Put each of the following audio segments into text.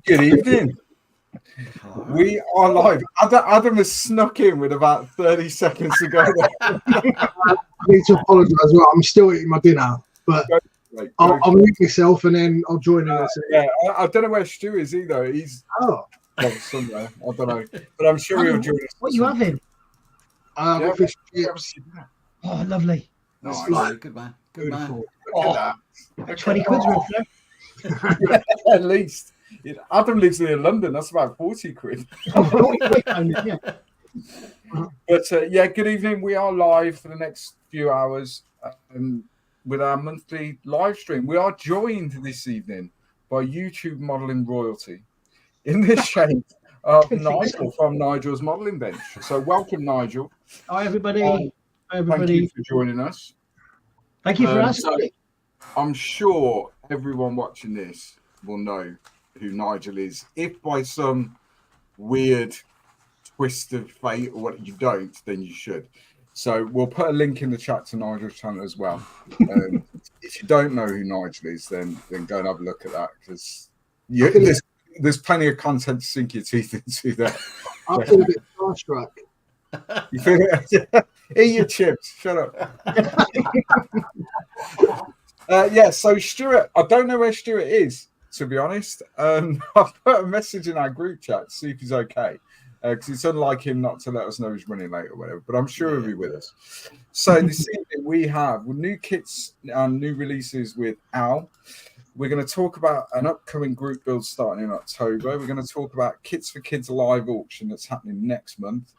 Good evening. We are live. Adam has snuck in with about 30 seconds to go. I need to apologise. Well, I'm still eating my dinner, but I'll mute myself and then I'll join in. Yeah, I don't know where Stu is either. He's somewhere. I don't know, but I'm sure he'll join us. What are you having? I've got fish and chips. Oh, lovely. Nice. Good man. Good man. Look at that. 20 quid's worth there. Yeah, at least. Adam lives near London. That's about 40 quid. Yeah. But yeah, good evening. We are live for the next few hours with our monthly live stream. We are joined this evening by YouTube modelling royalty in the shape of Nigel from Nigel's Modelling Bench. So welcome, Nigel. Hi, everybody. Hi, everybody. Thank you for joining us. Thank you for asking. So I'm sure everyone watching this will know who Nigel is. If by some weird twist of fate or what you don't, then you should. So we'll put a link in the chat to Nigel's channel as well. If you don't know who Nigel is, then go and have a look at that, because there's plenty of content to sink your teeth into there. I feel a bit starstruck. You feel it? Eat your chips. Shut up. Yeah, so Stuart, I don't know where Stuart is, to be honest. I've put a message in our group chat to see if he's okay, because it's unlike him not to let us know he's running late or whatever, but I'm sure he'll be with us. So this evening we have new kits and new releases with Al. We're going to talk about an upcoming group build starting in October. We're going to talk about Kits for Kids live auction that's happening next month.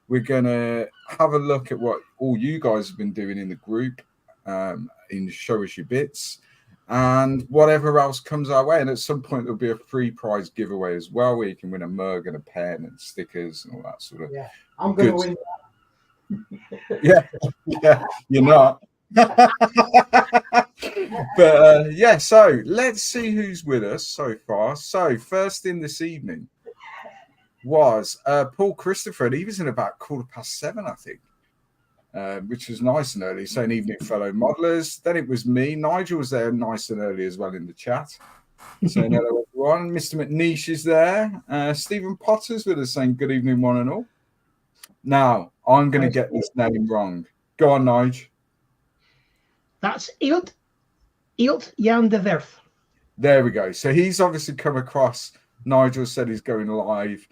We're going to have a look at what all you guys have been doing in the group, in Show Us Your Bits, and whatever else comes our way. And at some point, there'll be a free prize giveaway as well, where you can win a mug and a pen and stickers and all that sort of. Yeah, I'm going to win that. Yeah, you're not. But yeah, so let's see who's with us so far. So first in this evening was Paul Christopher, and he was in about 7:15, I think, which was nice and early, saying evening fellow modelers. Then it was me. Nigel was there nice and early as well in the chat, saying hello everyone. Mr. McNeish is there. Stephen Potter's with us, saying good evening one and all. Now I'm going to get this name wrong. Go on, Nigel. That's Ilt Jan de Werf. There we go. So he's obviously come across. Nigel said he's going live.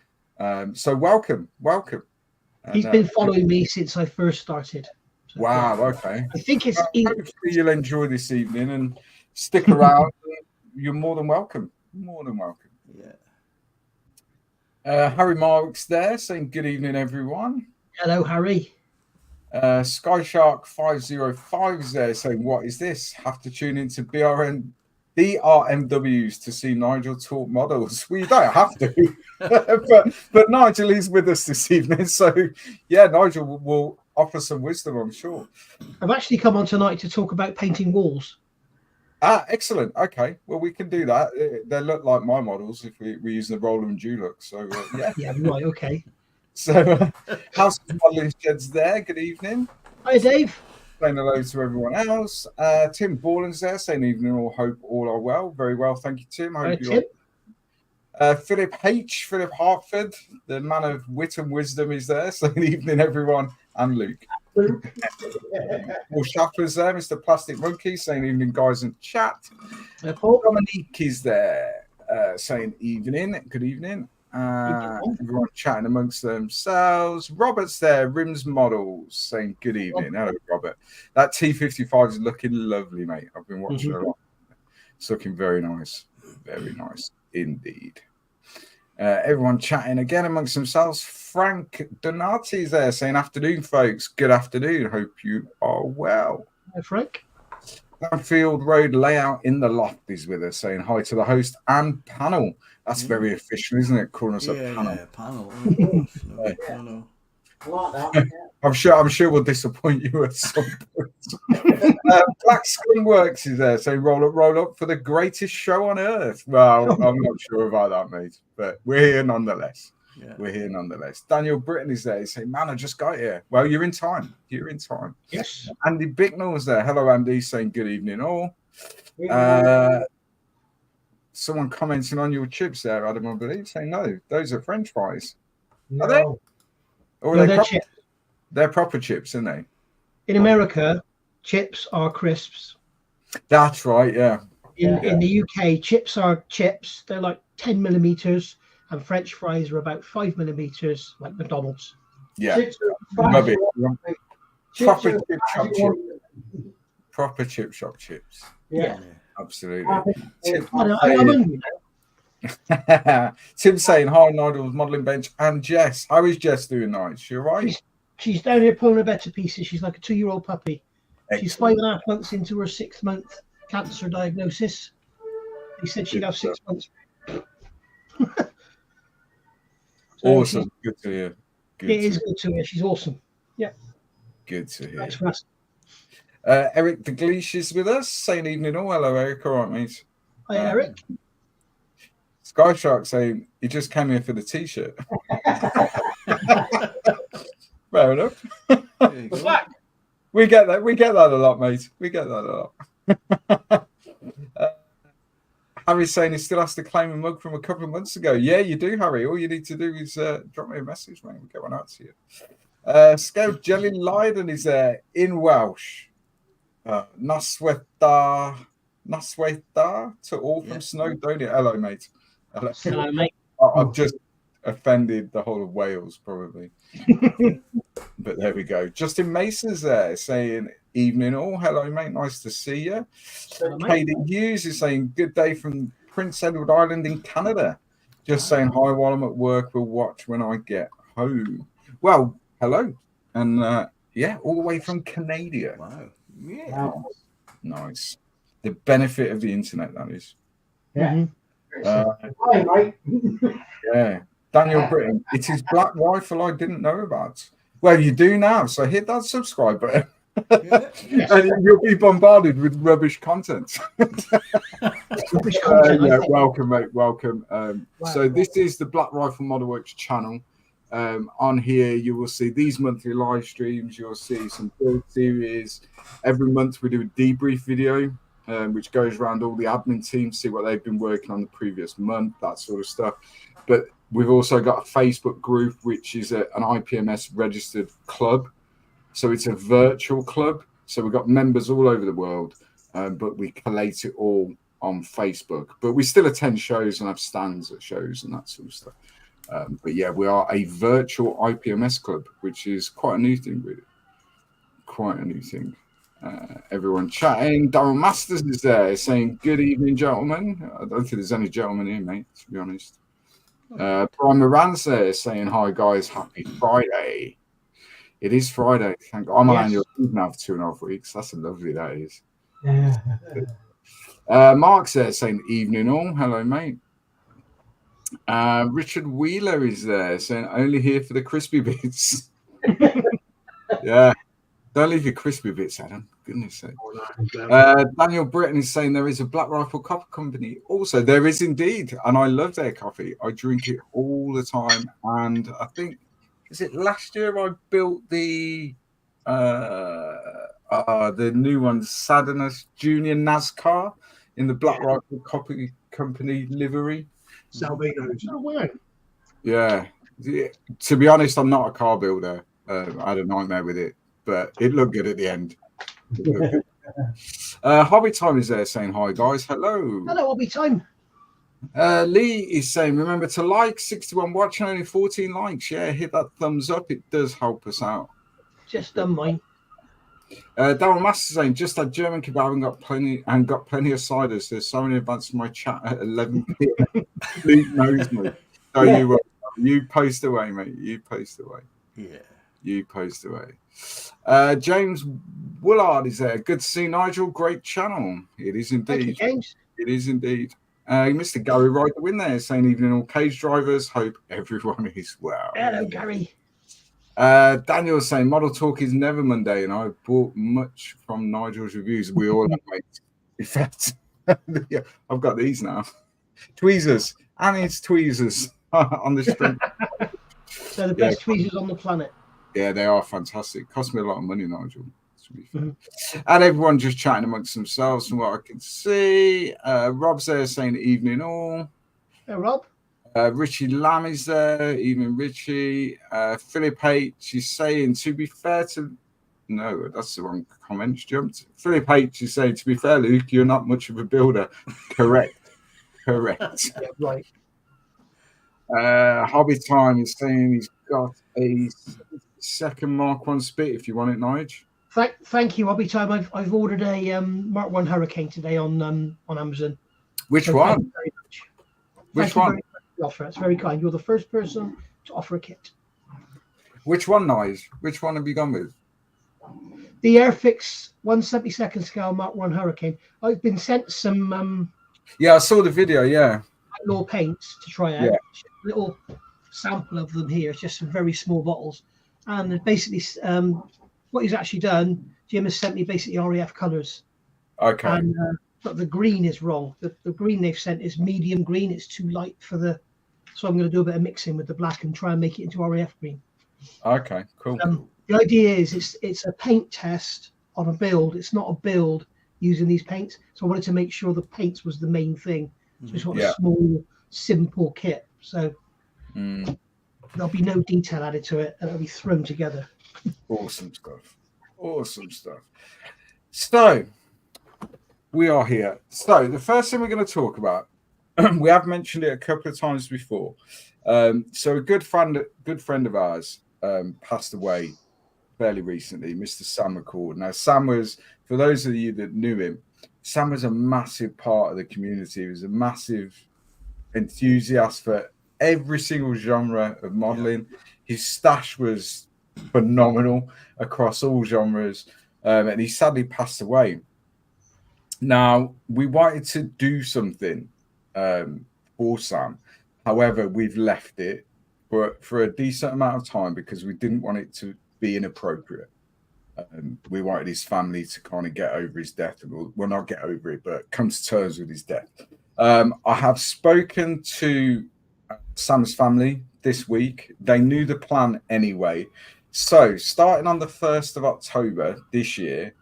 So welcome. He's been following me since I first started. So wow, okay. I think it's hopefully you'll enjoy this evening and stick around. You're more than welcome. More than welcome. Yeah. Harry Marks there saying good evening, everyone. Hello, Harry. Skyshark 505 is there saying, what is this? Have to tune into BRMWs to see Nigel talk models. Well, you don't have to, but Nigel is with us this evening, so yeah, Nigel will offer some wisdom, I'm sure. I've actually come on tonight to talk about painting walls. Excellent. Okay, well, we can do that. They look like my models if we use the Roller and Dulux. So yeah. Yeah, right. Okay. So House of Modelling Shed's there. Good evening. Hi, Dave. Saying hello to everyone else. Tim Borland's there, saying evening all, hope all are well. Very well, thank you, Tim. Hope you are. Philip Hartford, the man of wit and wisdom, is there, saying evening everyone, and Luke. Paul Shaffer's there, Mr. Plastic Monkey, saying evening guys in chat. Paul Dominique is there, saying evening, good evening. Everyone chatting amongst themselves. Robert's there, Rims Models, saying good evening. Hello, Robert. That T55 is looking lovely, mate. I've been watching a lot. It's looking very nice indeed. Everyone chatting again amongst themselves. Frank Donati is there, saying afternoon, folks. Good afternoon. Hope you are well. Hi, Frank. Banfield Road Layout in the Loft is with us, saying hi to the host and panel. That's very official, isn't it? Calling us a panel. Yeah, panel. I'm sure we'll disappoint you at some point. Black Scum Works is there, saying roll up for the greatest show on earth. Well, I'm not sure about that, mate, but we're here nonetheless. Yeah. We're here nonetheless. Daniel Britton is there. He's saying, man, I just got here. Well, you're in time. You're in time. Yes. Andy Bicknell is there. Hello, Andy, saying good evening all. someone commenting on your chips there, Adam, I believe, saying no, those are French fries. No. Are they? Or No, are they're chips. They're proper chips, aren't they? In America, chips are crisps. That's right, yeah. In the UK, chips are chips. They're like 10 millimeters, and French fries are about 5 millimeters, like McDonald's. Yeah. Love it. Proper chip shop chips. Proper chip shop chips. Yeah. Absolutely. Tim saying, hi, Nigel's modelling bench, and Jess. How is Jess doing, Nigel? She all right? She's down here pulling her bed to pieces. She's like a 2-year-old puppy. Excellent. She's 5.5 months into her 6-month cancer diagnosis. They said she'd have 6 months. Awesome. Good to hear. It is good to hear. She's awesome. Yeah. Good to hear. Thanks for asking. Eric de Gleish is with us, saying evening all. Hello, Eric. All right, mate. Hi, Eric. Sky Shark saying he just came here for the t-shirt. Fair enough. We get that. We get that a lot, mate. We get that a lot. Harry's saying he still has to claim a mug from a couple of months ago. Yeah, you do, Harry. All you need to do is drop me a message, mate. We'll get one out to you. Scout Jelly Leiden is there in Welsh. Nasweta to all from Snowdonia. Hello, mate. Hello, mate. I've just offended the whole of Wales, probably. But there we go. Justin Mason's there saying, evening all. Hello, mate. Nice to see you. Katie Hughes is saying, good day from Prince Edward Island in Canada. Just saying hi while I'm at work. We'll watch when I get home. Well, hello. And all the way from Canada. Wow. Yeah. Wow. Nice. The benefit of the internet, that is. Yeah. Hi, mate. Yeah. Daniel Britton. It is Black Rifle I didn't know about. Well, you do now, so hit that subscribe button. And you'll be bombarded with rubbish content. Welcome, mate. Welcome. So this is the Black Rifle Model Works channel. On here, you will see these monthly live streams. You'll see some build series. Every month we do a debrief video, which goes around all the admin teams, see what they've been working on the previous month, that sort of stuff. But we've also got a Facebook group, which is an IPMS registered club. So it's a virtual club. So we've got members all over the world, but we collate it all on Facebook. But we still attend shows and have stands at shows and that sort of stuff. But yeah, we are a virtual IPMS club, which is quite a new thing, really. Quite a new thing. Everyone chatting. Darren Masters is there saying, good evening, gentlemen. I don't think there's any gentlemen here, mate, to be honest. Brian Moran's there saying, hi, guys. Happy Friday. It is Friday. Thank God. I'm on annual leave now for 2.5 weeks. That's a lovely, that is. Mark's there saying, evening all. Hello, mate. Richard Wheeler is there saying, only here for the crispy bits. Yeah. Don't leave your crispy bits, Adam. Goodness sake. Daniel Britton is saying there is a Black Rifle Coffee Company. Also, there is indeed. And I love their coffee. I drink it all the time. And I think, is it last year I built the new one, Sadness Junior NASCAR in the Black Rifle Coffee Company livery. Salvino. Yeah. To be honest, I'm not a car builder. I had a nightmare with it, but it looked good at the end. Hobby Time is there saying hi, guys. Hello. Hello, Hobby Time. Lee is saying, remember to like, 61 watching, only 14 likes. Yeah, hit that thumbs up. It does help us out. Just done mine. Darren Master saying, just had German kebab and got plenty of ciders. There's so many advanced in my chat at 11 p.m. Luke knows me. So you post away, mate. You post away. Yeah. You post away. James Woolard is there. Good to see Nigel. Great channel. It is indeed. Thank you, James. It is indeed. Mr. Gary Wright the win there saying evening all cage drivers. Hope everyone is well. Hello, Gary. Daniel is saying model talk is never Monday, and I bought much from Nigel's reviews. We all have, mate. In fact, yeah, I've got these now. Tweezers. And it's tweezers on the street. They're the best tweezers on the planet. Yeah, they are fantastic. Cost me a lot of money, Nigel. It's to be fair. And everyone just chatting amongst themselves from what I can see. Rob's there saying evening all. Hey, Rob. Richie Lamb is there. Evening, Richie. Philip H is saying, to be fair to... No, that's the wrong comment. Jumped. Philip H is saying, to be fair, Luke, you're not much of a builder. Correct. Correct. Yeah, right. Hobby Time is saying he's got a second Mark 1 Spit if you want it, Nige. Thank you, Hobby Time. I've ordered a Mark 1 Hurricane today on Amazon. Which one? Thank you very much. Which one? Very much for the offer. It's very kind. You're the first person to offer a kit. Which one, Nige? Which one have you gone with? The Airfix 1/72 scale Mark 1 Hurricane. I've been sent some Yeah, I saw the video, yeah. outlaw paints to try out. Yeah. A little sample of them here. It's just some very small bottles. And basically, what he's actually done, Jim has sent me basically RAF colours. Okay. And, but the green is wrong. The green they've sent is medium green. It's too light for the... So I'm going to do a bit of mixing with the black and try and make it into RAF green. Okay, cool. The idea is it's a paint test on a build. It's not a build using these paints. So I wanted to make sure the paints was the main thing. So it's a small, simple kit. So there'll be no detail added to it, and it'll be thrown together. Awesome stuff. Awesome stuff. So we are here. So the first thing we're going to talk about, we have mentioned it a couple of times before. So a good friend of ours passed away fairly recently, Mr. Sam McCord. Now, Sam was, for those of you that knew him, Sam was a massive part of the community. He was a massive enthusiast for every single genre of modeling. His stash was phenomenal across all genres, and he sadly passed away. Now, we wanted to do something for Sam. However, we've left it for a decent amount of time because we didn't want it to be inappropriate. We wanted his family to kind of get over his death. Well, not get over it, but come to terms with his death. I have spoken to Sam's family this week. They knew the plan anyway. So starting on the 1st of October this year,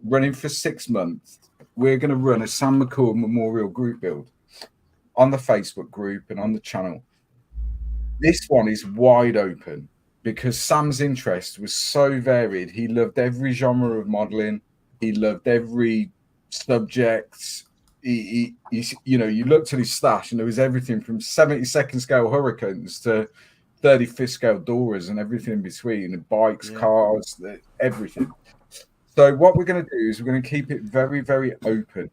running for 6 months, we're going to run a Sam McCord Memorial group build on the Facebook group and on the channel. This one is wide open because Sam's interest was so varied. He loved every genre of modeling. He loved every subject. He you know, you looked at his stash and there was everything from 72nd scale Hurricanes to 35th scale Doras and everything in between, and bikes, cars, everything. So what we're going to do is we're going to keep it very, very open.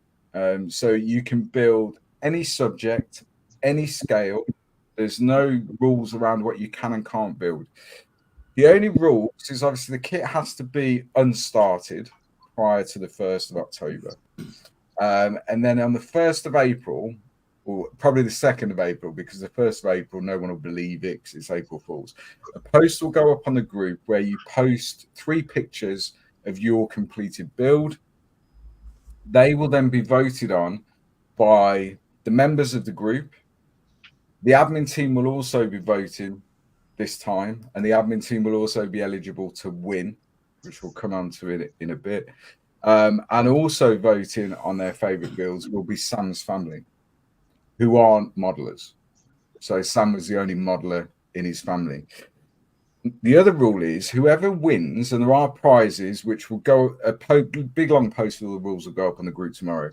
So you can build any subject, any scale. There's no rules around what you can and can't build. The only rules is obviously the kit has to be unstarted prior to the 1st of October. And then on the 1st of April, or probably the 2nd of April, because the 1st of April, no one will believe it because it's April Fool's. A post will go up on the group where you post 3 pictures of your completed build. They will then be voted on by the members of the group. The admin team will also be voting this time, and the admin team will also be eligible to win, which we'll come on to it in a bit. And also voting on their favorite builds will be Sam's family, who aren't modelers. So Sam was the only modeler in his family. The other rule is whoever wins, and there are prizes which will go, a big long post with all the rules will go up on the group tomorrow.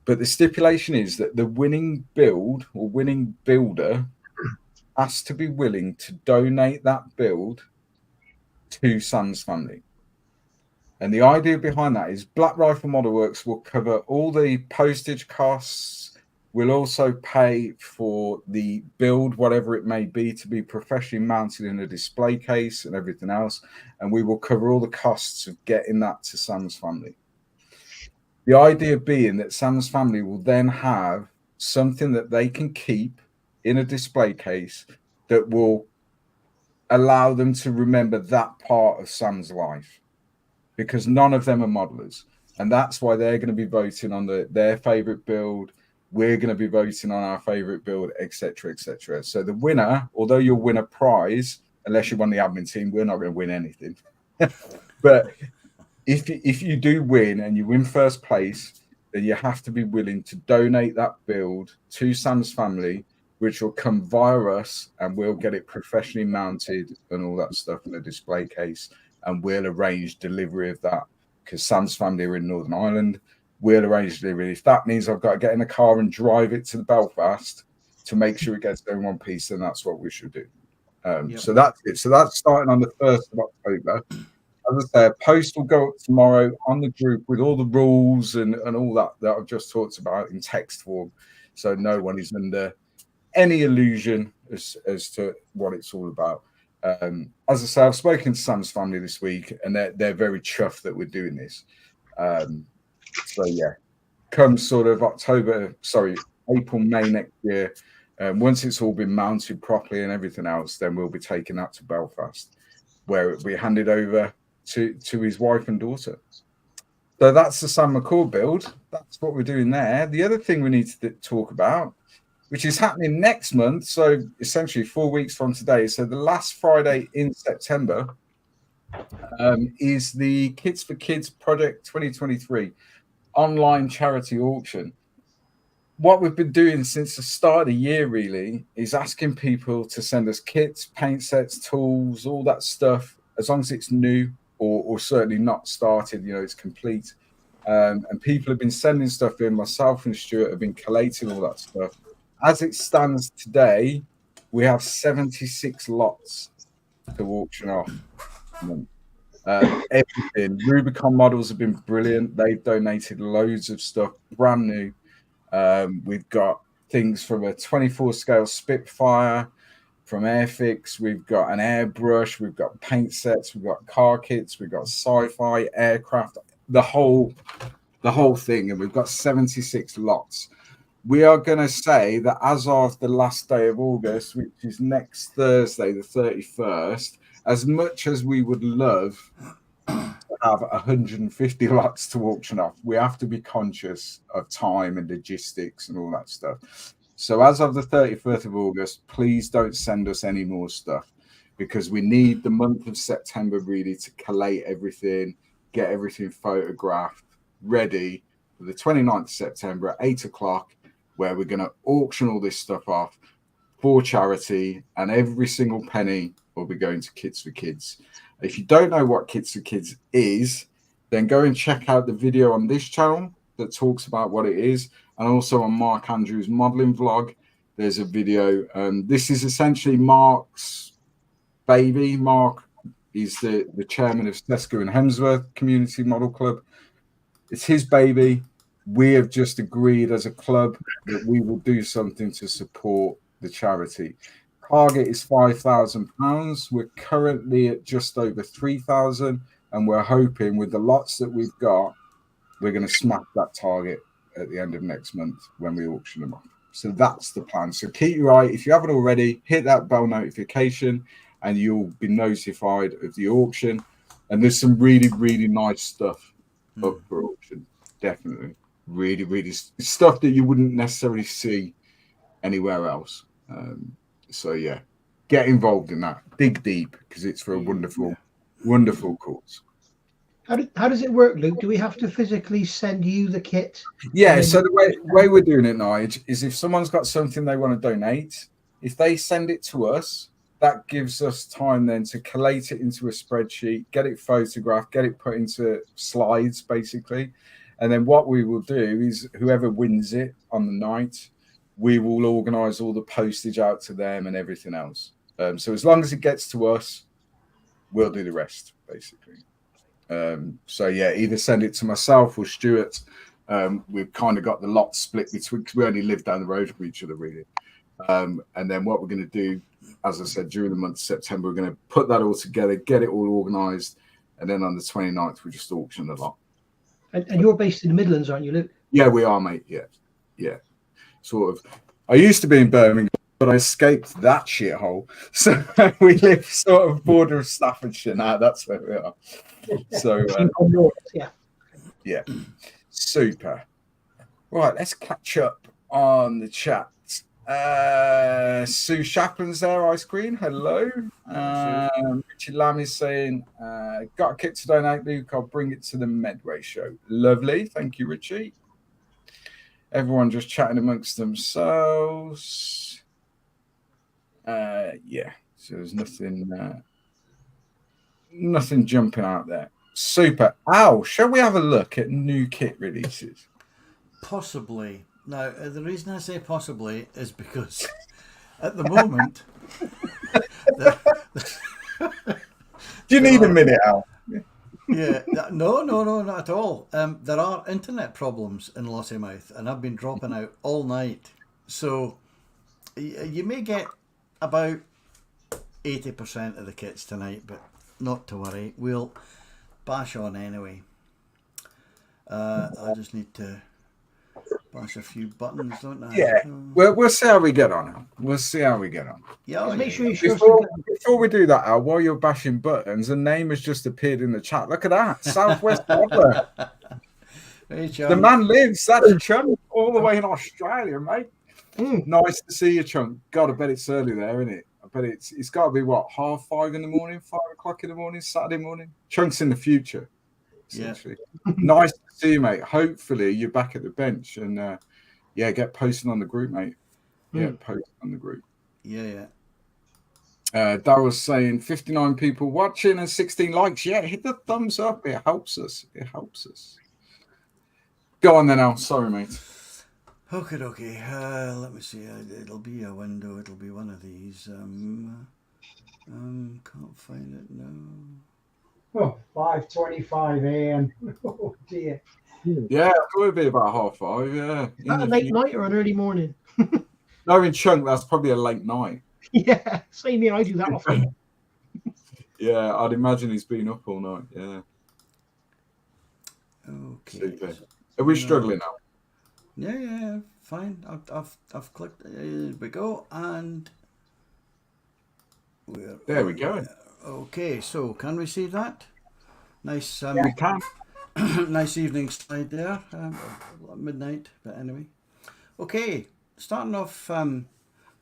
But the stipulation is that the winning build or winning builder has to be willing to donate that build to Sam's family. And the idea behind that is Black Rifle Model Works will cover all the postage costs. We'll also pay for the build, whatever it may be, to be professionally mounted in a display case and everything else. And we will cover all the costs of getting that to Sam's family. The idea being that Sam's family will then have something that they can keep in a display case that will allow them to remember that part of Sam's life, because none of them are modelers. And that's why they're going to be voting on their favorite build. We're going to be voting on our favorite build, etc., etc. So the winner, although you'll win a prize, unless you won the admin team, we're not going to win anything. But if you do win and you win first place, then you have to be willing to donate that build to Sam's family, which will come via us, and we'll get it professionally mounted and all that stuff in a display case, and we'll arrange delivery of that because Sam's family are in Northern Ireland. We'll arrange delivery. If that means I've got to get in a car and drive it to Belfast to make sure it gets there in one piece, then that's what we should do. So that's it. So that's starting on the 1st of October. As I say, a post will go up tomorrow on the group with all the rules and all that I've just talked about in text form. So no one is under any illusion as to what it's all about. As I say, I've spoken to Sam's family this week, and they're very chuffed that we're doing this. So yeah, come sort of April, May next year, once it's all been mounted properly and everything else, then we'll be taking that to Belfast, where it'll be handed over to his wife and daughter. So that's the Sam McCall build. That's what we're doing there. The other thing we need to talk about, which is happening next month, so essentially 4 weeks from today, so the last Friday in September, is the Kids for Kids Project 2023 online charity auction. What we've been doing since the start of the year really is asking people to send us kits, paint sets, tools, all that stuff, as long as it's new or certainly not started, it's complete. And people have been sending stuff in. Myself and Stuart have been collating all that stuff. As it stands today, we have 76 lots to auction off. Everything. Rubicon Models have been brilliant. They've donated loads of stuff, brand new. We've got things from a 24 scale Spitfire, from Airfix. We've got an airbrush. We've got paint sets. We've got car kits. We've got sci-fi, aircraft, the whole thing. And we've got 76 lots. We are going to say that as of the last day of August, which is next Thursday, the 31st, as much as we would love to have 150 lots to auction off, we have to be conscious of time and logistics and all that stuff. So as of the 31st of August, please don't send us any more stuff, because we need the month of September really to collate everything, get everything photographed, ready for the 29th of September at 8 o'clock, where we're going to auction all this stuff off for charity, and every single penny will be going to Kids for Kids. If you don't know what Kids for Kids is, then go and check out the video on this channel that talks about what it is, and also on Mark Andrews' modeling vlog. There's a video. This is essentially Mark's baby. Mark is the chairman of Sesco and Hemsworth Community Model Club. It's his baby. We have just agreed as a club that we will do something to support the charity. Target is £5,000. We're currently at just over 3,000, and we're hoping with the lots that we've got, we're going to smash that target at the end of next month when we auction them off. So that's the plan. So keep your eye, if you haven't already, hit that bell notification and you'll be notified of the auction. And there's some really, really nice stuff up for auction. Definitely. Really, really stuff that you wouldn't necessarily see anywhere else. So yeah, get involved in that. Dig deep, because it's for a wonderful, wonderful cause. How does it work, Luke? Do we have to physically send you the kit? Yeah, so the way we're doing it, Nige, is if someone's got something they want to donate, if they send it to us, that gives us time then to collate it into a spreadsheet, get it photographed, get it put into slides, basically. And then what we will do is whoever wins it on the night, we will organise all the postage out to them and everything else. So as long as it gets to us, we'll do the rest, basically. So yeah, either send it to myself or Stuart. We've kind of got the lot split between, because we only live down the road from each other, really. And then what we're going to do, as I said, during the month of September, we're going to put that all together, get it all organised, and then on the 29th, we just auction the lot. And you're based in the Midlands, aren't you, Luke? Yeah, we are, mate. Yeah. Sort of. I used to be in Birmingham, but I escaped that shithole. So we live sort of border of Staffordshire now. That's where we are. So yeah, super. Right, let's catch up on the chat. Sue Shaplin's there, Ice Queen. Hello. Richard Lamb is saying, got a kit to donate, Luke. I'll bring it to the Medway show. Lovely. Thank you, Richie. Everyone just chatting amongst themselves. Yeah. So there's nothing jumping out there. Super. Al, shall we have a look at new kit releases? Possibly. Now, the reason I say possibly is because at the moment... Do you need a minute, Al? Yeah, no, not at all. There are internet problems in Lossiemouth, and I've been dropping out all night. So you may get about 80% of the kits tonight, but not to worry. We'll bash on anyway. I just need to bash a few buttons, don't I? Yeah. We'll see how we get on. We'll see how we get on. Yeah. Make sure Before we do that, Al, while you're bashing buttons, a name has just appeared in the chat. Look at that. Southwest Traveller. Hey, the man lives. That's Chunk all the way in Australia, mate. Nice to see you, Chunk. God, I bet it's early there, isn't it? I bet it's got to be, what, 5:30 in the morning, 5 o'clock in the morning, Saturday morning? Chunk's in the future. Essentially. Yeah. Nice to see you, mate. Hopefully you're back at the bench and get posting on the group, mate. Yeah, post on the group. Yeah. Daryl's saying 59 people watching and 16 likes. Yeah, hit the thumbs up. It helps us. Go on then, Al. Sorry, mate. Okay. Let me see. It'll be a window. It'll be one of these. Can't find it now. Oh, 5:25 a.m. Oh dear. Yeah, it would be about 5:30. Yeah. Is that a late night or an early morning? No, in Chunk, that's probably a late night. Yeah, same here. I do that often. Yeah, I'd imagine he's been up all night. Yeah. Okay. Super. Are we struggling now? Yeah. Fine. I've clicked. Here we go, and there we go. Okay, so can we see that? Nice. We can. Nice evening slide there. Midnight, but anyway. Okay, starting off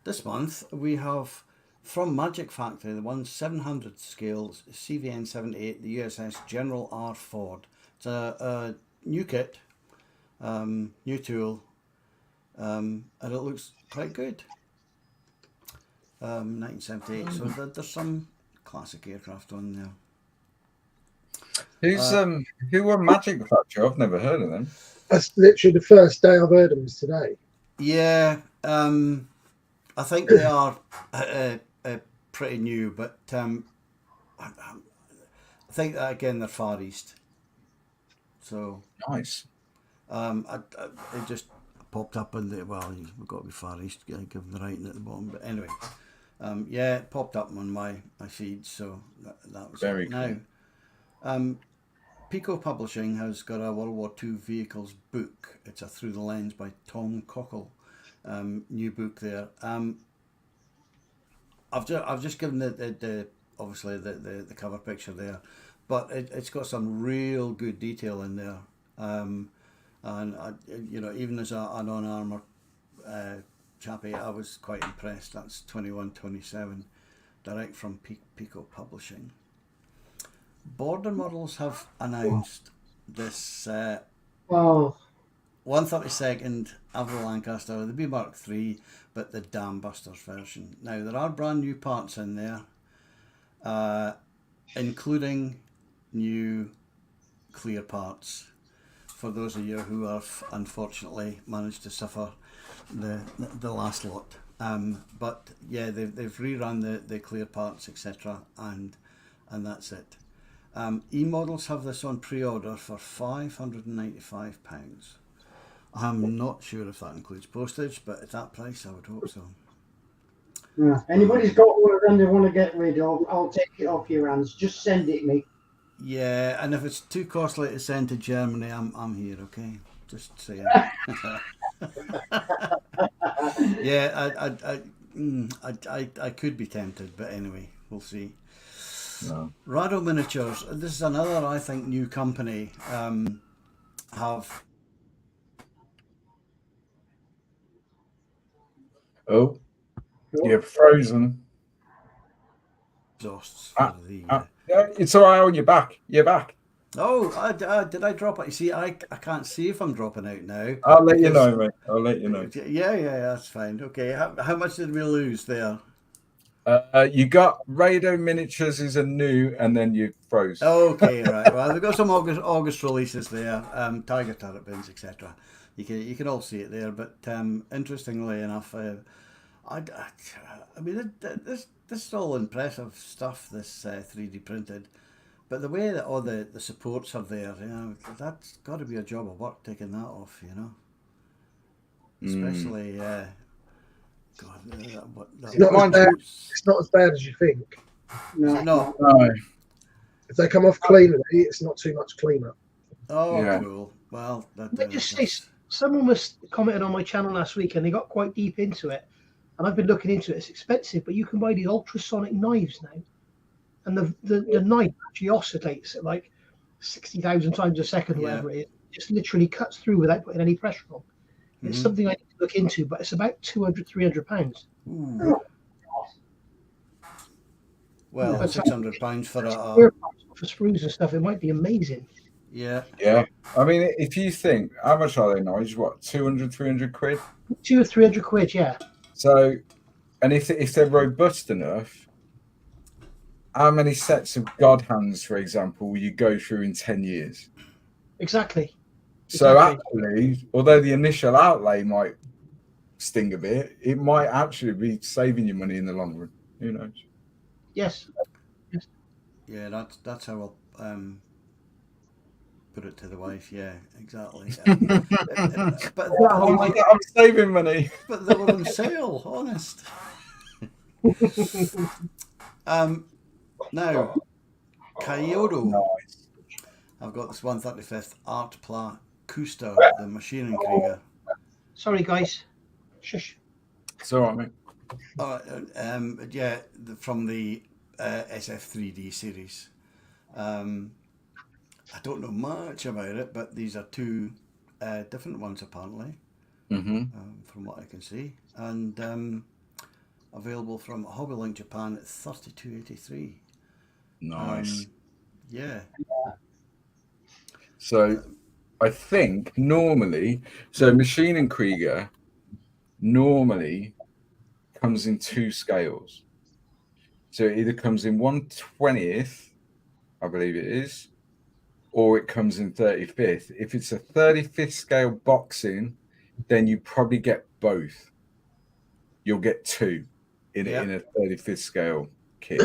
this month, we have from Magic Factory the 1/700 scale CVN 78, the USS General R. Ford. It's a new kit, new tool, and it looks quite good. 1978. So there's some classic aircraft on there. Who were Magic Factory? I've never heard of them. That's literally the first day I've heard of them is today. Yeah, I think they are pretty new, but I think that again they're Far East. So nice. It just popped up in the we've got to be Far East, give them the writing at the bottom. But anyway. It popped up on my feed, so that was very it. cool. Now, Pico Publishing has got a World War II vehicles book. It's a Through the Lens by Tom Cockle, new book there. I've just given the obviously the cover picture there, but it's got some real good detail in there, and even as an on-armour chappy, I was quite impressed. That's 2127, direct from Pico Publishing. Border Models have announced this 132nd Avro Lancaster, the B Mark III, but the Dam Busters version. Now there are brand new parts in there, including new clear parts for those of you who have unfortunately managed to suffer the last lot. But yeah, they've rerun the clear parts, etc., and that's it. eModels have this on pre-order for £595. I'm not sure if that includes postage, but at that price I would hope so. Yeah. Anybody's got one of them they want to get rid of, I'll take it off your hands. Just send it me. Yeah, and if it's too costly to send to Germany, I'm here, okay? Just saying. Yeah, I could be tempted, but anyway, we'll see. No. Rado Miniatures. This is another, I think, new company. Have Oh, you're frozen. Exhausts for the. Yeah, it's all right on your back. You're back. Oh, did I drop it? You see, I can't see if I'm dropping out now. I'll let you know, mate. I'll let you know. Yeah, that's fine. Okay, how much did we lose there? You got Radar Miniatures is a new, and then you froze. Okay, right. Well, we've got some August releases there. Tiger Turret Bins, etc. You can all see it there. But interestingly enough, I mean, this is all impressive stuff. This 3D printed, but the way that all the supports are there, that's got to be a job of work taking that off. Especially. God, it's not as bad as you think. No. If they come off cleanly, it's not too much cleanup. Oh, yeah. Cool. Well, let me just say, someone was commenting on my channel last week, and they got quite deep into it. And I've been looking into it. It's expensive, but you can buy these ultrasonic knives now, and the knife actually oscillates at like 60,000 times a second, whatever it is. It just literally cuts through without putting any pressure on. It's something I need to look into, but it's about £200-300. Well, £600 for for screws and stuff. It might be amazing. Yeah. I mean, if you think, how much are they now? What, 200-300 quid? 200 or 300 quid, yeah. So, and if they're robust enough, how many sets of God hands, for example, will you go through in 10 years? Exactly. So actually, although the initial outlay might sting a bit, it might actually be saving you money in the long run. Who knows? Yes. Yeah, that's how I'll put it to the wife. Yeah, exactly. But I'm saving money. But they were on sale, honest. Now, Kyoto. Nice. I've got this 135th Art Pla Kuster, the Maschinen Krieger. Sorry, guys. Shush. It's all right, mate. From the SF3D series. I don't know much about it, but these are two different ones apparently, from what I can see, and available from Hobbylink Japan at $32.83. Nice. So I think normally, Maschinen Krieger normally comes in two scales. So it either comes in 1/20th, I believe it is, or it comes in 35th. If it's a 35th scale boxing, then you probably get both. You'll get two in a 35th scale kit.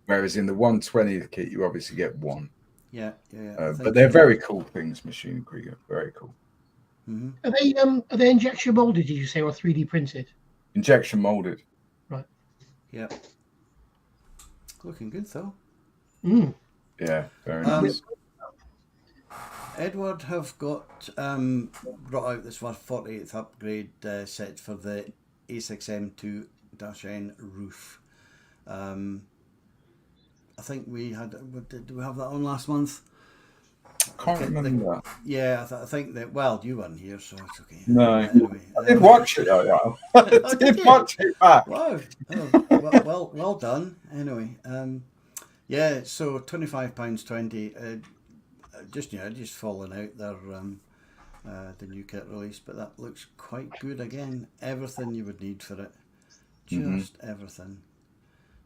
Whereas in the 1/20th kit, you obviously get one. Yeah. But they're very cool things, Maschinen Krieger. Very cool. Are they injection molded? Did you say, or 3D printed? Injection molded. Right. Yeah. Looking good though. Yeah, very nice. Edward have got brought out this 48th upgrade set for the A6M2-N roof. I think we had. Did we have that on last month? Can't remember that. Yeah, I think that. Well, you weren't here, so it's okay. No, anyway, I did watch it though. I did watch it back. Wow. Well done. Anyway, so £25.20. Just falling out there. The new kit release, but that looks quite good again. Everything you would need for it, just everything.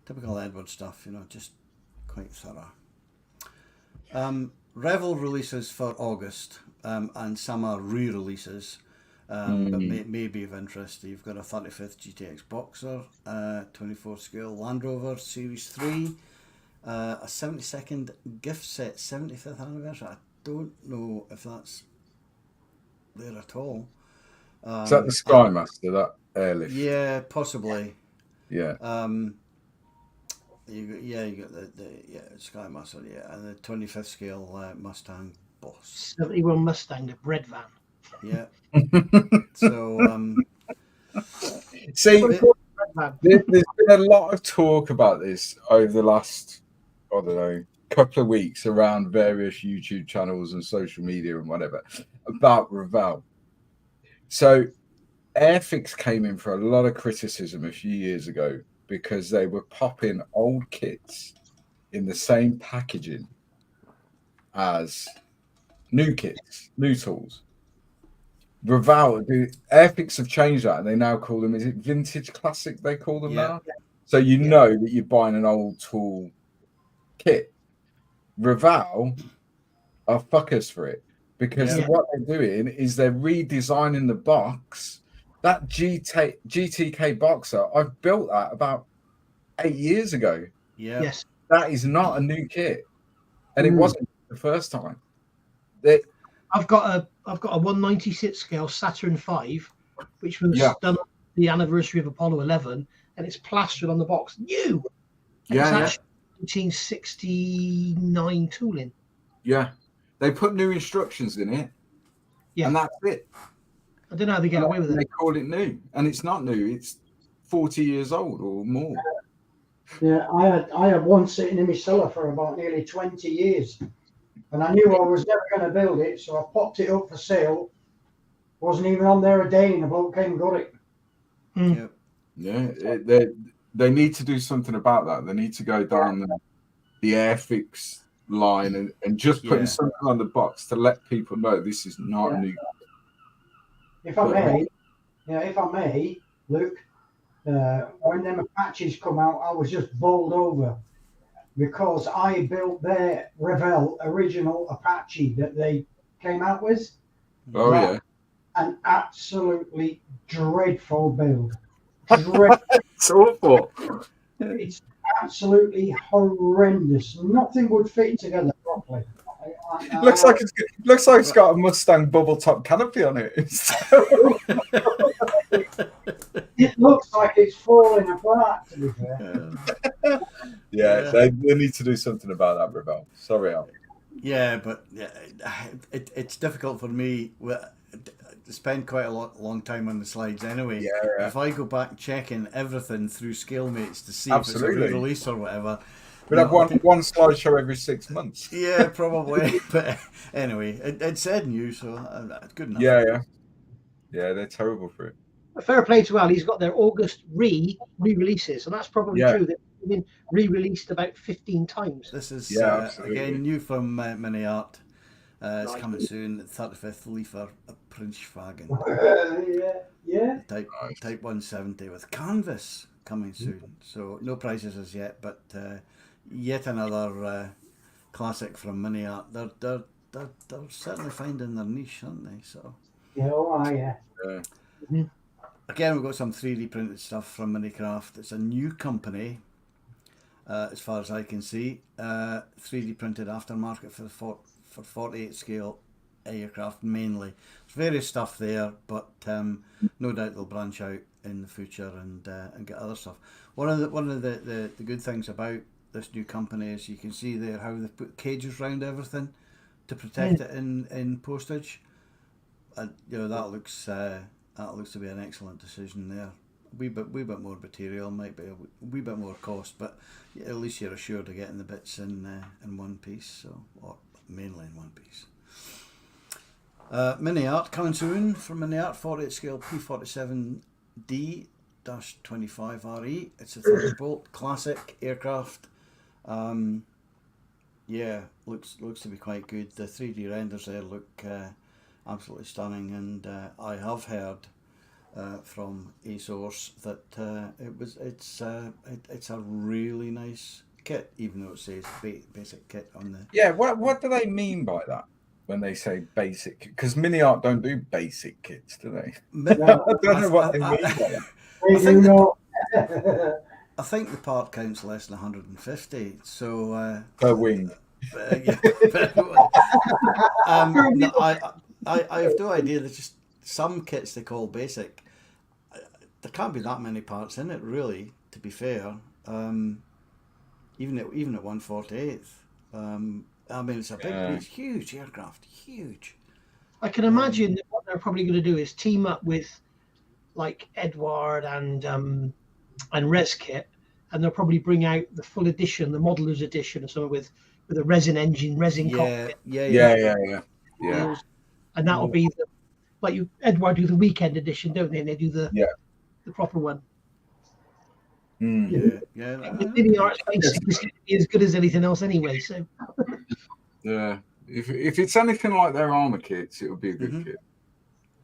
Typical Edward stuff, just quite thorough. Revel releases for August, and some are re-releases, but may be of interest. You've got a 35th GTX Boxer, 24 scale Land Rover Series 3, a 72nd gift set, 75th anniversary. I don't know if that's there at all. Is that the Skymaster, that airlift? Yeah, possibly. Yeah. You got the Skymaster, and the 25th scale Mustang Boss. 71 Mustang, the bread van. Yeah. So, see, there's been a lot of talk about this over the last, I don't know, couple of weeks around various YouTube channels and social media and whatever about Revel. So Airfix came in for a lot of criticism a few years ago because they were popping old kits in the same packaging as new kits, new tools. Airfix have changed that, and they now call them, is it vintage classic they call them now? So you know that you're buying an old tool kit. Reval are fuckers for it, because what they're doing is they're redesigning the box. That GTK boxer, I've built that about 8 years ago. Yes. That is not a new kit, and it wasn't the first time. I've got a 196 scale Saturn V, which was done on the anniversary of Apollo 11, and it's plastered on the box new. And it's actually 1969 tooling. Yeah, they put new instructions in it, and that's it. I don't know how they get away with it. They call it new, and it's not new. It's 40 years old or more. Yeah, I had one sitting in my cellar for about nearly 20 years, and I knew I was never going to build it, so I popped it up for sale. Wasn't even on there a day, and the bloke came and got it. They need to do something about that. They need to go down the Airfix line and just putting something on the box to let people know this is not new. If I may, Luke, when them Apaches come out, I was just bowled over because I built their Revell original Apache that they came out with. Oh, yeah. An absolutely dreadful build. It's awful. It's absolutely horrendous. Nothing would fit together properly. Looks like it's got a Mustang bubble top canopy on it. It looks like it's falling apart, to be fair. They need to do something about that, Revell. Sorry, Al. Yeah, but it's difficult for me to spend quite a long time on the slides anyway. If I go back checking everything through ScaleMates to see if it's a re-release or whatever, we'd have one slideshow every 6 months. Yeah, probably. But anyway, it said new, so good enough. Yeah, they're terrible for it. Fair play to Al. He's got their August re-releases, and that's probably true. They've been re-released about 15 times. This is again new from Mini Art. It's coming soon. 35th Liefer Prinzwagen. Type 170 with canvas coming soon. So no prices as yet, but yet another classic from Mini Art. They're certainly finding their niche, aren't they? So Again, we've got some 3D printed stuff from Minicraft. It's a new company, as far as I can see. 3D printed aftermarket for 48 scale aircraft mainly. There's various stuff there, but no doubt they'll branch out in the future and get other stuff. One of the good things about this new company is you can see there how they put cages around everything to protect it in postage. That looks to be an excellent decision there. A wee bit more material, might be a wee bit more cost, but at least you're assured of getting the bits in one piece, or mainly in one piece. Mini Art coming soon from Mini Art, 48 scale P47D-25RE. It's a Thunderbolt classic aircraft. Looks to be quite good. The 3D renders there look absolutely stunning, and I have heard from a source that it's a really nice kit, even though it says basic kit on the. Yeah, what do they mean by that when they say basic? Because Mini Art don't do basic kits, do they? I don't know what they mean by that. I think the part count's less than 150, so per wing. I have no idea. There's just some kits they call basic. There can't be that many parts in it, really. To be fair, even at 1/48th. It's a big, it's huge aircraft, huge. I can imagine that what they're probably going to do is team up with like Edward and ResKit, and they'll probably bring out the full edition, the modeller's edition, or something with a resin engine, cockpit. Yeah. And that'll be like Edward do the weekend edition, don't they? And they do the proper one. Mm. Yeah. The art's basically as good as anything else anyway. So yeah, if it's anything like their armor kits, it would be a good kit.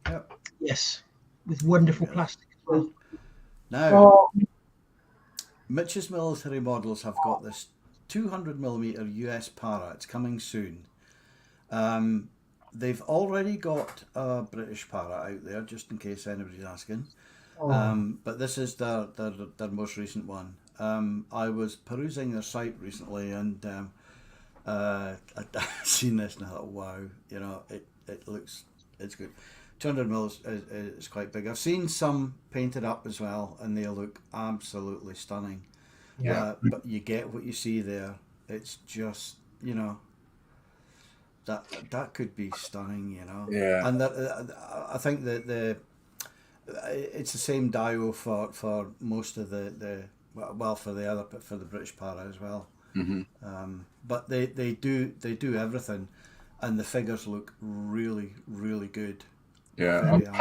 Yep. Yes, with wonderful plastic as well. Now, Mitch's military models have got this 200mm US para. It's coming soon. They've already got a British para out there, just in case anybody's asking. But this is their most recent one. I was perusing their site recently, and I'd seen this and I thought, wow, you know, it's good. 200mm is quite big. I've seen some painted up as well, and they look absolutely stunning. Yeah. But you get what you see there. It's just, you know, that could be stunning, you know. Yeah. And I think that it's the same dial for most of for the British para as well. But they do everything, and the figures look really, really good. Yeah, I've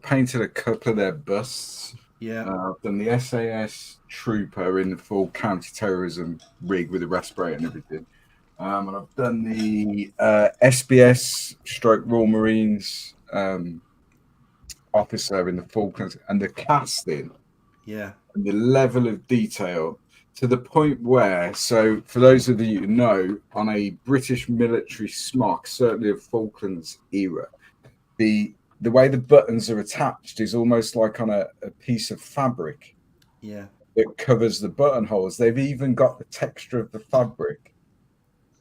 painted a couple of their busts. Yeah. I've done the SAS trooper in the full counter-terrorism rig with the respirator and everything. And I've done the SBS Royal Marines officer in the full and the casting. Yeah. And the level of detail to the point where, so for those of you who know, on a British military smock, certainly of Falklands era, the way the buttons are attached is almost like on a piece of fabric. Yeah. That covers the buttonholes. They've even got the texture of the fabric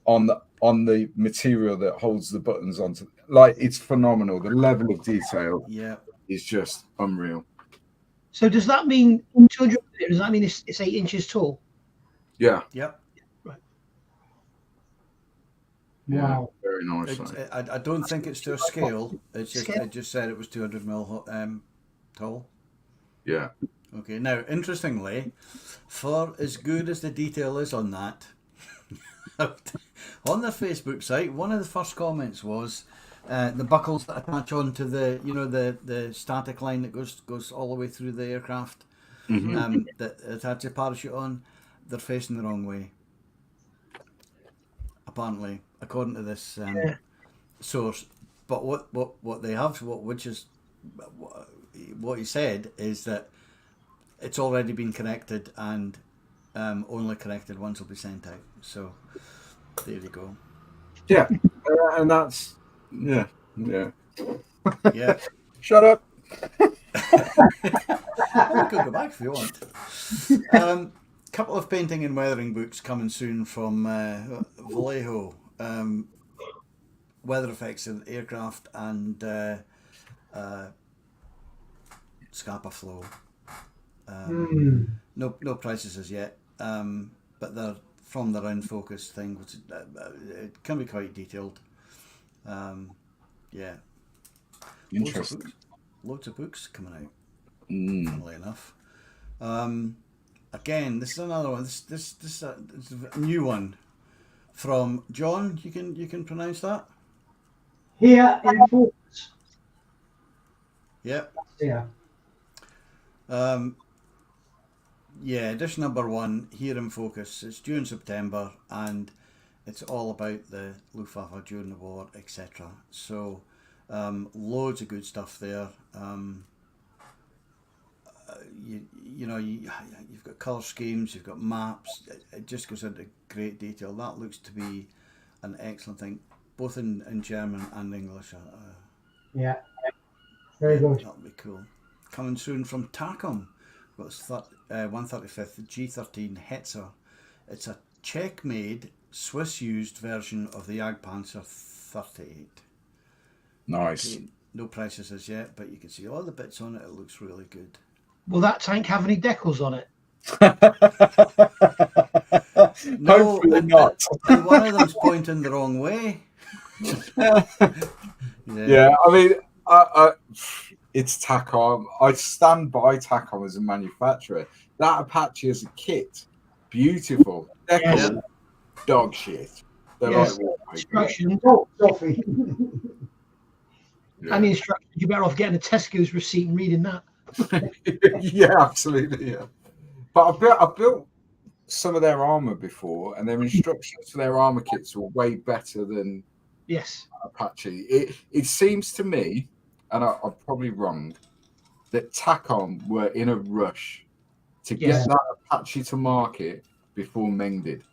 on the material that holds the buttons onto. Like, it's phenomenal. The level of detail is just unreal. So does that mean 200? Does that mean it's 8 inches tall? Yeah. Yep. Right. Wow. Very nice. I don't think it's to a scale. It's just it just said it was 200mm tall. Yeah. Okay. Now, interestingly, for as good as the detail is on that, on their Facebook site, one of the first comments was the buckles that attach onto the static line that goes all the way through the aircraft, that attach a parachute on, they're facing the wrong way. Apparently, according to this source. But what they have, what he said is that it's already been corrected, and only corrected ones will be sent out. So there you go. Yeah, and that's yeah. Shut up. Well, you could go back if you want. Couple of painting and weathering books coming soon from Vallejo. Weather effects of aircraft and Scapa flow. No prices as yet, but they're from the round focus thing, which it can be quite detailed. Yeah, Interesting. Loads of books coming out. Funnily enough. Again, this is another one. This is a new one from John. You can pronounce that? Here in focus. Yep. Yeah. Yeah, edition number 1, Here in Focus. It's due in September, and it's all about the Luftwaffe during the war, etc. So, loads of good stuff there. You've got colour schemes, you've got maps. It just goes into great detail. That looks to be an excellent thing, both in German and English. Yeah, very good. That'll be cool. Coming soon from Takom. Well, it's 135th G13 Hetzer. It's a Czech-made, Swiss-used version of the Jagdpanzer 38. Nice. Okay, no prices as yet, but you can see all the bits on it. It looks really good. Will that tank have any decals on it? No, Hopefully not. And one of them's pointing the wrong way. Yeah, I mean, it's Takom. I stand by Takom as a manufacturer. That Apache as a kit, beautiful. Yes. Dog shit. They're Yes. like, Construction. Oh, Sophie. And the instructions, you're better off getting a Tesco's receipt and reading that. Yeah, absolutely. Yeah, but I've built some of their armor before, and their instructions for their armor kits were way better than Apache. It seems to me, and I'm probably wrong, that Tacom were in a rush to get that Apache to market before Meng did.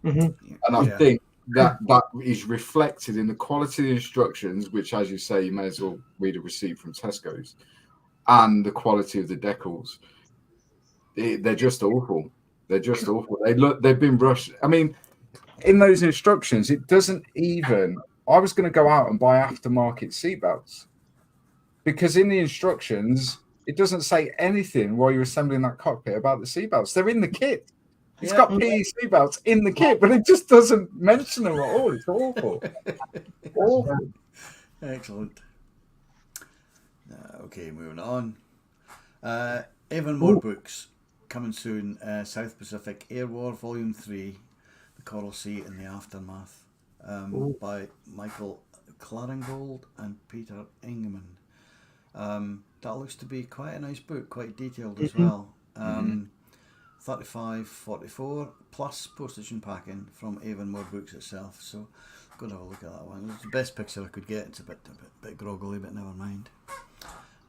And I think that is reflected in the quality of the instructions, which, as you say, you may as well read a receipt from Tesco's, and the quality of the decals. They're just awful. They're just awful. They've been rushed. I mean, in those instructions, it doesn't even. I was going to go out and buy aftermarket seatbelts because in the instructions, it doesn't say anything while you're assembling that cockpit about the seatbelts. They're in the kit. It's got PE seatbelts in the kit, but it just doesn't mention them at all. It's awful. Awful. Excellent. Okay, moving on. Even more books coming soon. South Pacific Air War Volume 3, The Coral Sea and the Aftermath, by Michael Claringold and Peter Ingeman. That looks to be quite a nice book, quite detailed as well. 35.44 plus postage and packing from Avon More Books itself. So go and have a look at that one. It's the best picture I could get. It's a bit groggly, but never mind.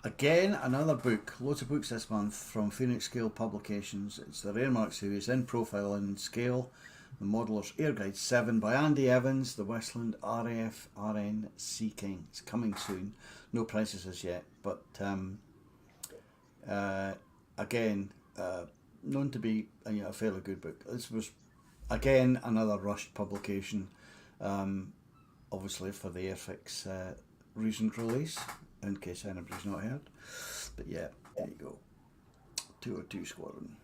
Again, another book. Loads of books this month from Phoenix Scale Publications. It's the Raremark series in profile and scale. The Modeller's Air Guide 7 by Andy Evans, the Westland RAF RN Sea King. It's coming soon. No prices as yet, but again, known to be a fairly good book. This was, again, another rushed publication, obviously for the Airfix recent release, in case anybody's not heard. But yeah, there you go. 202 Squadron.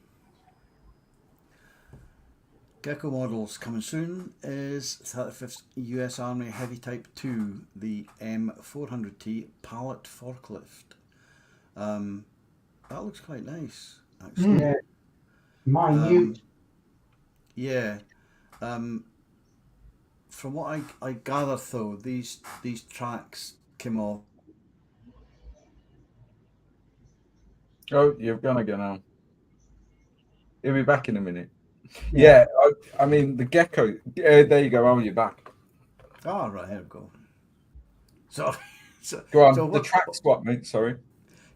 Gecko Models coming soon is 35th US Army Heavy Type 2, the M400T pallet forklift. That looks quite nice, actually. Yeah. Minute. From what I gather, though, these tracks came off. Oh, you're gonna go now. He'll be back in a minute. Yeah, I mean the Gecko. There you go. Oh, you're back. Oh, right, here we go. So go on. So the tracks, what, mate? Sorry.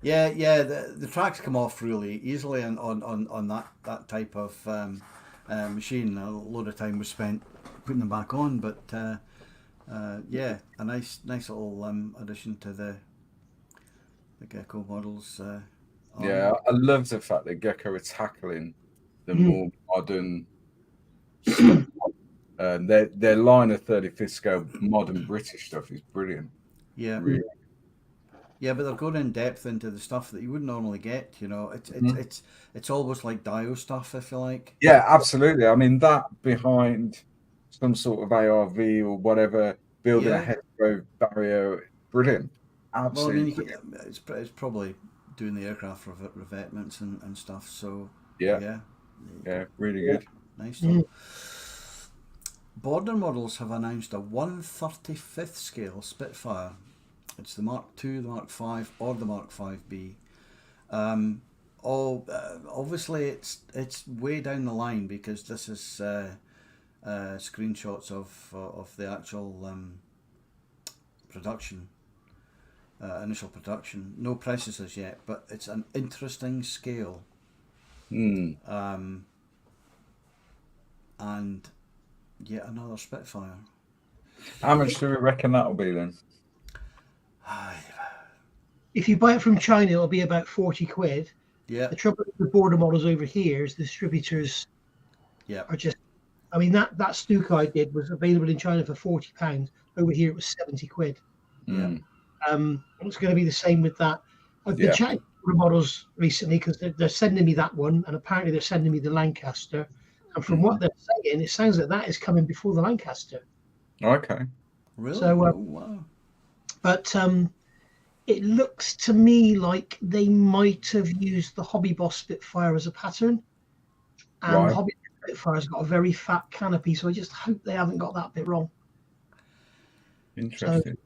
Yeah. The tracks come off really easily on that type of machine. A load of time was spent putting them back on, but yeah, a nice little addition to the Gecko Models. Yeah, I love the fact that Gecko are tackling the more modern stuff. Their line of 35th scale modern British stuff is brilliant. Yeah. Really. Yeah, but they're going in depth into the stuff that you wouldn't normally get. You know, it's almost like Dio stuff, if you like. Yeah, absolutely. I mean, that behind some sort of ARV or whatever, building a hetero barrier, brilliant. Absolutely. Well, I mean, it's probably doing the aircraft revetments and stuff. So yeah, really good. Nice stuff. Border Models have announced a 1/35th scale Spitfire. It's the Mark II, the Mark V, or the Mark V-B. Obviously, it's way down the line because this is screenshots of the actual production, initial production. No prices as yet, but it's an interesting scale. And yet another Spitfire. How much do we reckon that'll be then? If you buy it from China, it'll be about 40 quid. Yeah. The trouble with the Border Models over here is the distributors are just, I mean, that Stuka I did was available in China for £40. Over here it was 70 quid. Yeah. It's going to be the same with that. I've been chatting to Border Models recently because they're sending me that one, and apparently they're sending me the Lancaster. And from what they're saying, it sounds like that is coming before the Lancaster. Okay. Really? So, wow. But it looks to me like they might have used the Hobby Boss Spitfire as a pattern. And the Hobby Boss Spitfire's got a very fat canopy, so I just hope they haven't got that bit wrong. Interesting.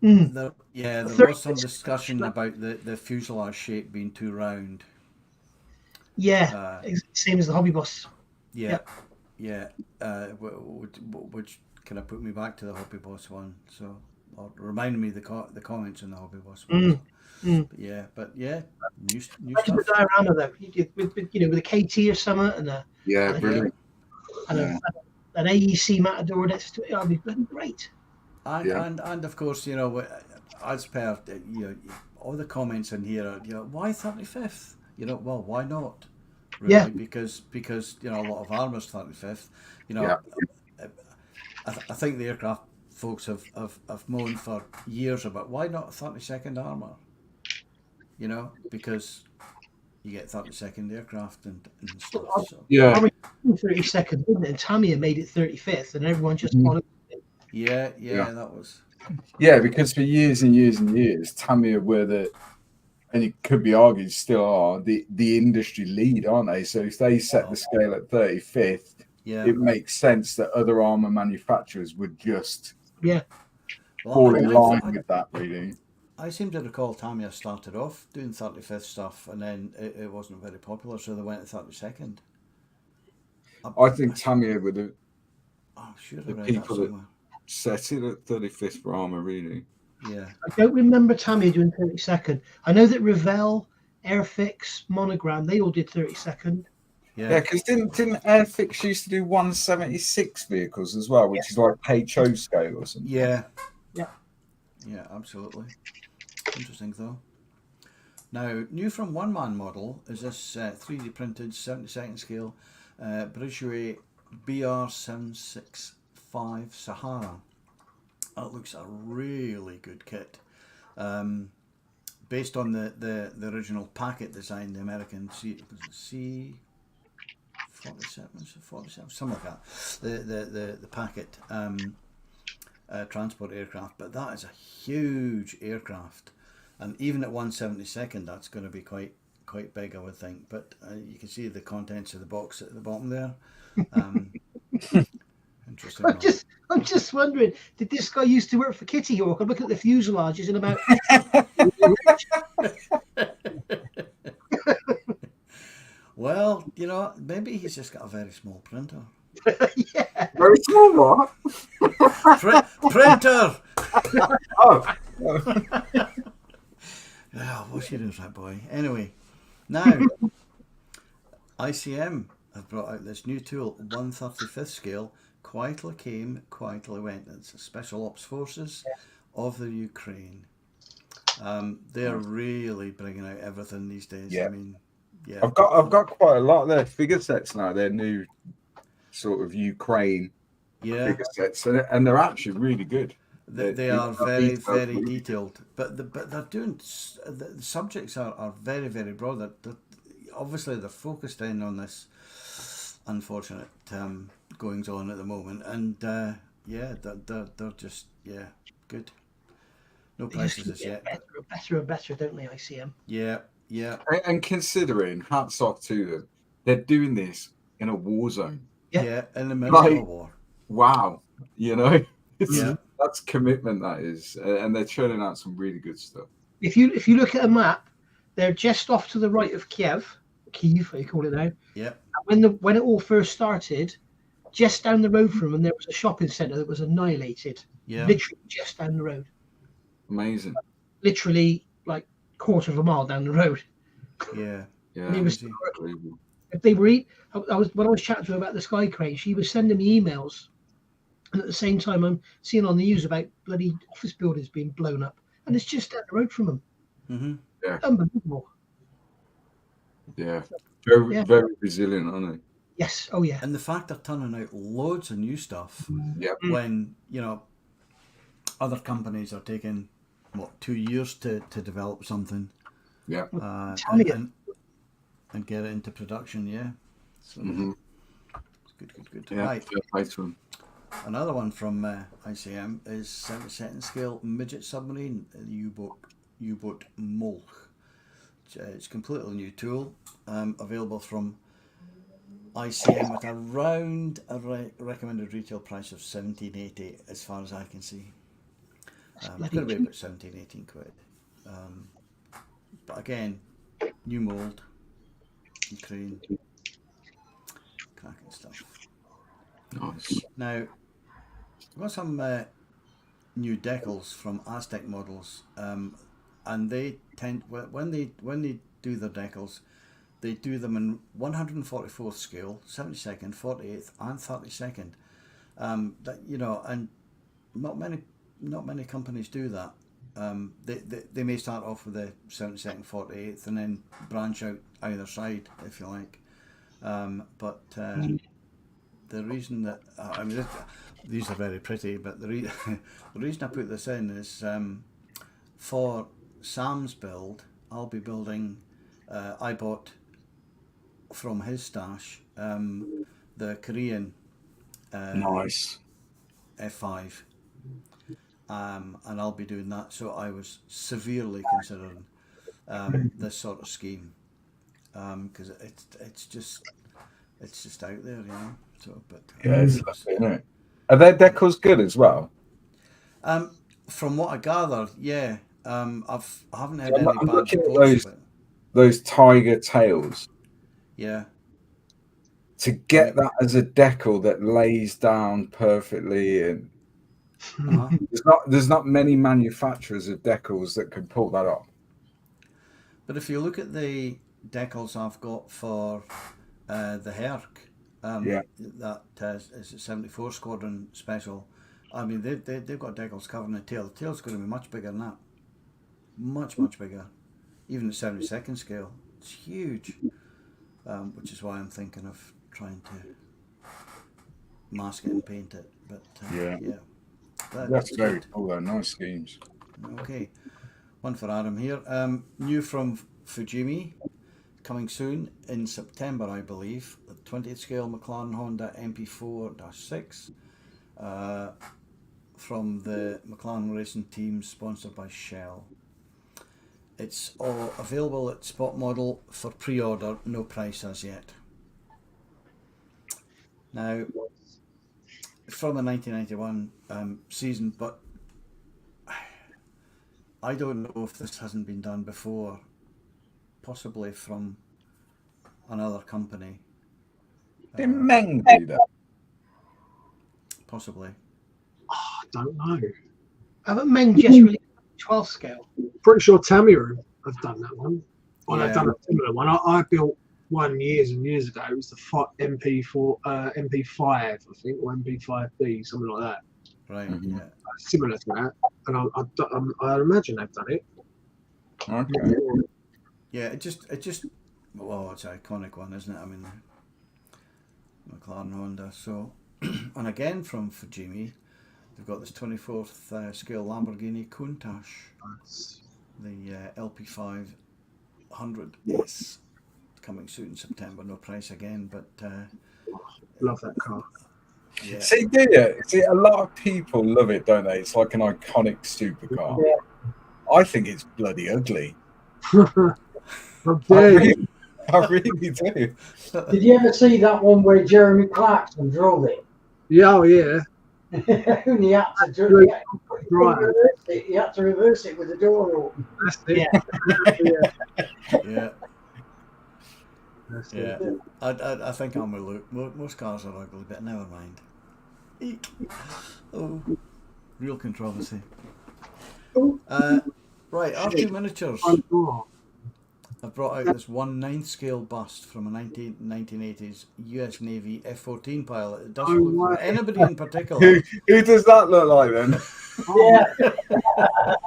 There was some discussion about the fuselage shape being too round. Yeah, same as the Hobby Boss. Yeah. Which kind of put me back to the Hobby Boss one. So, or reminded me the comments in the Hobby Boss one. But yeah, new Imagine stuff. the diorama though, with with a KT or something, and brilliant. An AEC Matador next to it. That'd be bloody great. And of course, as per all the comments in here are, why 35th? Well, why not? Really? Yeah. Because a lot of armour's 35th. I think the aircraft folks have moaned for years about why not 32nd armour? Because you get 32nd aircraft and stuff. So. Yeah. 32nd, didn't it? And Tamiya made it 35th, and everyone just followed it. Yeah, that was. Yeah, because for years and years and years, Tamiya were and it could be argued still are, the industry lead, aren't they? So if they set the scale at 35th, it makes sense that other armour manufacturers would just fall in line with that, really. I seem to recall Tamiya started off doing 35th stuff, and then it wasn't very popular, so they went to 32nd. I think Tamiya would have. I'm sure I read that somewhere. That set it at 35th for armour, really. Yeah. I don't remember Tamiya doing 32nd. I know that Revell, Airfix, Monogram, they all did 32nd. Yeah, because didn't Airfix used to do 176 vehicles as well, which is like HO scale or something? Yeah, absolutely. Interesting though. Now, new from One Man Model is this 3D printed 72nd scale Bridgeway BR765 Sahara. That looks a really good kit. Based on the original packet design, the American C47, something like that. The packet transport aircraft, but that is a huge aircraft, and even at 172nd, that's going to be quite big, I would think. But you can see the contents of the box at the bottom there. Interesting. I'm just wondering, did this guy used to work for Kitty Hawk? I'm looking at the fuselages in about. Well, maybe he's just got a very small printer. Yeah. Very small what? Printer! Oh, what's you doing, that boy? Anyway, now ICM have brought out this new tool, 1/35th scale. Quietly came, quietly went. It's Special Ops Forces of the Ukraine. They're really bringing out everything these days. Yeah. I mean, I've got quite a lot of their figure sets now. Their new sort of Ukraine figure sets, and they're actually really good. They are very, very detailed, but they're doing the subjects are very, very broad. Obviously they're focused in on this unfortunate goings on at the moment, and they're just good. No prices as yet. Better and better, don't they? ICM. Yeah. And considering, hats off to them, they're doing this in a war zone. Yeah, in the middle of a war. Wow, that's commitment, that is, and they're churning out some really good stuff. If you look at a map, they're just off to the right of Kiev, you call it now. Yeah. When it all first started, just down the road from them, there was a shopping centre that was annihilated. Yeah. Literally just down the road. Amazing. Literally like quarter of a mile down the road. Yeah. Yeah. If they were when I was chatting to her about the Sky Crane, she was sending me emails, and at the same time I'm seeing on the news about bloody office buildings being blown up, and it's just down the road from them. Mm-hmm. Yeah. Unbelievable. Yeah. Very resilient, aren't they? Yes. Oh yeah. And the fact they're turning out loads of new stuff. Yeah. When other companies are taking 2 years to develop something. Yeah. And get it into production. Yeah. So it's good. Yeah. Right. Nice one. Another one from ICM is 72nd scale midget submarine, the U-boat Molch. It's a completely new tool, available from ICM at around a recommended retail price of $17.80, as far as I can see. It's going to be about 17, 18 quid. But again, new mould, Ukraine, cracking stuff. Nice. Now, we've got some new decals from Aztec Models, and they tend, when they do their decals, they do them in 144th scale, 72nd, 48th, and 32nd. That, you know, and not many companies do that. They may start off with the 72nd, 48th, and then branch out either side, if you like. But the reason that I mean, these are very pretty, but the reason I put this in is for Sam's build. I'll be building. I bought from his stash the Korean Nice F5, and I'll be doing that. So I was severely considering this sort of scheme because it's just out there, you know. So, but yeah, it's lovely, isn't it? Are their decals good as well? From what I gather, yeah. I haven't heard any bad reports about it. Those tiger tails. Yeah. To get that as a decal that lays down perfectly, and there's not many manufacturers of decals that can pull that off. But if you look at the decals I've got for the Herc, that is a 74 Squadron Special. I mean, they've got decals covering the tail. The tail's going to be much bigger than that. Much bigger. Even at 72nd scale. It's huge. Which is why I'm thinking of trying to mask it and paint it. But yeah. That's very cool, though. Nice schemes. Okay. One for Adam here. New from Fujimi. Coming soon in September, I believe. The 20th scale McLaren Honda MP4-6 from the McLaren Racing Team, sponsored by Shell. It's all available at Spot Model for pre-order, no price as yet. Now, from the 1991 season, but I don't know if this hasn't been done before. Possibly from another company. Did Meng do that? Possibly. Oh, I don't know. Haven't Meng just released 12th scale? Pretty sure Tamiya have done that one. Well, Yeah. they've done a similar one. I built one years and years ago. It was the MP5, I think, or MP5B, something like that. Right. Yeah. Similar to that, and I imagine they've done it. Okay. Yeah, it just well, it's an iconic one, isn't it? I mean, McLaren Honda. So, and again from Fujimi, they've got this 24th scale Lamborghini Countach, the LP500S, coming soon in September. No price again, but Love that car. Yeah. See, do you? See, a lot of people love it, don't they? It's like an iconic supercar. Yeah. I think it's bloody ugly. I really do. Did you ever see that one where Jeremy Clarkson drove it? Yeah, oh yeah. And he had to reverse it with the door open. That's it. Yeah. That's Yeah. it. I think I'm with Luke. Most cars are ugly, but never mind. Eek. Oh, real controversy. Right, R2 Miniatures. I've brought out this 1/9 scale bust from a 1980s US Navy F-14 pilot. It doesn't look like anybody in particular. Who does that look like then? Yeah.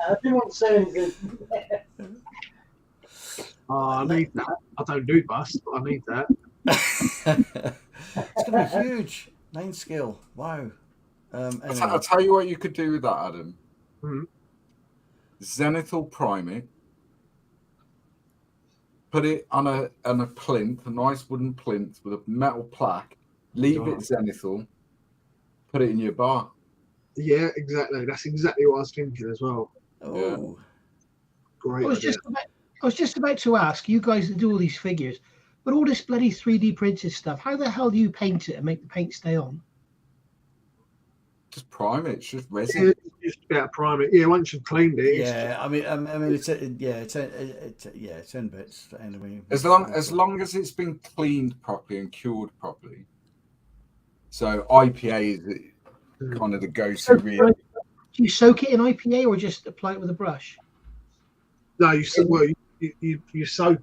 I didn't want to say anything. I need that. I don't do bust, but I need that. It's going to be huge. 9 scale. Wow. Anyway. I'll tell you what you could do with that, Adam. Mm-hmm. Zenithal prime it. Put it on a plinth, a nice wooden plinth with a metal plaque. Leave it zenithal. Put it in your bar. Yeah, exactly. That's exactly what I was thinking as well. Oh. Yeah. Great. I was just about to ask you guys that do all these figures, but all this bloody 3D printed stuff, how the hell do you paint it and make the paint stay on? Just prime it. It's just resin. just be able to prime it. Yeah, once you've cleaned it. Yeah, I mean, it's in bits anyway. As long as it's been cleaned properly and cured properly. So IPA is kind of the go-to. Really. Do you soak it in IPA or just apply it with a brush? No, you soak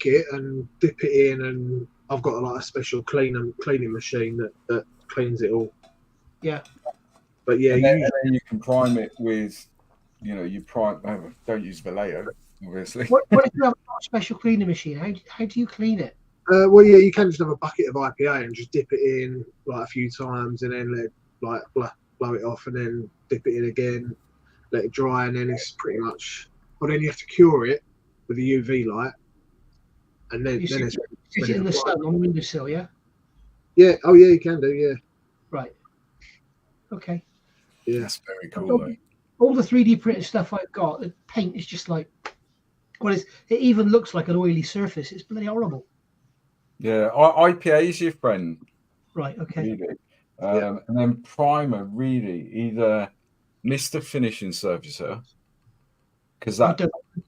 it and dip it in, and I've got like a special cleaning machine that cleans it all. Yeah. But yeah, and then you can prime it with, you prime. Don't use Vallejo, obviously. What if you have a special cleaning machine? How do you clean it? Well, yeah, you can just have a bucket of IPA and just dip it in like a few times, and then let it like blow it off, and then dip it in again, let it dry, and then it's pretty much. Well, then you have to cure it with a UV light, and then sit it in the sun on the windowsill, yeah. Yeah. Oh, yeah, you can do. Yeah. Right. Okay. Yeah, that's very cool. All the 3D printed stuff I've got, the paint is just like, it even looks like an oily surface. It's bloody horrible. Yeah, IPA is your friend. Right. Okay. Really. And then primer, really, either Mr. Finishing Surfacer, because I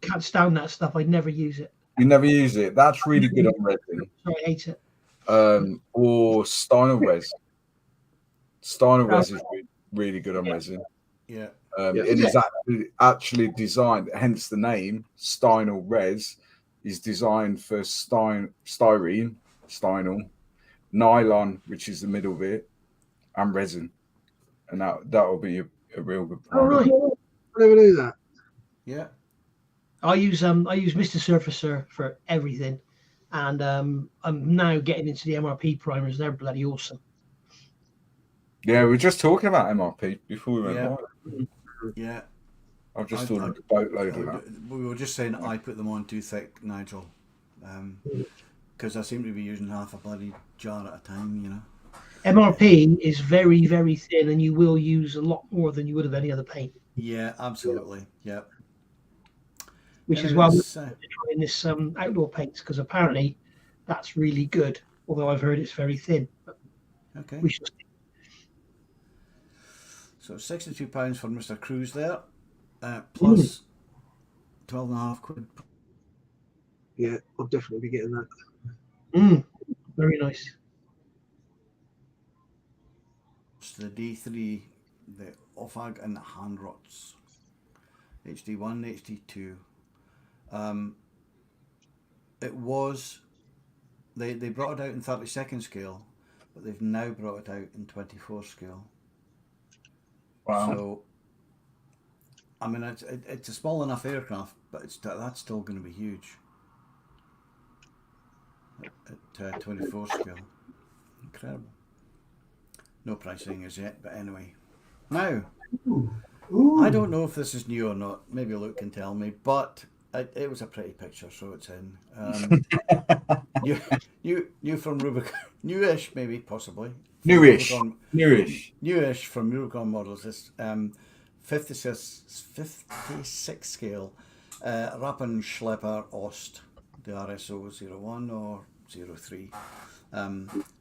can't stand that stuff. I never use it. You never use it. That's really good on resin. I hate it. Or Steiner Res. Steiner Res is really good on resin. Yeah. It is actually designed, hence the name Steiner Res is designed for styrene, styrene, nylon, which is the middle bit, and resin, and that will be a real good primer. Oh right, I never knew that. Yeah, I use Mr. Surfacer for everything, and I'm now getting into the MRP primers. They're bloody awesome. Yeah, we were just talking about MRP before we went on. Yeah. I've just ordered a boatload of that. We were just saying I put them on too thick, Nigel, because I seem to be using half a bloody jar at a time, MRP is very, very thin, and you will use a lot more than you would of any other paint. Yeah, absolutely. Yeah. Which is why we're trying this outdoor paints, because apparently that's really good. Although I've heard it's very thin. Okay. We should. So £62 for Mr. Cruz there, plus 12.5 quid. Yeah, I'll definitely be getting that. Very nice. It's the D3, the OFAG and the hand rots. HD1, HD2. It was, they brought it out in 32nd scale, but they've now brought it out in 24 scale. Wow. So, I mean, it's a small enough aircraft, but that's still going to be huge at 24 scale. Incredible. No pricing as yet, but anyway. Now, I don't know if this is new or not. Maybe Luke can tell me, but it was a pretty picture, so it's in. New from Rubicon, newish maybe, possibly. Newish from Rubicon Models. It's 56 scale, Rappenschlepper Ost, the RSO 01 or 03.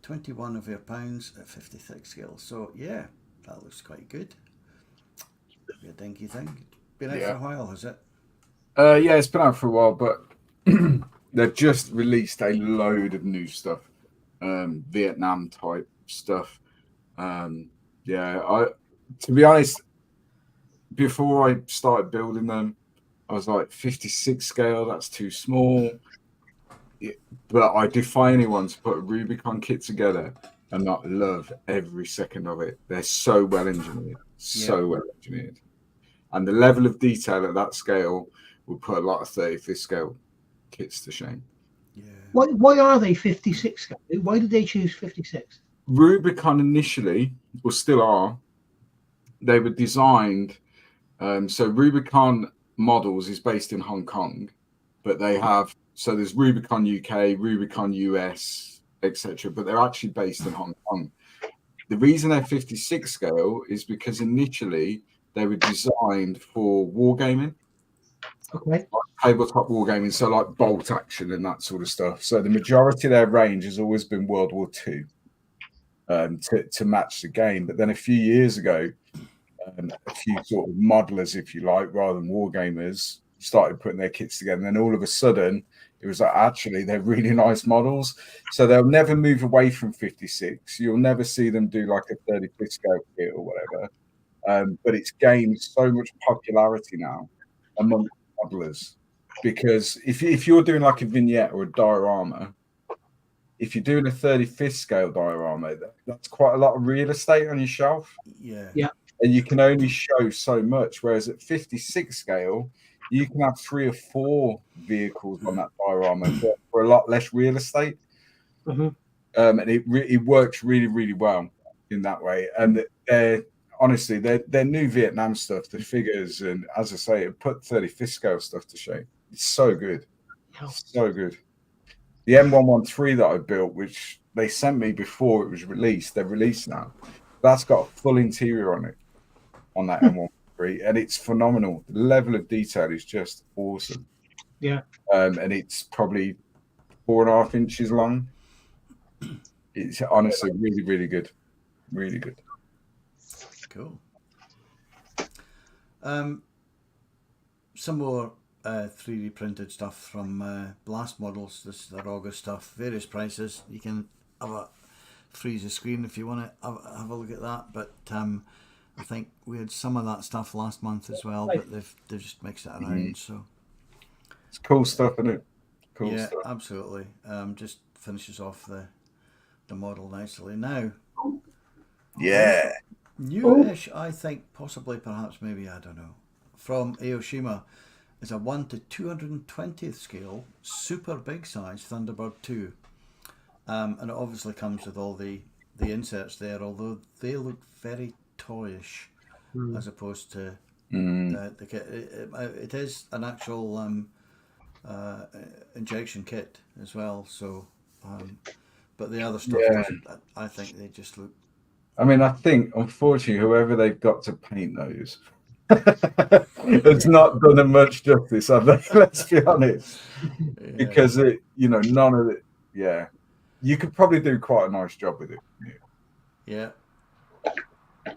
21 of their pounds at 56 scale. So yeah, that looks quite good. Be a dinky thing. Been out for a while, has it? Yeah, it's been out for a while, but they've just released a load of new stuff, Vietnam type stuff. To be honest, before I started building them, I was like 56 scale. That's too small. But I defy anyone to put a Rubicon kit together and not love every second of it. They're so well engineered, and the level of detail at that scale will put a lot of 35th scale kits to shame. Yeah. Why are they 56 scale? Why did they choose 56? Rubicon initially, or still are, they were designed. So Rubicon Models is based in Hong Kong, but they have. So there's Rubicon UK, Rubicon US, etc. But they're actually based in Hong Kong. The reason they're 56 scale is because initially they were designed for wargaming. Okay. Like tabletop wargaming, so like bolt action and that sort of stuff. So the majority of their range has always been World War II to match the game. But then a few years ago, a few sort of modelers, if you like, rather than wargamers, started putting their kits together. And then all of a sudden, it was like, actually, they're really nice models. So they'll never move away from 56. You'll never see them do like a 35th scale kit or whatever. But it's gained so much popularity now among modelers, because if you're doing like a vignette or a diorama, if you're doing a 35th scale diorama, that's quite a lot of real estate on your shelf. Yeah. And you can only show so much. Whereas at 56 scale, you can have 3 or 4 vehicles on that diorama for a lot less real estate. And it works really, really well in that way. And honestly, their new Vietnam stuff, the figures, and as I say, it put 35th scale stuff to shame. It's so good. So good. The M113 that I built, which they sent me before it was released, they're released now. That's got a full interior on it, on that M113, and it's phenomenal. The level of detail is just awesome. Yeah. And it's probably 4.5 inches long. It's honestly really, really good. Really good. Cool. Some more 3D printed stuff from Blast Models. This is their August stuff. Various prices. You can have a freeze the screen if you want to have a look at that. But I think we had some of that stuff last month as well, but they've just mixed it around. So it's cool stuff, isn't it? Cool yeah, stuff. absolutely. Just finishes off the model nicely. Now, yeah, newish, I think, possibly, perhaps, maybe, I don't know, from Aoshima is a 1 to 220th scale, super big size Thunderbird 2. And it obviously comes with all the inserts there, although they look very toyish as opposed to the kit. It is an actual injection kit as well, so but the other stuff doesn't. I think they just look. I mean, I think unfortunately, whoever they've got to paint those has not done them much justice, have they? Let's be honest, because none of it. Yeah, you could probably do quite a nice job with it. Yeah. But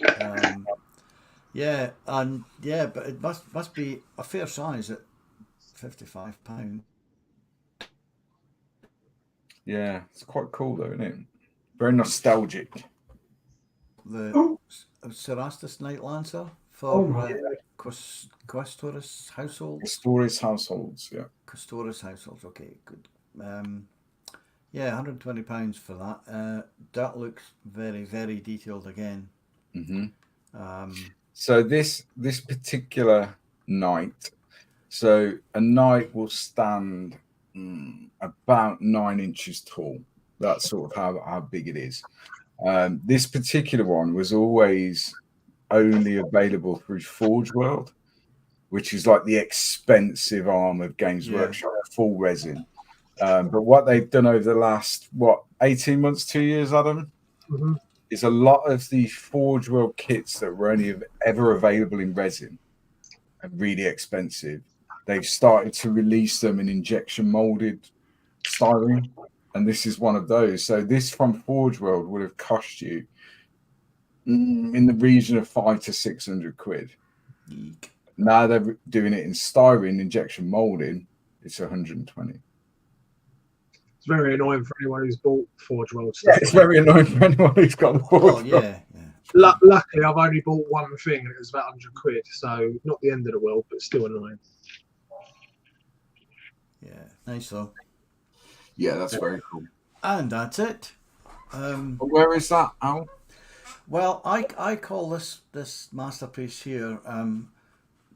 it must be a fair size at £55. Yeah, it's quite cool though, isn't it? Very nostalgic. The Cerastus Night Lancer for Questoris households. Questoris households, yeah. Questoris households, okay, good. £120 for that. That looks very, very detailed again. So this particular knight, so a knight will stand about 9 inches tall. That's sort of how big it is. This particular one was always only available through Forge World, which is like the expensive arm of Games Workshop, full resin. But what they've done over the last 18 months, 2 years, Adam, is a lot of the Forge World kits that were only ever available in resin and really expensive. They've started to release them in injection molded styrene, and this is one of those. So this from Forge World would have cost you in the region of £500 to £600. Now they're doing it in styrene injection molding. It's 120. It's very annoying for anyone who's bought Forge World stuff. Yeah, it's very annoying for anyone who's got the Forge World. Luckily, I've only bought one thing, and it was about £100, so not the end of the world, but still annoying. Yeah, nice though. Yeah, that's very cool. And that's it. Where is that, Al? Well, I call this masterpiece here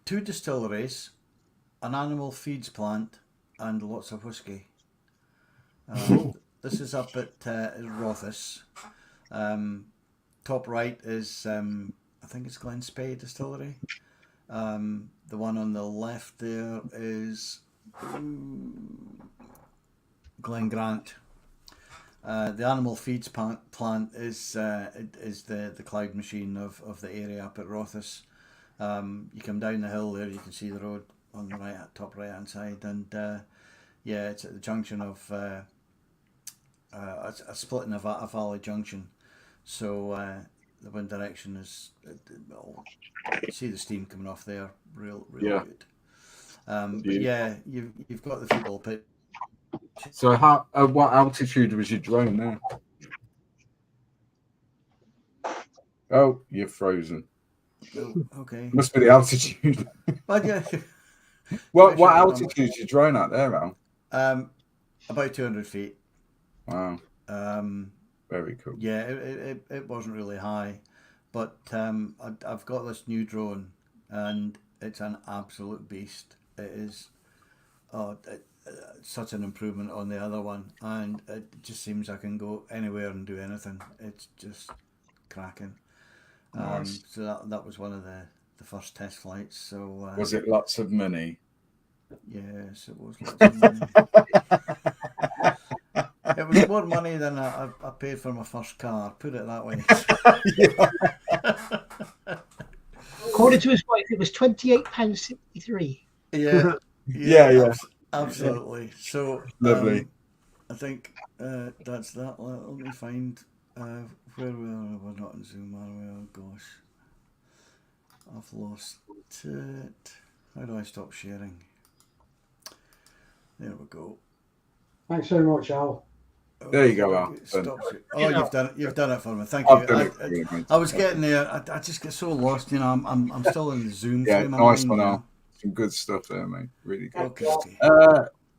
2 distilleries, an animal feeds plant, and lots of whiskey. This is up at Rothes. Top right is I think it's Glen Spey Distillery. The one on the left there is Glen Grant. The animal feeds plant is the cloud machine of the area up at Rothes. You come down the hill there, you can see the road on the top right hand side, and it's at the junction of a split in a valley junction. So wind direction is. See the steam coming off there, real good. But yeah, you've got the football pitch. So how? What altitude was your drone there? Oh, you're frozen. Oh, okay. Must be the altitude. But yeah. What altitude is your drone at there, Al? About 200 feet. Wow. Very cool. Yeah, it wasn't really high, but I've got this new drone, and it's an absolute beast. It is, such an improvement on the other one, and it just seems I can go anywhere and do anything. It's just cracking. Nice. So that was one of the first test flights. So was it lots of money? Yes, it was lots of money. It was more money than I paid for my first car. Put it that way. According to his wife, it was £28.63. Yeah. Absolutely. So lovely. I think that's that. Let me find where we are. We're not in Zoom, are we? Oh gosh, I've lost it. How do I stop sharing? There we go. Thanks so much, Al. There you go, Al. You've done it for me. Thank you. I was getting there. I just get so lost. You know, I'm still in the Zoom. Yeah, nice one, Al. Some good stuff there, mate. Really good. Okay.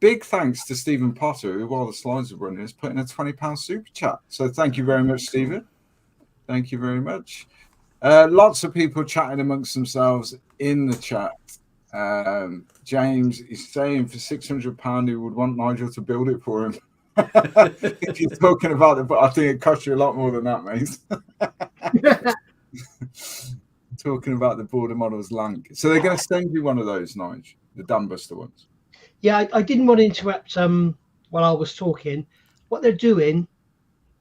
Big thanks to Stephen Potter, who, while the slides are running, is putting a £20 super chat. So thank you very much, Stephen. Thank you very much. Lots of people chatting amongst themselves in the chat. James is saying for £600 he would want Nigel to build it for him. If you're talking about it, but I think it costs you a lot more than that, mate. Talking about the Border Models Lank. So they're going to send you one of those, Nigel, the Dambuster ones. Yeah, I didn't want to interrupt while I was talking. What they're doing,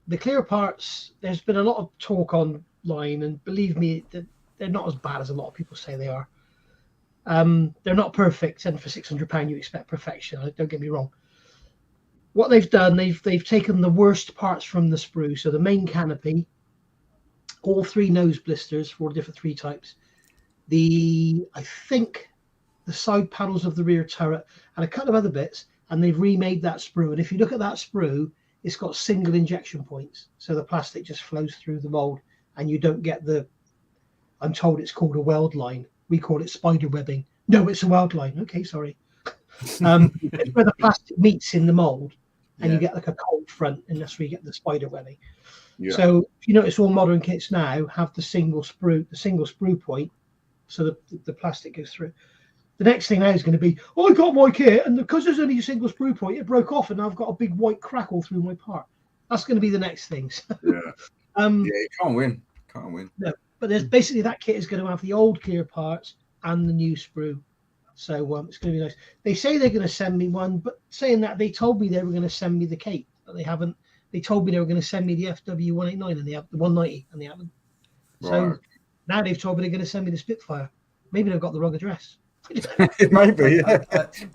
the clear parts, there's been a lot of talk online, and believe me, they're not as bad as a lot of people say they are. They're not perfect, and for £600 you expect perfection. Don't get me wrong. What they've done, they've taken the worst parts from the sprue. So the main canopy, all three nose blisters for the different three types, I think the side panels of the rear turret, and a couple of other bits, and they've remade that sprue. And if you look at that sprue, it's got single injection points, so the plastic just flows through the mold, and you don't get I'm told it's called a weld line. We call it spider webbing. No, it's a weld line. Okay, sorry. It's where the plastic meets in the mold, and you get like a cold front, and that's where you get the spider webbing. Yeah. So if you notice, all modern kits now have the single sprue point, so the plastic goes through. The next thing now is going to be, I got my kit, and because there's only a single sprue point, it broke off, and I've got a big white crack all through my part. That's going to be the next thing. Yeah. You can't win. No, but there's basically that kit is going to have the old clear parts and the new sprue. So it's going to be nice. They say they're going to send me one, but saying that, they told me they were going to send me the cape, but they haven't. They told me they were going to send me the FW189 and the 190, and they haven't. Right. So now they've told me they're going to send me the Spitfire. Maybe they've got the wrong address. It might be. Yeah.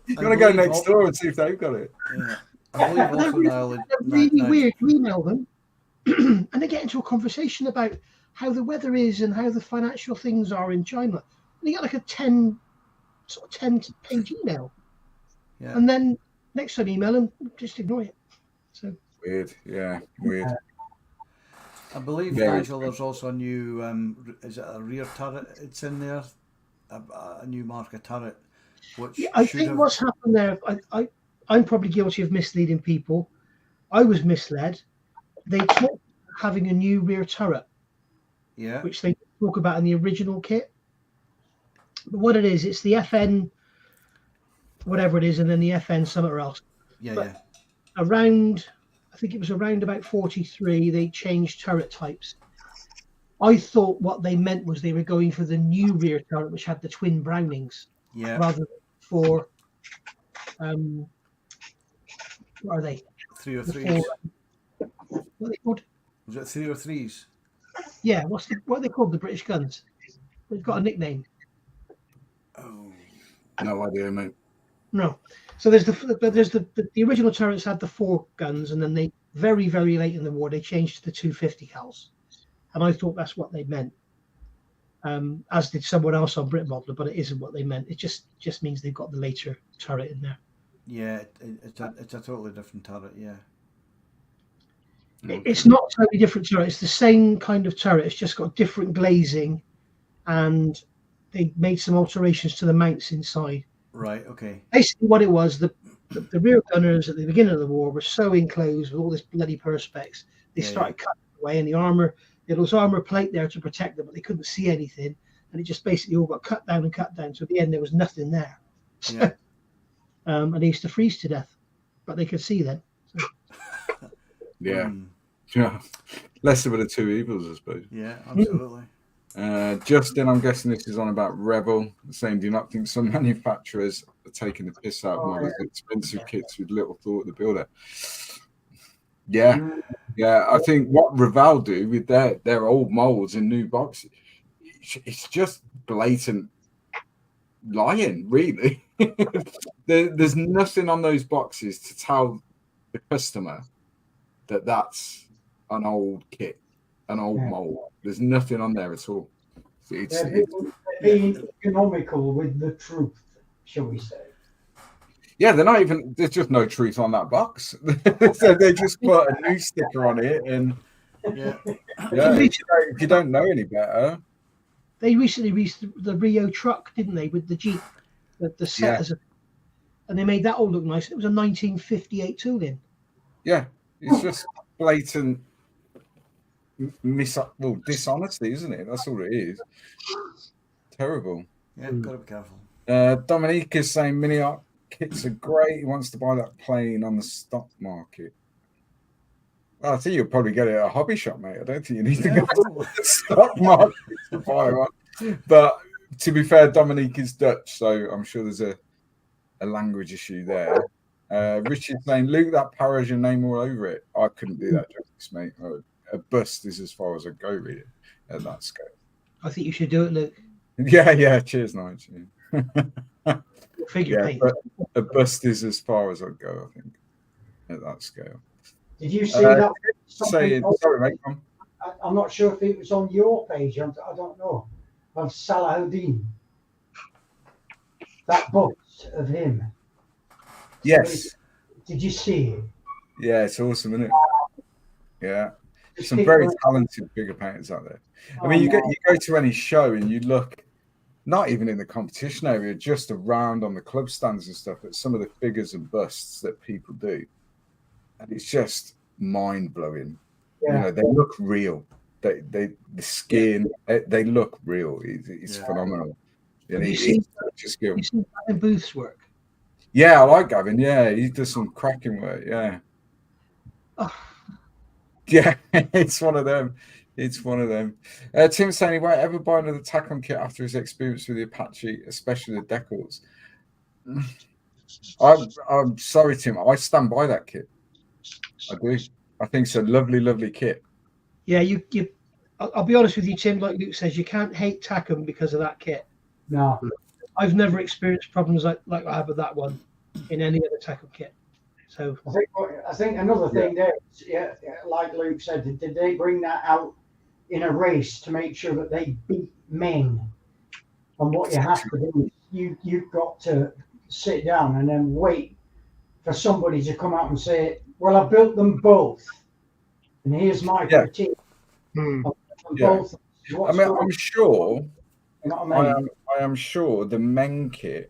You want to go next door and see if they've got it? Yeah. They're really weird. You email them, and they get into a conversation about how the weather is and how the financial things are in China. And they get like a 10-page email. Yeah. And then next time you email them, just ignore it. So weird. Yeah, weird. I believe, Nigel, there's also a new, is it a rear turret? It's in there, a new marker turret. Which I think what's happened there, I'm probably guilty of misleading people. I was misled. They talked about having a new rear turret, which they talk about in the original kit. But what it is, it's the FN, whatever it is, and then the FN somewhere else. Around, I think it was around about 43, they changed turret types. I thought what they meant was they were going for the new rear turret, which had the twin Brownings, rather than for, what are they? 303s. What are they called? Was it 303s? Yeah, what are they called? The British guns. They've got a nickname. Oh, no idea, mate. No. So there's the original turrets had the 4 guns, and then they very, very late in the war they changed to the 250 cals, and I thought that's what they meant. As did someone else on Brit Modeler, but it isn't what they meant. It just means they've got the later turret in there. Yeah, it's a totally different turret. Yeah. It's not a totally different turret. It's the same kind of turret. It's just got different glazing, and they made some alterations to the mounts inside. Right. Okay. Basically, what it was, the rear gunners at the beginning of the war were so enclosed with all this bloody perspex, they started cutting away, and the armor, there was armor plate there to protect them, but they couldn't see anything, and it just basically all got cut down and cut down. So at the end, there was nothing there. Yeah. And they used to freeze to death, but they could see then. So. Yeah. Yeah. Lesser of the two evils, I suppose. Yeah, absolutely. Justin, I'm guessing this is on about Rebel. Saying, do you not think some manufacturers are taking the piss out of models, expensive kits with little thought of the builder? Yeah. Yeah. I think what Revell do with their old molds and new boxes, it's just blatant lying, really. There's nothing on those boxes to tell the customer that that's an old kit, an old mold. There's nothing on there at all. They're being economical with the truth, shall we say. Yeah, they're not even, there's just no truth on that box. So they just put a new sticker on it, and if you don't know any better. They recently released the Rio truck, didn't they, with the Jeep, the set and they made that all look nice. It was a 1958 tooling. Yeah, it's just blatant dishonesty, isn't it? That's all it is. Terrible. Yeah, gotta be careful. Dominique is saying mini art kits are great. He wants to buy that plane on the stock market. Well, I think you'll probably get it at a hobby shop, mate. I don't think you need to go to the stock market to buy one. But to be fair, Dominique is Dutch, so I'm sure there's a language issue there. Richard's saying, Luke, that power has your name all over it. I couldn't do that justice, mate. A bust is as far as I go, really, at that scale. I think you should do it, Luke. Yeah. Cheers, Nigel. Figure paint. But a bust is as far as I go, I think, at that scale. Did you see that? Sorry, mate. I'm not sure if it was on your page. I don't know. Of Salahuddin. That bust of him. Yes. Did you see it? Yeah, it's awesome, isn't it? Yeah. Some very talented figure painters out there. I mean, you go to any show and you look, not even in the competition area, just around on the club stands and stuff, at some of the figures and busts that people do. And it's just mind-blowing. Yeah. You know, they look real. The skin, they look real. It's phenomenal. Have you seen Gavin Booth's work? Yeah, I like Gavin. Yeah, he does some cracking work. Yeah. Oh. Yeah, it's one of them. It's one of them. Tim's saying he won't ever buy another Tacom kit after his experience with the Apache, especially the decals. I'm sorry, Tim. I stand by that kit. I do. I think it's a lovely, lovely kit. Yeah, I'll be honest with you, Tim. Like Luke says, you can't hate Tacom because of that kit. No, I've never experienced problems like I have with that one in any other Tacom kit. So I think another thing there, like Luke said, did they bring that out in a race to make sure that they beat men? And what you have to do is you've got to sit down and then wait for somebody to come out and say, "Well, I built them both, and here's my critique." Both. I mean, I'm sure. You know what I mean? I am sure the men kit,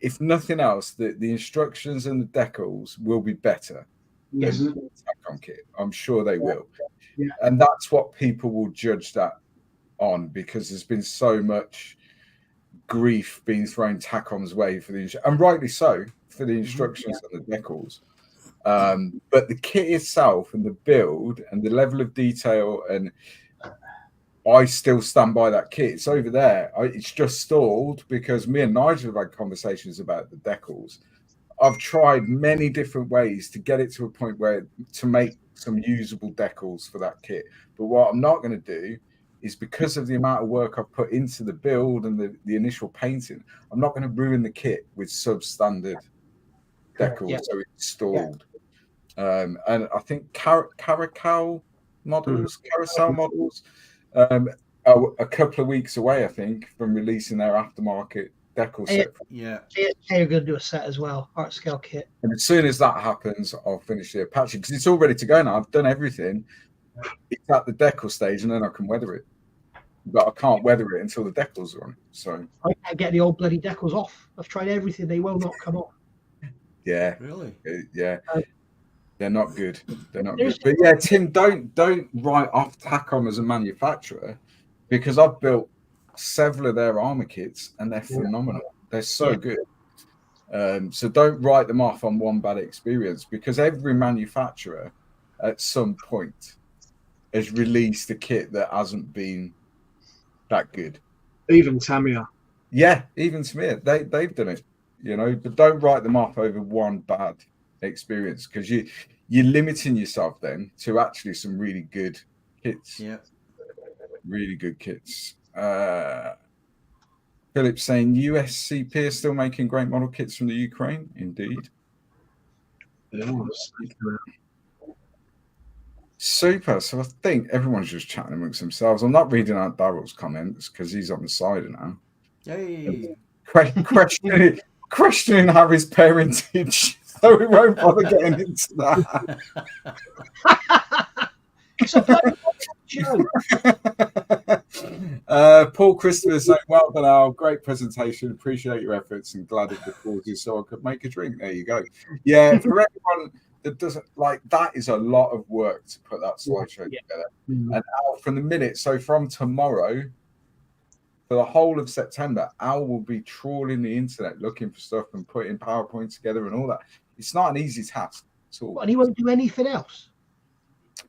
if nothing else, the instructions and the decals will be better than the Tacom kit. I'm sure they will. Yeah. And that's what people will judge that on, because there's been so much grief being thrown Tacom's way for and rightly so, for the instructions and the decals. But the kit itself and the build and the level of detail, and I still stand by that kit. It's over there. It's just stalled because me and Nigel have had conversations about the decals. I've tried many different ways to get it to a point where to make some usable decals for that kit. But what I'm not going to do is, because of the amount of work I've put into the build and the initial painting, I'm not going to ruin the kit with substandard decals. So it's stalled. And I think Caracal models, carousel models. A couple of weeks away, I think, from releasing their aftermarket decal set. Yeah. ASK are going to do a set as well, art scale kit. And as soon as that happens, I'll finish the Apache because it's all ready to go now. I've done everything. It's at the decal stage, and then I can weather it. But I can't weather it until the decals are on. So I can't get the old bloody decals off. I've tried everything; they will not come off. Yeah. Really? Yeah. They're not good. They're not good. But yeah, Tim, don't write off Takom as a manufacturer because I've built several of their armor kits and they're phenomenal. They're so good. So don't write them off on one bad experience because every manufacturer at some point has released a kit that hasn't been that good. Even Tamiya. Yeah, even Tamiya. They've done it, you know, but don't write them off over one bad experience because you're limiting yourself then to actually some really good kits. Yeah. Really good kits. Philip saying USCP is still making great model kits from the Ukraine. Indeed. Super. So I think everyone's just chatting amongst themselves. I'm not reading out Daryl's comments because he's on the side now. Yay. Questioning Harry's parentage. So we won't bother getting into that. Paul Christopher saying, well done, Al. Great presentation. Appreciate your efforts and glad it recorded you so I could make a drink. There you go. Yeah, for everyone that doesn't like that is a lot of work to put that slideshow together. And Al, from the minute, so from tomorrow for the whole of September, Al will be trawling the internet looking for stuff and putting PowerPoint together and all that. It's not an easy task at all. And he won't do anything else.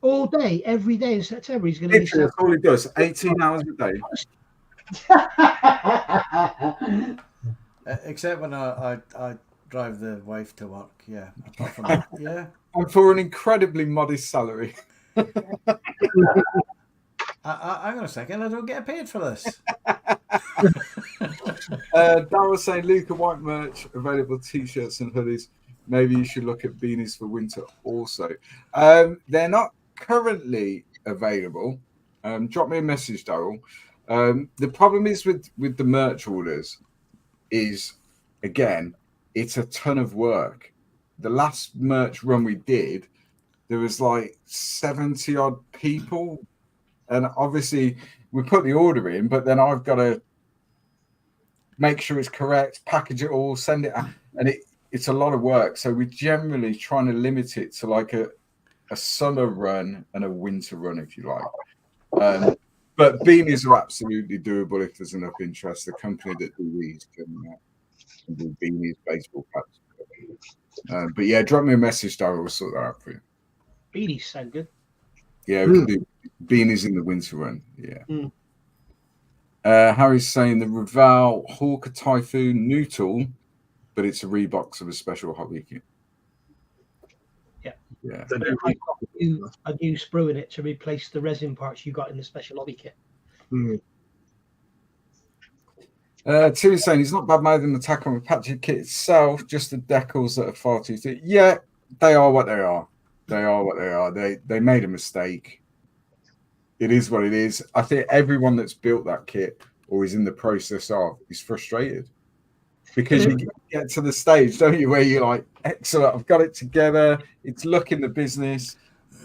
All day, every day in September, he's going to be. That's all he does. 18 hours a day. Except when I drive the wife to work. Yeah. Apart from that, yeah. And for an incredibly modest salary. Hang on a second. I don't get paid for this. Darryl saying, Luca, white merch, available T-shirts and hoodies. Maybe you should look at beanies for winter also. They're not currently available. Drop me a message, Darryl. The problem is with the merch orders is, again, it's a ton of work. The last merch run we did, there was like 70 odd people. And obviously we put the order in, but then I've got to make sure it's correct, package it all, send it out. And it's a lot of work. So we're generally trying to limit it to like a summer run and a winter run, if you like. But beanies are absolutely doable if there's enough interest. The company that do these can do beanies, baseball caps. But yeah, drop me a message, Darryl. We'll sort that out for you. Beanies sound good. Yeah, we can do beanies in the winter run. Yeah. Harry's saying the Raval Hawker Typhoon new tool, but it's a rebox of a special hobby kit. Yeah. I do sprue in it to replace the resin parts you got in the special hobby kit. Timmy's saying he's not bad mouthing the Takom Apache kit itself, just the decals that are far too thick. Yeah, they are what they are. They are what they are. They made a mistake. It is what it is. I think everyone that's built that kit or is in the process of is frustrated because you get to the stage, don't you, where you're like, excellent, I've got it together. It's looking the business.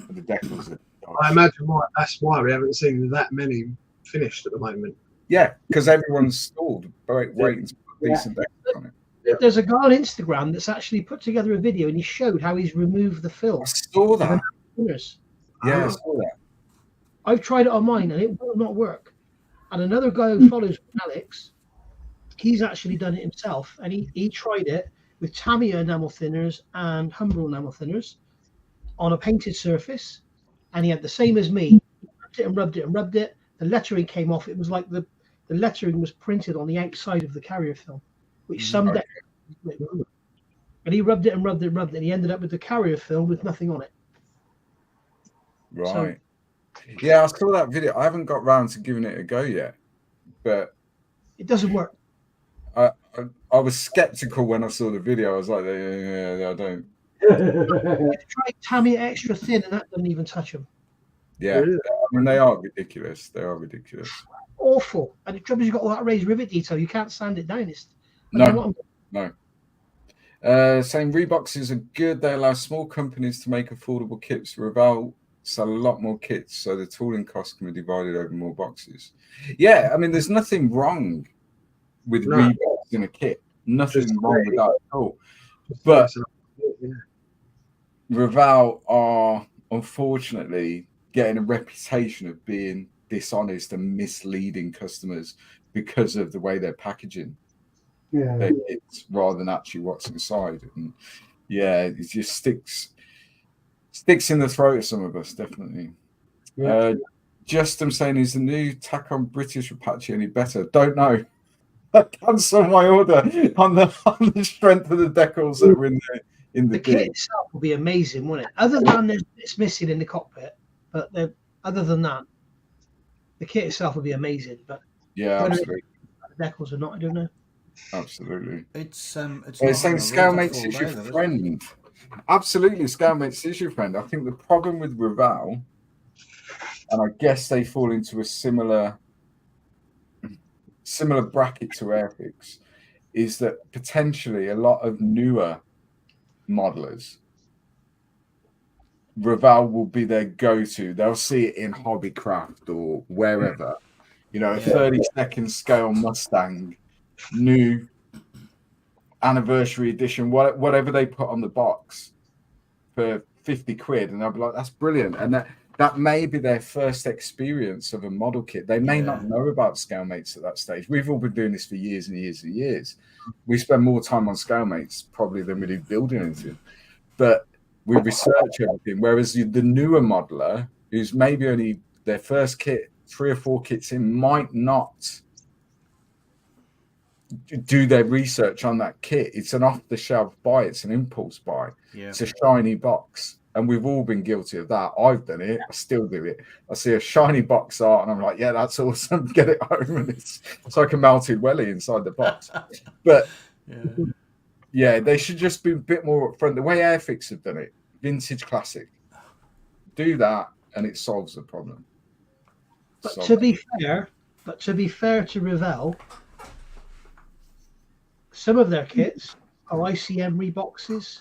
But the decals are. I imagine that's why we haven't seen that many finished at the moment. Yeah, because everyone's stalled, waiting to put decent decals on it. There's a guy on Instagram that's actually put together a video and he showed how he's removed the film. I saw that. Yeah, I saw that. I've tried it on mine and it will not work. And another guy who follows Alex, he's actually done it himself. And he tried it with Tamiya enamel thinners and Humbrol enamel thinners on a painted surface. And he had the same as me. He rubbed it and rubbed it and rubbed it. The lettering came off. It was like the lettering was printed on the outside of the carrier film, which some and he rubbed it and rubbed it and rubbed it, and he ended up with the carrier film with nothing on it. Right. Yeah, I saw that video. I haven't got round to giving it a go yet, but it doesn't work. I was skeptical when I saw the video. I was like, yeah, I don't. I tried Tamiya extra thin, and that doesn't even touch them. Yeah, I mean, they are ridiculous. They are ridiculous. Awful. And the trouble is, you've got all that raised rivet detail. You can't sand it down. No. Saying Reeboxes are good. They allow small companies to make affordable kits. Revell sell a lot more kits, so the tooling cost can be divided over more boxes. Yeah, I mean, there's nothing wrong with Reebox in a kit. Nothing wrong with that at all. But Revell are unfortunately getting a reputation of being dishonest and misleading customers because of the way they're packaging their kits rather than actually what's inside. And yeah, it just sticks in the throat of some of us, definitely. Just I'm saying, is the new Tacon British Apache any better? Don't know. I cancel my order on the strength of the decals that were in the kit itself will be amazing, won't it? Other than it's missing in the cockpit, but other than that, the kit itself will be amazing. But yeah, absolutely. The decals or not, I don't know. Absolutely. It's saying Scalemates is your friend. Absolutely, Scalemates is your friend. I think the problem with Revell, and I guess they fall into a similar bracket to Airfix, is that potentially a lot of newer modelers, Revell will be their go-to. They'll see it in Hobbycraft or wherever. You know, a 32nd scale Mustang, new anniversary edition, whatever they put on the box for 50 quid, and I'll be like, that's brilliant. And that may be their first experience of a model kit. They may not know about Scalemates at that stage. We've all been doing this for years and years and years. We spend more time on Scalemates probably than we do building anything, but we research everything. Whereas the newer modeler, who's maybe only their first kit, 3 or 4 kits in, might not do their research on that kit. It's an off-the-shelf buy. It's an impulse buy. Yeah. It's a shiny box. And we've all been guilty of that. I've done it. I still do it. I see a shiny box art and I'm like, yeah, that's awesome. Get it home. And it's like a melted welly inside the box. But yeah, they should just be a bit more upfront. The way Airfix have done it, vintage classic. Do that and it solves the problem. But to be fair to Revell, some of their kits are ICM reboxes,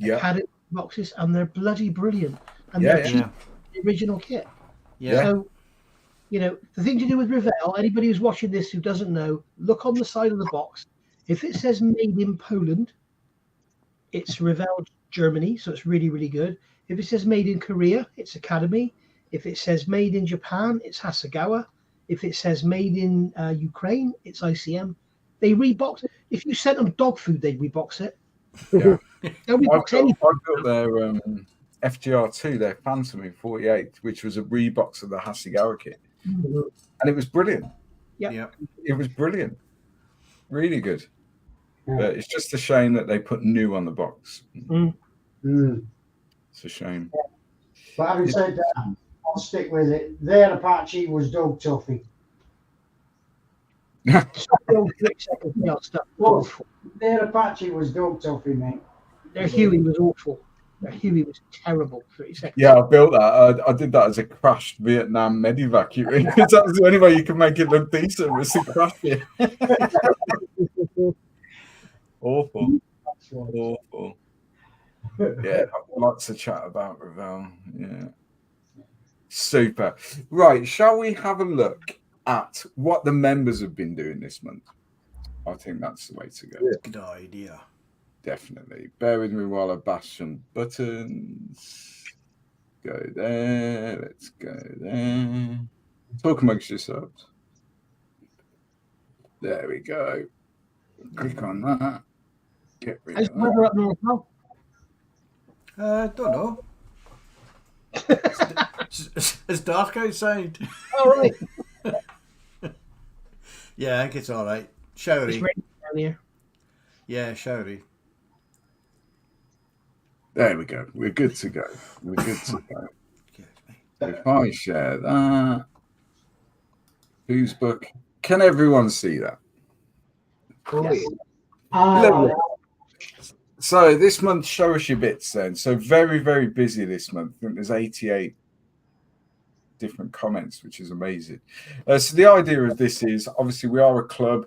Academy boxes, and they're bloody brilliant. And they're cheap, the original kit. Yeah. So, you know, the thing to do with Revell, anybody who's watching this who doesn't know, look on the side of the box. If it says made in Poland, it's Revell Germany, so it's really, really good. If it says made in Korea, it's Academy. If it says made in Japan, it's Hasegawa. If it says made in Ukraine, it's ICM. They rebox it. If you sent them dog food, they'd rebox it. Yeah. I built their FGR2, their Phantom in 48, which was a rebox of the Hasegawa kit. Mm-hmm. And it was brilliant. Yeah. It was brilliant. Really good. Yeah. But it's just a shame that they put new on the box. It's a shame. Yeah. But having said that, I'll stick with it. Their Apache was dog toffee. Their Apache was dog toffee, mate. Their Huey was awful. Their Huey was terrible. 30 seconds. Yeah, I built that. I did that as a crashed Vietnam Medivac. Because that was the only way you can make it look decent, was to crash it. Awful. Awful. Yeah, lots of chat about Revell. Yeah. Super. Right, shall we have a look at what the members have been doing this month? I think that's the way to go. Good idea. Definitely. Bear with me while I bash some buttons. Go there. Let's go there. Talk amongst yourselves. There we go. Click on that. Get rid of that. Up north now? Don't know. It's dark outside. All right. Yeah, I think it's all right. Showery. It's raining down here. Yeah, showery. There we go. We're good to go. We're good to go. If I share that, whose book? Can everyone see that? Yes. So this month, show us your bits then. So very, very busy this month. I think there's 88 different comments, which is amazing. So the idea of this is, obviously we are a club,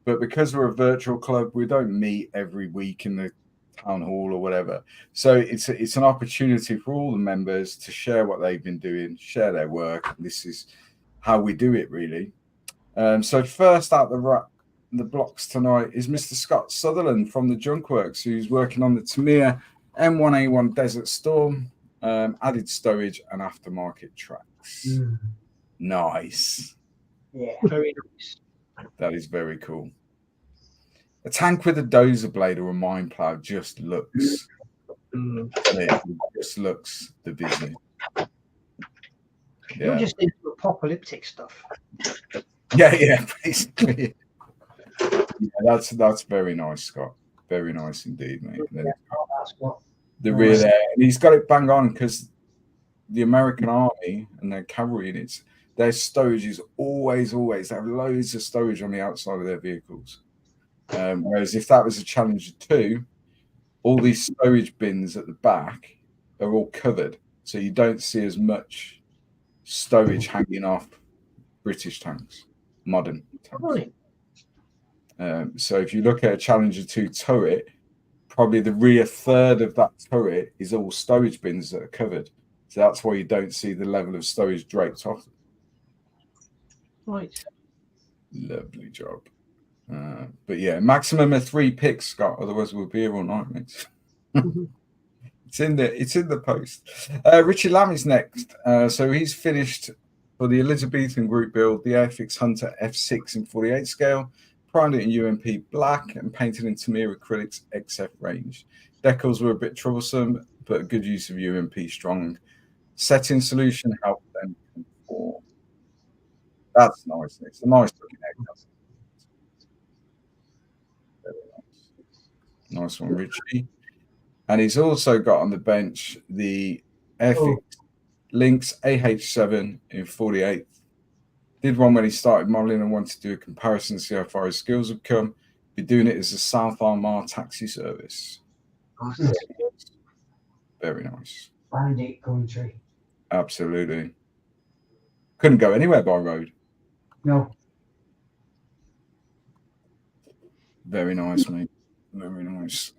but because we're a virtual club, we don't meet every week in the town hall or whatever. So it's an opportunity for all the members to share what they've been doing, share their work. This is how we do it, really. So first out the blocks tonight is Mr. Scott Sutherland from the Junkworks, who's working on the Tamiya M1A1 Desert Storm, added stowage and aftermarket tracks. Nice. Yeah. Very nice. That is very cool. A tank with a dozer blade or a mine plow just looks. It just looks the business. You're just into apocalyptic stuff. Yeah, basically. Yeah, that's very nice, Scott. Very nice indeed, mate. The rear there, and he's got it bang on because the American Army and their cavalry units, their stowage is always they have loads of stowage on the outside of their vehicles. Whereas if that was a Challenger 2, all these stowage bins at the back are all covered, so you don't see as much stowage hanging off British tanks, modern tanks. So if you look at a Challenger 2 turret, probably the rear third of that turret is all stowage bins that are covered. So that's why you don't see the level of stowage draped off. Right. Lovely job. But yeah, maximum of 3 picks, Scott. Otherwise, we'll be here all night, mate. It's in the post. Richie Lamb is next. So he's finished for the Elizabethan group build, the Airfix Hunter F6 in 48 scale, primed it in UMP black and painted in Tamiya acrylics XF range. Decals were a bit troublesome, but a good use of UMP strong setting solution helped them conform. That's nice. It's a nice looking egg. Very nice. Nice one, Richie. And he's also got on the bench the Airfix Lynx AH7 in 48. Did one when he started modelling and wanted to do a comparison to see how far his skills have come. Be doing it as a South Armagh taxi service. Very nice. Bandit country. Absolutely. Couldn't go anywhere by road. No. Very nice, mate. Very nice.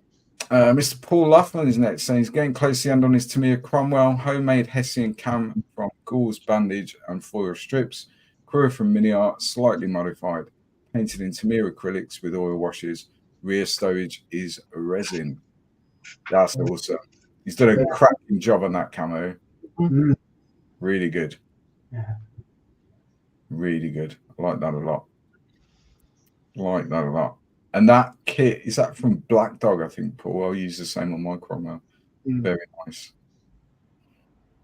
Mr. Paul Luffman is next, saying he's getting close to the end on his Tamiya Cromwell, homemade Hessian cam from gauze bandage and foil strips, Crew from Mini Art, slightly modified, painted in Tamiya acrylics with oil washes. Rear stowage is resin. That's awesome. He's done a cracking job on that camo. Really good. Yeah. Really good. I like that a lot. And that kit, is that from Black Dog, I think, Paul? I'll use the same on my Cromwell. Very nice.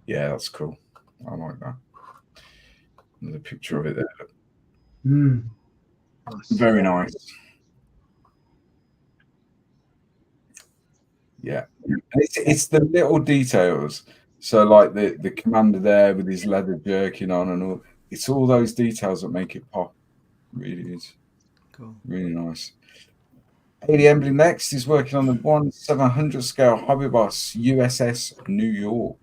Yeah, that's cool. I like that. There's a picture of it there. Very nice. Yeah. And it's the little details. So like the commander there with his leather jerkin on and all. It's all those details that make it pop. Really is. Cool. Really nice. Haley Embley next is working on the 1/700 scale Hobby Boss USS New York.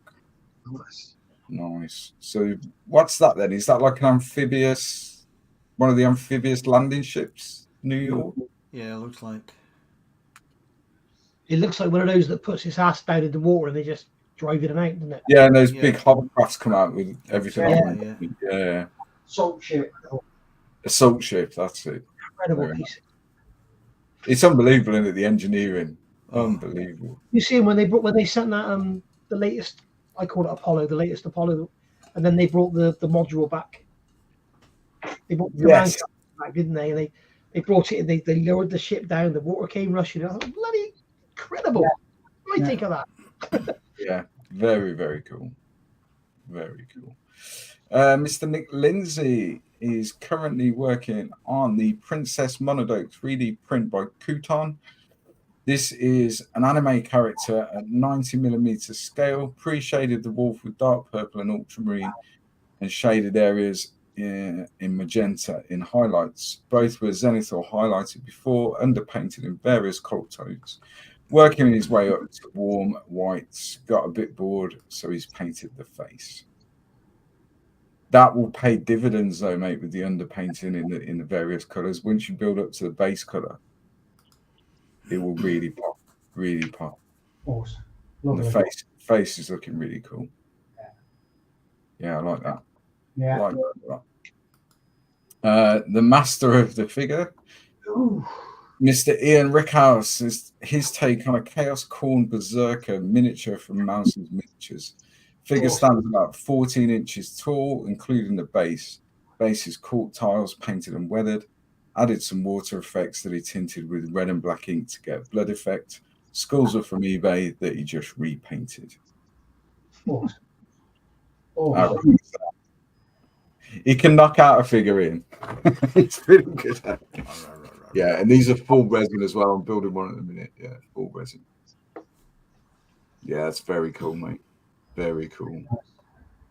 Nice. So what's that then? Is that like one of the amphibious landing ships, New York? Yeah, it looks like. It looks like one of those that puts its ass down in the water and they just drive it out, doesn't it? Yeah, and those big hovercrafts come out with everything on them. Yeah. Salt ship. Assault ship, that's it. Incredible piece. It's unbelievable, isn't it? The engineering. Unbelievable. You see when they sent that the latest, I call it Apollo, the latest Apollo, and then they brought the module back. They brought the back, didn't they? And they brought it and they lowered the ship down, the water came rushing. I thought, bloody incredible. What do you think of that? Yeah, very, very cool. Very cool. Mr. Nick Lindsay is currently working on the Princess Monodoke 3D print by Kuton. This is an anime character at 90mm scale, pre-shaded the wolf with dark purple and ultramarine and shaded areas in magenta in highlights. Both were zenith or highlighted before, underpainted in various cold tones. Working his way up to warm whites, got a bit bored, so he's painted the face. That will pay dividends though, mate, with the underpainting in the various colours. Once you build up to the base colour, it will really pop, really pop. Awesome. And the face is looking really cool. Yeah, I like that. Yeah. I like that. The master of the figure, Mr. Ian Rickhouse, is his take on a Chaos Corn Berserker miniature from Mouse's Miniatures. Figure stands about 14 inches tall, including the base. Base is cork tiles, painted and weathered. Added some water effects that he tinted with red and black ink to get a blood effect. Skulls are from eBay that he just repainted. Awesome. He can knock out a figure in. It's pretty good. Yeah, and these are full resin as well. I'm building one at the minute. Yeah, full resin. Yeah, that's very cool, mate. Very cool.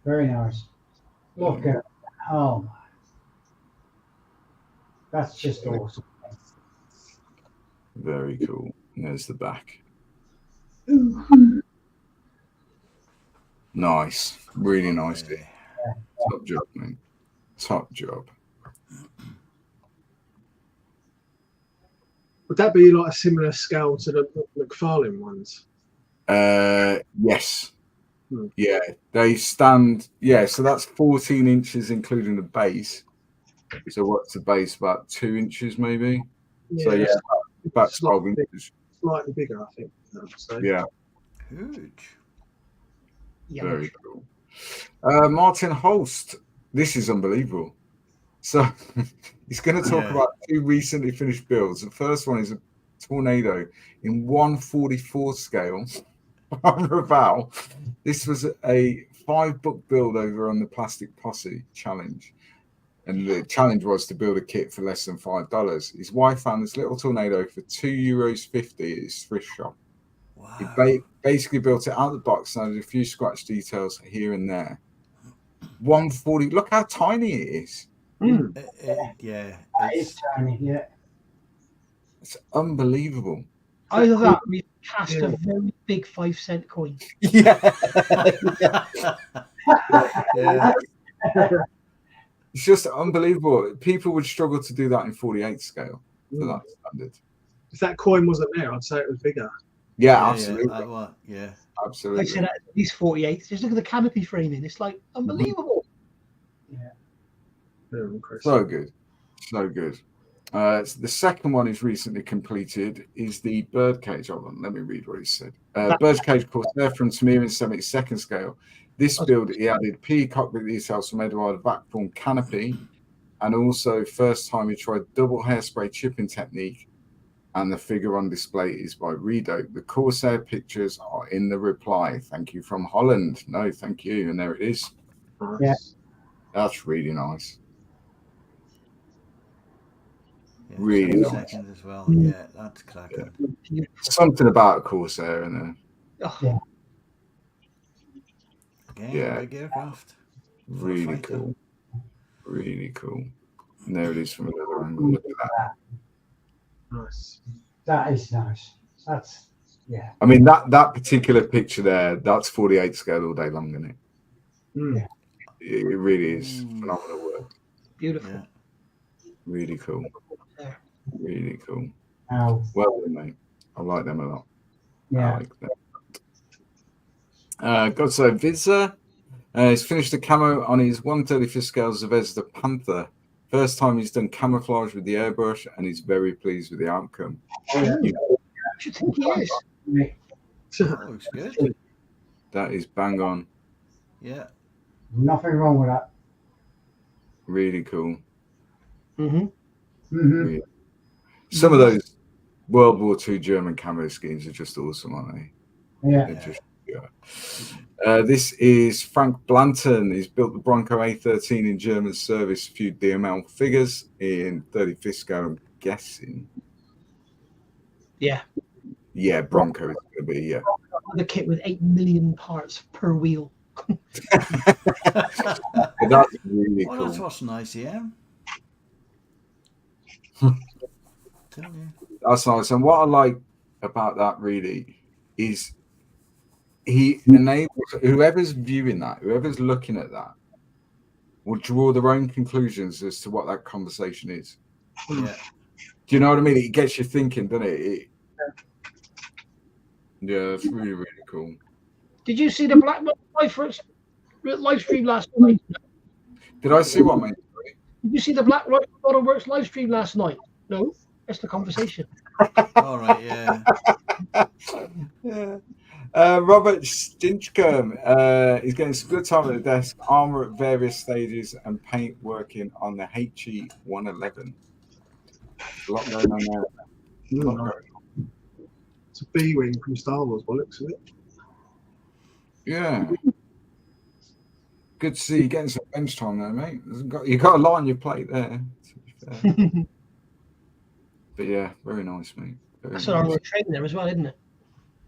Very nice. Look at that's just awesome. Very cool. And there's the back. Nice. Really nice. Top job, mate. Top job. Would that be like a similar scale to the McFarlane ones? Yes. Yeah, they stand. Yeah, so that's 14 inches, including the base. So what's the base? About 2 inches, maybe. Yeah, so yeah, about 12 inches. Slightly bigger, I think. Yeah. Huge. Very cool. Martin Holst. This is unbelievable. So he's going to talk about 2 recently finished builds. The first one is a tornado in 1/44 scale on Raval. This was a 5-book build over on the Plastic Posse challenge. And the challenge was to build a kit for less than $5. His wife found this little tornado for €2.50 at his thrift shop. Wow. He basically built it out of the box and added a few scratch details here and there. 140. Look how tiny it is. Yeah, it's tiny. Yeah, it's unbelievable. Either that, we cast a very big 5-cent coin. Yeah. It's just unbelievable. People would struggle to do that in 48 scale for that standard. If that coin wasn't there, I'd say it was bigger. Yeah, absolutely. Absolutely. I said at least 48. Just look at the canopy framing. It's like unbelievable. Yeah. So good. So good. The second one is recently completed is the birdcage. Hold on, let me read what he said. Birdcage Corsair from Tamir in 72nd scale. This build, he added P cockpit details from Edward backform canopy, and also first time he tried double hairspray chipping technique, and the figure on display is by Redo. The Corsair pictures are in the reply. Thank you from Holland. No, thank you. And there it is. Yeah. That's really nice. Yeah, really nice. As well. Yeah, that's cracking. Yeah. Something about a Corsair in there. Yeah. Yeah, big aircraft. Really cool. Really cool. And there it is from another angle. Look at that. Nice. That is nice. That's I mean that particular picture there, that's 48 scale all day long, isn't it? Yeah. It really is phenomenal work. Beautiful. Yeah. Really cool. Really cool. Wow. Well done, mate. I like them a lot. Yeah. I like them. Godzo Vizza has finished the camo on his 1/35 scale Zvezda the Panther. First time he's done camouflage with the airbrush, and he's very pleased with the outcome. I should think he is. That looks good. That is bang on. Yeah. Nothing wrong with that. Really cool. Mm-hmm. Some of those World War II German camo schemes are just awesome, aren't they? Yeah. This is Frank Blanton. He's built the Bronco A13 in German service, a few DML figures in 35th scale, I'm guessing. Yeah. Yeah, Bronco is going to be, yeah. The kit with 8 million parts per wheel. That's really cool. That's what's nice, yeah. That's nice. And what I like about that really is he enables whoever's viewing that, whoever's looking at that, will draw their own conclusions as to what that conversation is. Yeah. Do you know what I mean? It gets you thinking, doesn't it? Yeah, it's really, really cool. Did you see the Black live stream last night? Did I see what, mate? Did you see the Black Model Works live stream last night? No, that's the conversation. All right, yeah. Yeah. Robert Stinchcombe is getting some good time at the desk, armor at various stages, and paint working on the HE 111. A lot going on there. It's a B-wing from Star Wars, by the looks of it. Yeah. Good to see you getting some bench time there, mate. You got a lot on your plate there. But yeah, very nice, mate. That's an armor training there as well, isn't it?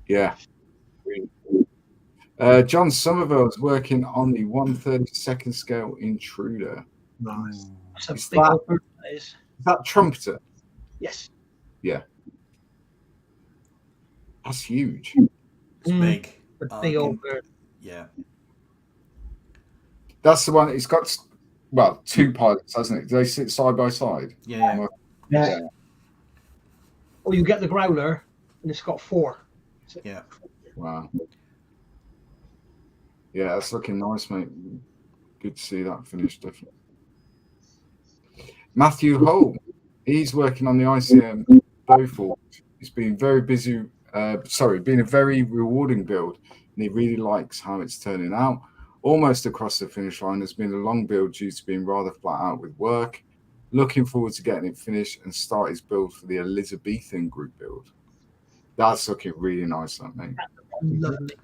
Yeah. John Somerville is working on the 1/32 scale Intruder. Nice. Is that Trumpeter? Yes. Yeah. That's huge. It's big. A big old bird. Yeah. That's the one. It's got, well, two pilots, hasn't it? Do they sit side by side? Yeah. Yeah. Or you get the Growler, and it's got 4. Yeah. Wow. Yeah, that's looking nice, mate. Good to see that finished, definitely. Matthew Hull, he's working on the ICM Beaufort. It's been very busy. Been a very rewarding build, and he really likes how it's turning out. Almost across the finish line. There's been a long build due to being rather flat out with work. Looking forward to getting it finished and start his build for the Elizabethan group build. That's looking really nice, that mate. Lovely.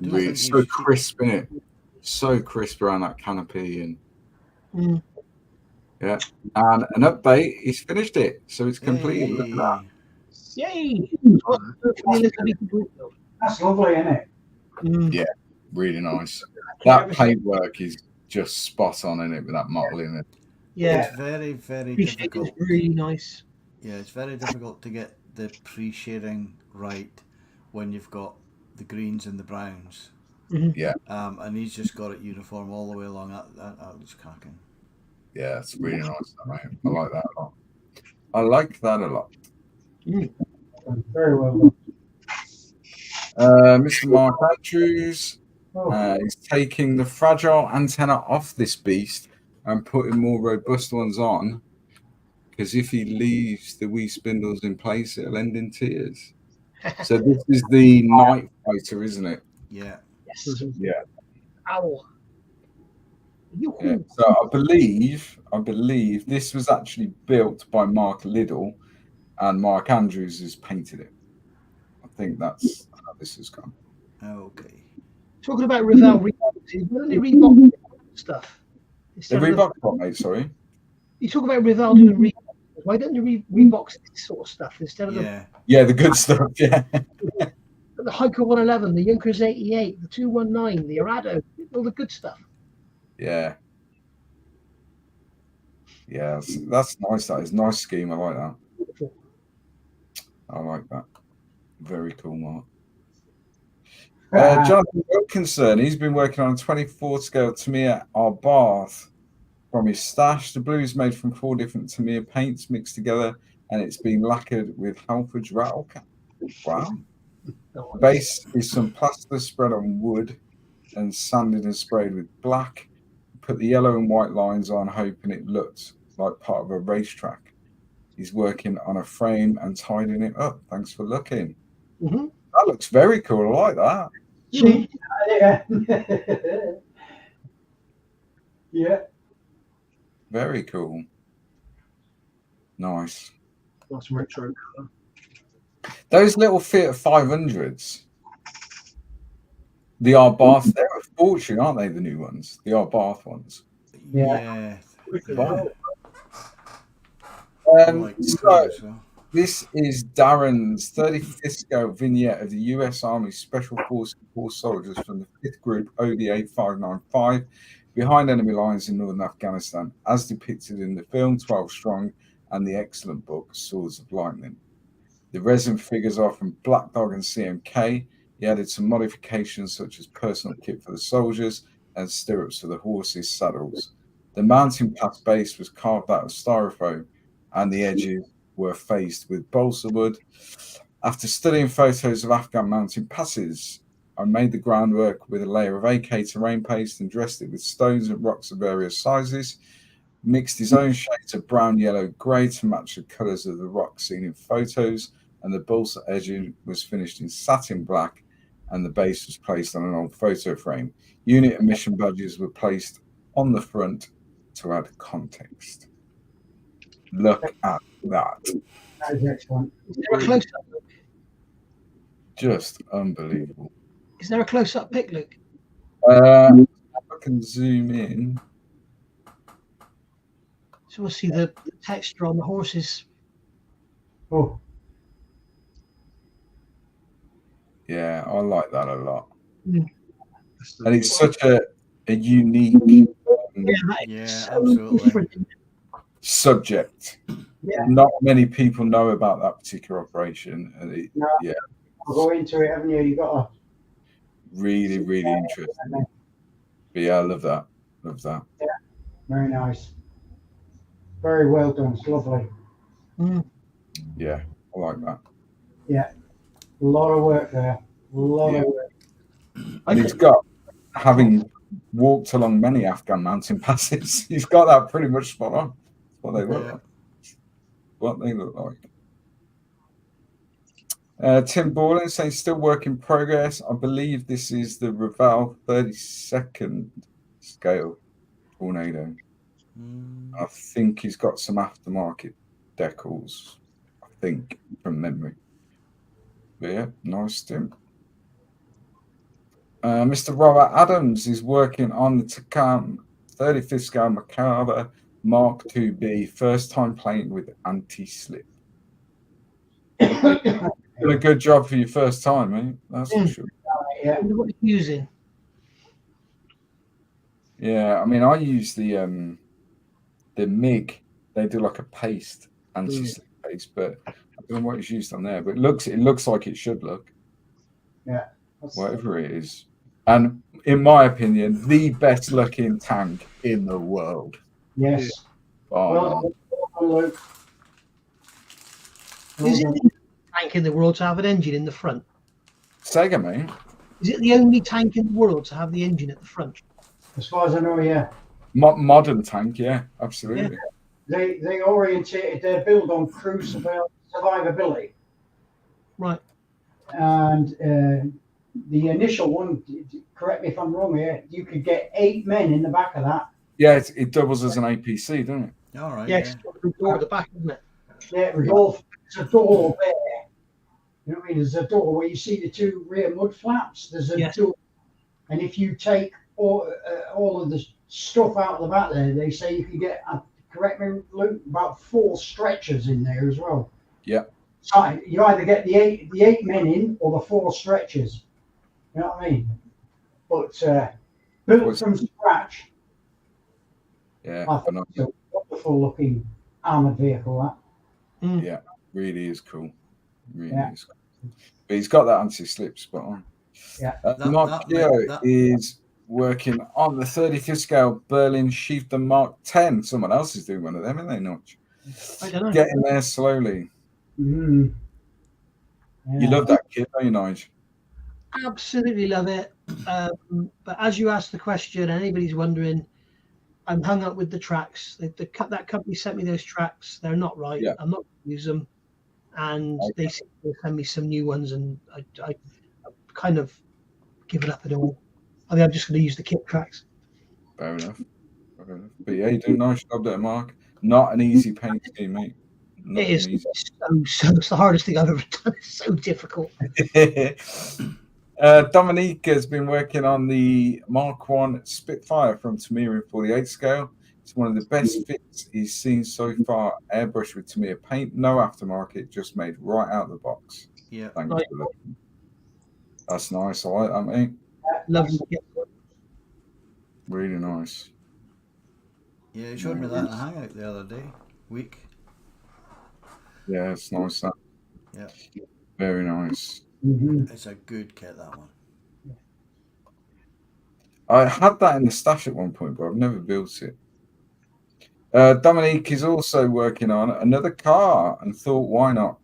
Really, it's so crisp, isn't it? So crisp around that canopy and yeah. And an update, he's finished it, so it's completed. Look at that. Yay! That's lovely, isn't it? Yeah, really nice. That paintwork is just spot on in it with that model in it. Yeah, it's very, very difficult. It's really nice. Yeah, it's very difficult to get the pre-shading right when you've got the greens and the browns. Yeah. And he's just got it uniform all the way along. That looks cracking. Yeah, it's really nice, mate. I like that a lot. I like that a lot. Very well done. Mr. Mark Andrews, he's taking the fragile antenna off this beast and putting more robust ones on, because if he leaves the wee spindles in place, it'll end in tears. So this is the night fighter, isn't it? Yeah. Yes. Yeah. Owl. Yeah. So I believe this was actually built by Mark Liddell, and Mark Andrews has painted it. I think that's how this has gone. Okay. Talking about Revell Reeboks, why don't they Reebok stuff? The Reebok what, mate? Sorry. You talk about Revell doing Reeboks. Why don't you Reeboks this sort of stuff instead of the good stuff? Yeah. The Hiker 111, the Junkers 88, the 219, the Arado, all the good stuff. Yeah. Yeah, that's nice. That is a nice scheme. I like that. I like that. Very cool, Mark. Jonathan Wilkinson, he's been working on a 24 scale Tamiya Arbath from his stash. The blue is made from 4 different Tamiya paints mixed together, and it's been lacquered with Halford's rattle cap. Wow. The base is some plaster spread on wood and sanded and sprayed with black. Put the yellow and white lines on, hoping it looked like part of a racetrack. He's working on a frame and tidying it up. Thanks for looking. That looks very cool. I like that. Yeah. Yeah. Very cool. Nice. Nice retro. Those little Fiat 500s, the Arbath, they're a fortune, aren't they? The new ones, the Arbath ones. Yeah. So this is Darren's 35th scale vignette of the U.S. Army Special Forces soldiers from the 5th Group ODA 595 behind enemy lines in northern Afghanistan, as depicted in the film 12 Strong and the excellent book Swords of Lightning. The resin figures are from Black Dog and CMK. He added some modifications such as personal kit for the soldiers and stirrups for the horses' saddles. The mountain pass base was carved out of styrofoam, and the edges were faced with balsa wood. After studying photos of Afghan mountain passes, I made the groundwork with a layer of AK terrain paste and dressed it with stones and rocks of various sizes. Mixed his own shades of brown, yellow, grey to match the colours of the rock seen in photos, and the balsa edging was finished in satin black, and the base was placed on an old photo frame. Unit and mission badges were placed on the front to add context. Look at that. That is excellent. Is there a close-up? Just unbelievable. Is there a close-up pic, Luke? I can zoom in. So we'll see the texture on the horses. Oh, Yeah, I like that a lot. Mm. And it's such a unique Absolutely. subject. yeah. Not many people know about that particular operation. And No. yeah, I'll go into it, haven't you? You got really, really interesting. But yeah, I love that. Love that. very nice. Very well done. It's lovely. Mm. Yeah, I like that. A lot of work there. A lot Yeah. of work. And he's got, having walked along many Afghan mountain passes, he's got that pretty much spot on. That's what they look like. What they look like. Tim Borland saying still work in progress. I believe this is the Raval 32nd scale tornado. I think he's got some aftermarket decals, I think, from memory. But yeah, nice, Tim. Mr. Robert Adams is working on the Tacam 35th scale Macabre Mark IIB, first time playing with anti-slip. Did a good job for your first time, mate. That's for sure. Yeah. I wonder what you're using. Yeah, I mean, I use the MIG. They do like a paste, anti-slip paste, but I don't know what it's used on there. But it looks like it should look. Yeah. Whatever it is. And in my opinion, the best looking tank in the world. Yes. Oh, Luke. Is it the tank in the world to have an engine in the front? Sega, mate. Is it the only tank in the world to have the engine at the front? As far as I know, yeah. Modern tank, yeah, absolutely. Yeah. They orientated their build on crew survivability. Right. And the initial one, correct me if I'm wrong here, you could get 8 men in the back of that. Yeah, it doubles as an APC, doesn't it? All right. Yes, the door at the back, isn't it? Yeah, it was all, there's a door there. You know what I mean? There's a door where you see the two rear mud flaps. There's a door. And if you take all of the stuff out of the back there, they say you can get, correct me, Luke, about 4 stretchers in there as well. Yeah. So you either get the eight men in or the 4 stretchers. You know what I mean? But built from scratch. Yeah. I think it's a wonderful looking armored vehicle, that. Yeah, really is cool. Really is cool. But he's got that anti-slip spot on. Yeah. Mark Geo is working on the 35th scale Berlin Chieftain Mark 10. Someone else is doing one of them, isn't they, Notch? I don't know. Getting there slowly. Mm. Yeah. You love that kit, don't you, Nige? Absolutely love it. But as you asked the question, anybody's wondering, I'm hung up with the tracks. That company sent me those tracks. They're not right. Yeah. I'm not going to use them. And they send me some new ones, and I kind of give it up at all. I think I'm just going to use the kit tracks. Fair enough. But yeah, you do a nice job there, Mark. Not an easy paint scheme, mate. Not it is easy. so it's the hardest thing I've ever done. It's so difficult. Dominique has been working on the Mark 1 Spitfire from Tamiya 48 scale. It's one of the best fits he's seen so far. Airbrush with Tamiya paint, no aftermarket, just made right out of the box. Yeah. Thanks for looking. That's nice. I like that, mate. Lovely. Really nice. Yeah, you showed me that in the hangout the other week. Yeah, it's nice. That. Yeah. Very nice. Mm-hmm. It's a good kit, that one. I had that in the stash at one point, but I've never built it. Dominique is also working on another car and thought, why not?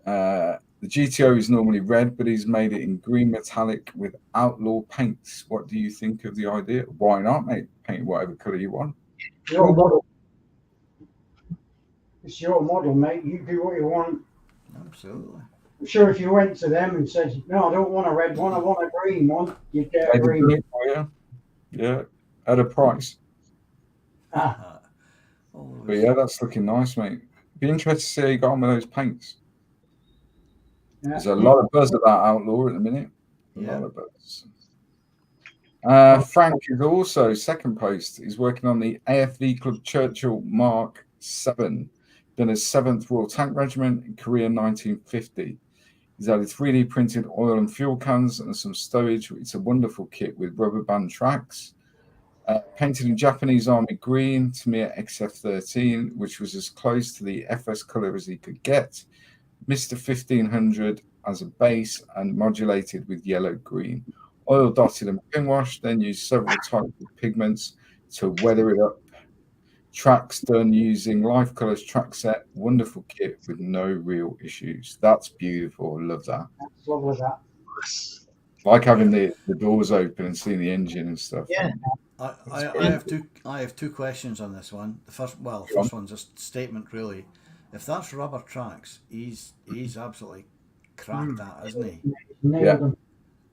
The GTO is normally red, but he's made it in green metallic with outlaw paints. What do you think of the idea? Why not, mate? Paint whatever colour you want. Your model. It's your model, mate. You do what you want. Absolutely. I'm sure if you went to them and said, no, I don't want a red one, I want a green one, you'd get a green one. Oh, yeah, at a price. Ah. But yeah, that's looking nice, mate. Be interested to see how you got on with those paints. Yeah. There's a lot of buzz about Outlaw at the minute. A lot of buzz. Frank is also, second post, he's working on the AFV Club Churchill Mark 7, done his 7th Royal Tank Regiment in Korea 1950. He's added 3D printed oil and fuel cans and some stowage. It's a wonderful kit with rubber band tracks. Painted in Japanese Army green, Tamiya XF13, which was as close to the FS colour as he could get. Mr. 1500 as a base and modulated with yellow green. Oil dotted and pin washed, then used several types of pigments to weather it up. Tracks done using Life Colors track set. Wonderful kit with no real issues. That's beautiful. Love that. That's lovely, that. Like having the doors open and seeing the engine and stuff. Yeah. I have two questions on this one. The first one's a statement, really. If that's rubber tracks, he's absolutely cracked that, isn't he? Yeah.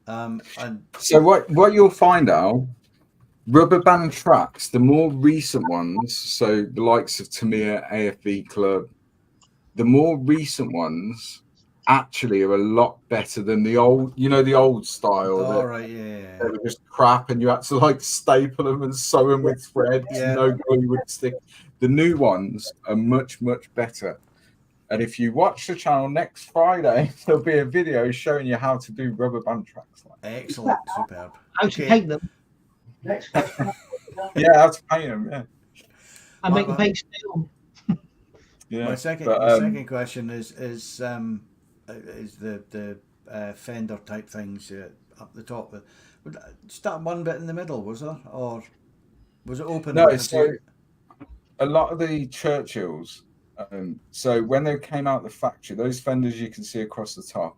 And so what you'll find out, rubber band tracks, the more recent ones, so the likes of Tamiya, AFV Club, the more recent ones actually are a lot better than the old, the old style. They were just crap, and you had to like staple them and sew them with thread. No glue would stick. The new ones are much better. And if you watch the channel next Friday, there'll be a video showing you how to do rubber band tracks. Excellent, superb. How to paint them? Next question. Yeah, how to paint them. Yeah, and make the paint stay on. Yeah. My second question is the fender type things up the top. Just that one bit in the middle, was there, or was it open? No, so a lot of the Churchills. So when they came out the factory, those fenders you can see across the top,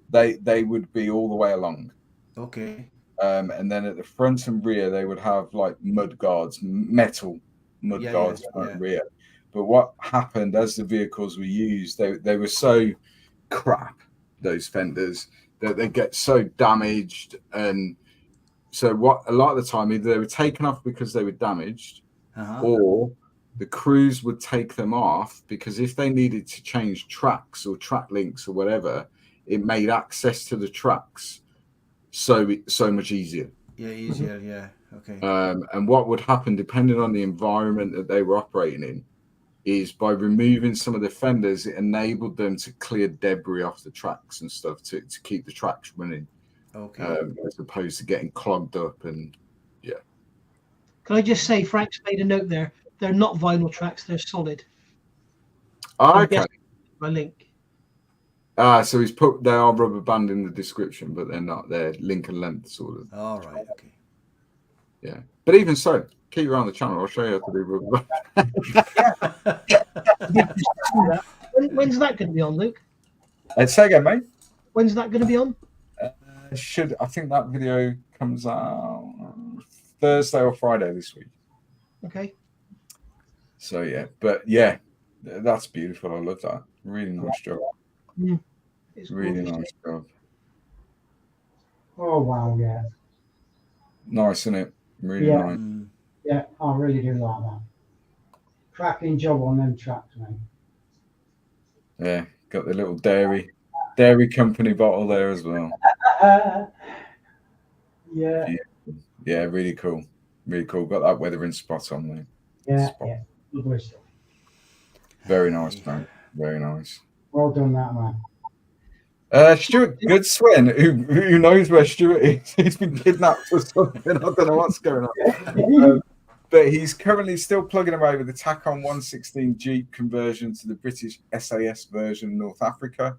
they would be all the way along. Okay. And then at the front and rear, they would have like mud guards, metal mud guards front and rear. But what happened as the vehicles were used, they were so crap, those fenders, that they get so damaged. And so a lot of the time, either they were taken off because they were damaged, or the crews would take them off because if they needed to change tracks or track links or whatever, it made access to the tracks so much easier. Yeah, easier. Yeah. Okay. And what would happen, depending on the environment that they were operating in, is by removing some of the fenders, it enabled them to clear debris off the tracks and stuff to keep the tracks running. Okay. As opposed to getting clogged up and Can I just say, Frank's made a note there. They're not vinyl tracks; they're solid. Okay. My link. So he's put they are rubber band in the description, but they're not. They're link and length sort of. All right. Okay. Yeah, but even so, keep around the channel. I'll show you how to do rubber band. When's that going to be on, Luke? Say again, mate. When's that going to be on? I think that video comes out Thursday or Friday this week. Okay. So yeah, that's beautiful. I love that. Really nice job. It's really nice job. Oh wow, yeah. Nice, isn't it? Really nice. Yeah, I really do like that. Cracking job on them tracks, mate. Yeah, got the little dairy company bottle there as well. Yeah. Yeah, really cool. Really cool. Got that weathering spot on there. Yeah. Lovely stuff. Very nice, man. Very nice. Well done, that man. Stuart Goodswin, who knows where Stuart is? He's been kidnapped or something. I don't know what's going on. But he's currently still plugging away with the Tacon 116 Jeep conversion to the British SAS version in North Africa.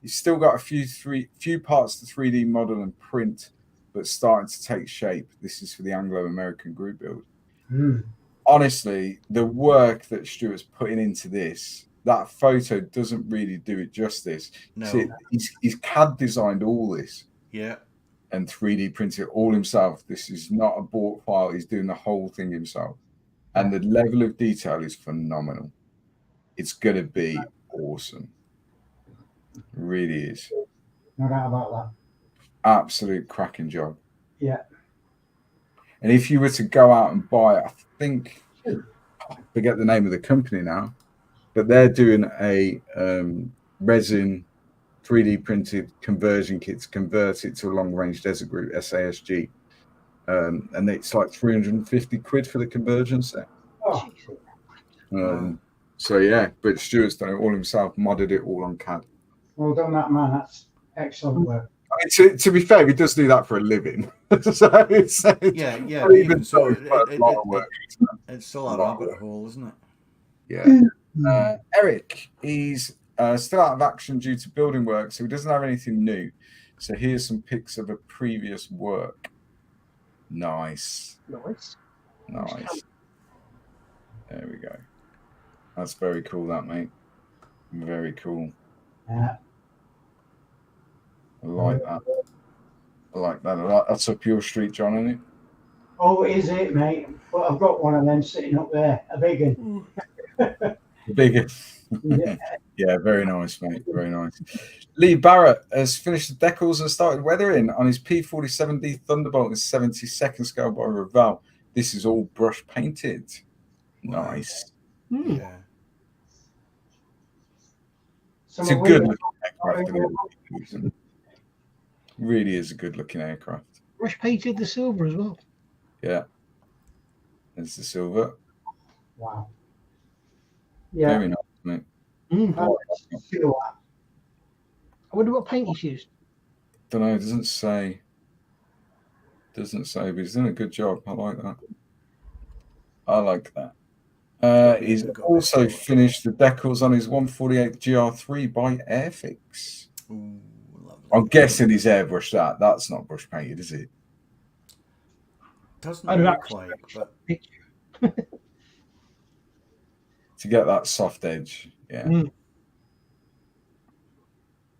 He's still got a few parts to 3D model and print but starting to take shape. This is for the Anglo-American group build. Mm. Honestly, the work that Stuart's putting into this, that photo doesn't really do it justice. No. See, he's CAD designed all this. Yeah. And 3D printed it all himself. This is not a bought file. He's doing the whole thing himself. And the level of detail is phenomenal. It's going to be awesome. It really is. No doubt about that. Absolute cracking job. Yeah. And if you were to go out and buy it, I think, I forget the name of the company now, but they're doing a resin 3D printed conversion kit to convert it to a long range desert group, SASG. And it's like 350 quid for the conversion set. Oh. So yeah, but Stuart's done it all himself, modded it all on CAD. Well done, that man. That's excellent work. I mean, to be fair, he does do that for a living. So it's Yeah. Even so, it's still a rabbit hole, isn't it? Yeah. Eric, he's still out of action due to building work, so he doesn't have anything new. So here's some pics of a previous work. Nice. There we go. That's very cool, that, mate. Very cool. Yeah. I like that. I like that. That's up your street, John, isn't it? Oh, is it, mate? But I've got one of them sitting up there, a big one. Bigger. Yeah, very nice, mate. Very nice. Lee Barrett has finished the decals and started weathering on his P47D Thunderbolt in 72nd scale by Revell. This is all brush painted. Nice. Yeah. It's a good looking aircraft. Really is a good looking aircraft. Brush painted the silver as well. Yeah. There's the silver. Wow. Yeah. Very nice, mate. I Feel that. wonder what paint he's used. Don't know. It doesn't say. But he's done a good job. I like that. I like that. He's also finished the decals on his 148 GR3 by Airfix. Ooh, I'm guessing he's airbrushed that. That's not brush painted, is it? Doesn't look like, but to get that soft edge, yeah.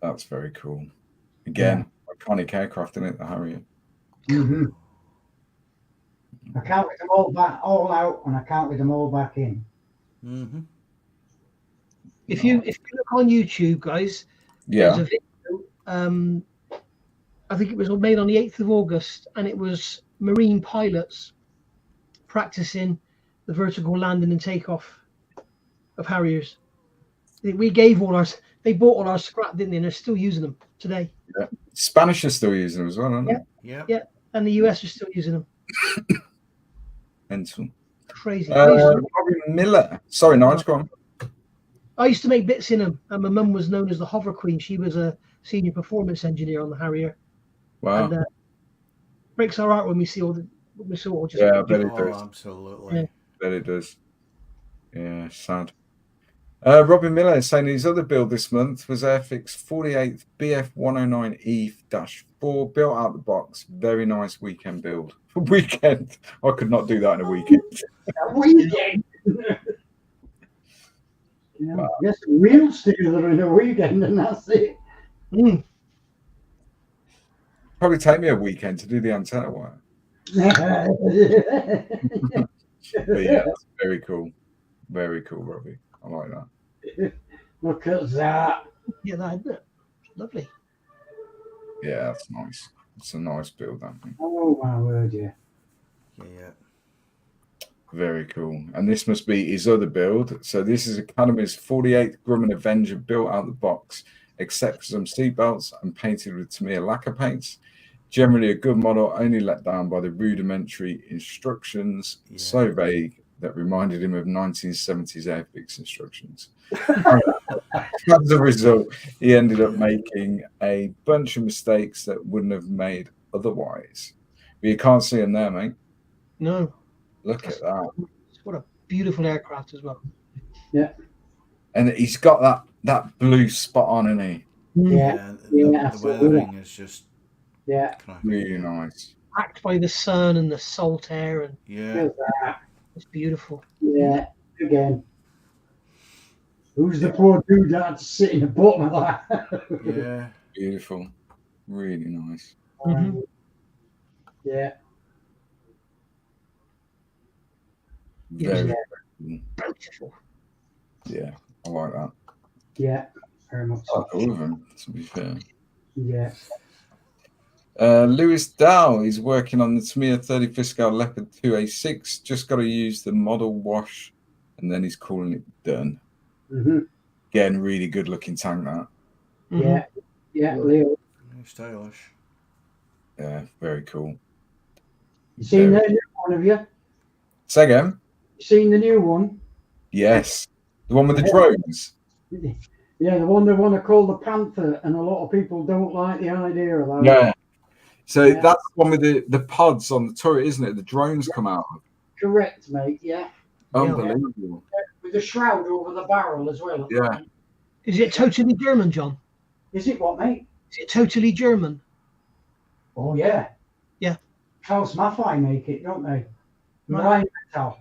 That's very cool. Again, iconic aircraft in it, the Harrier. Mm-hmm. I counted them all out, and I counted them all back in. Mm-hmm. If you look on YouTube, guys, there's a video. I think it was made on the 8th of August, and it was Marine pilots practicing the vertical landing and takeoff of Harriers. We gave all ours. They bought all our scrap, didn't they? And they're still using them today. Yeah. Spanish are still using them as well, aren't they? Yeah. And the US are still using them. Mental. Crazy. Robin Miller. Sorry, Nigel, go on. I used to make bits in them, and my mum was known as the Hover Queen. She was a senior performance engineer on the Harrier. Wow. And breaks our heart when we see all the. I bet it does. Absolutely. Yeah. Bet it does. Yeah, sad. Robin Miller is saying his other build this month was Airfix 48th BF109E-4, built out the box. Very nice weekend build. Weekend. I could not do that in a weekend. A weekend. Wow. Just wheels together in a weekend, and that's it. Probably take me a weekend to do the antenna wire. But yeah, that's very cool. Very cool, Robbie. I like that. Look at that. Yeah, that lovely. Yeah, that's nice. It's a nice build, that thing. Oh my word, yeah. Yeah. Very cool. And this must be his other build. So this is Academy's 48th Grumman Avenger built out of the box, except for some seatbelts and painted with Tamiya lacquer paints. Generally a good model, only let down by the rudimentary instructions, so vague that reminded him of 1970s Airfix instructions. As a result, he ended up making a bunch of mistakes that wouldn't have made otherwise. But you can't see him there, mate. No. Look at that. What a beautiful aircraft as well. Yeah. And he's got that blue spot on, isn't he? Yeah. The weathering is just Yeah. Really nice. Packed by the sun and the salt air, and Yeah. it's beautiful. Yeah. Again. Who's the poor dude that had to sit in the bottom of that? Yeah. Beautiful. Really nice. Mm-hmm. Yeah. Very Beautiful. Yeah, I like that. Yeah. Very much I like all of them, to be fair. Yeah. Lewis Dow is working on the Tamiya 35th scale Leopard 2A6. Just got to use the model wash, and then he's calling it done. Mm-hmm. Again, really good looking tank, that. Mm-hmm. Yeah. Yeah. Leo. Stylish. Yeah, very cool. You seen the new one, have you? Say again? You seen the new one? Yes. The one with the drones? Yeah, the one they want to call the Panther, and a lot of people don't like the idea of that. Yeah. So that's the one with the pods on the turret, isn't it? The drones come out. Correct, mate. Yeah. Unbelievable. With a shroud over the barrel as well. Yeah. Is it totally German, John? Is it what, mate? Is it totally German? Oh, yeah. Yeah. Klaus Maffei make it, don't they? Right. Metal.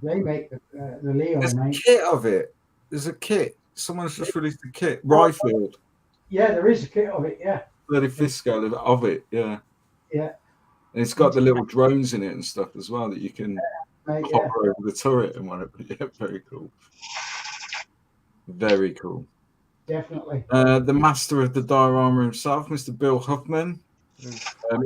They make the Leo, There's mate. a kit of it. There's a kit. Someone's just released a kit. Ryfield. Yeah, there is a kit of it, yeah. 35th scale of it, yeah. Yeah. And it's got the little drones in it and stuff as well that you can Mate, hover over the turret and whatever. Yeah, very cool. Very cool. Definitely. The master of the diorama himself, Mr. Bill Huffman.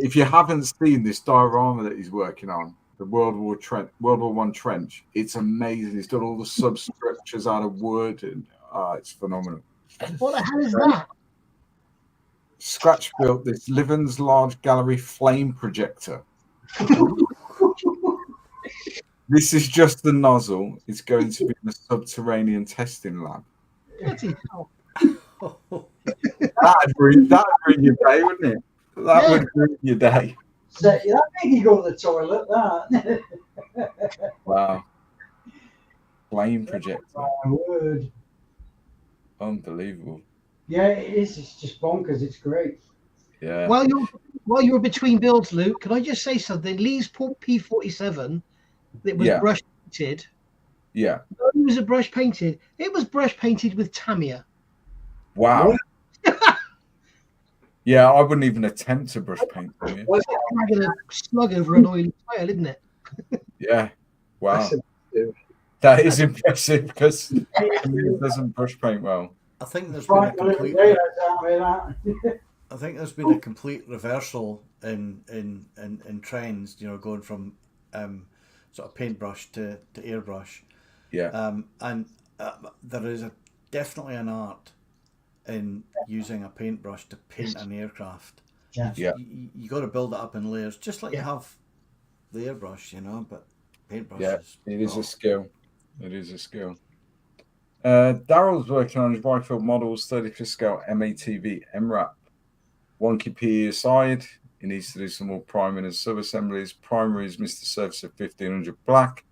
If you haven't seen this diorama that he's working on, the World War I trench, it's amazing. He's done all the substructures out of wood, and it's phenomenal. What the hell is that? Scratch built this Livens large gallery flame projector. This is just the nozzle. It's going to be in the subterranean testing lab. Bloody hell. That'd bring your day, wouldn't it? That would bring your day. So that made you go to the toilet, that. Wow. Flame projector. Oh, my word. Unbelievable. Yeah, it is. It's just bonkers. It's great. Yeah. While you're between builds, Luke, can I just say something? Lee's P47 that was brush painted. Yeah. It was a brush painted. It was brush painted with Tamiya. Wow. Yeah, I wouldn't even attempt to brush paint Tamiya. It's like dragging a slug over an oily tile, isn't it? Yeah. Wow. That is impressive because it doesn't brush paint well. I think there's been a complete. I think there's been a complete reversal in trends. You know, going from sort of paintbrush to airbrush. Yeah. And there is definitely an art in using a paintbrush to paint an aircraft. Yeah. You got to build it up in layers, just like you have the airbrush, you know. But paintbrush. Yeah, it is a skill. It is a skill. Daryl's working on his Rubicon Models 35th scale MATV MRAP. Wonky PE aside, he needs to do some more priming and sub-assemblies. Primary is Mr. Surface of 1500 black.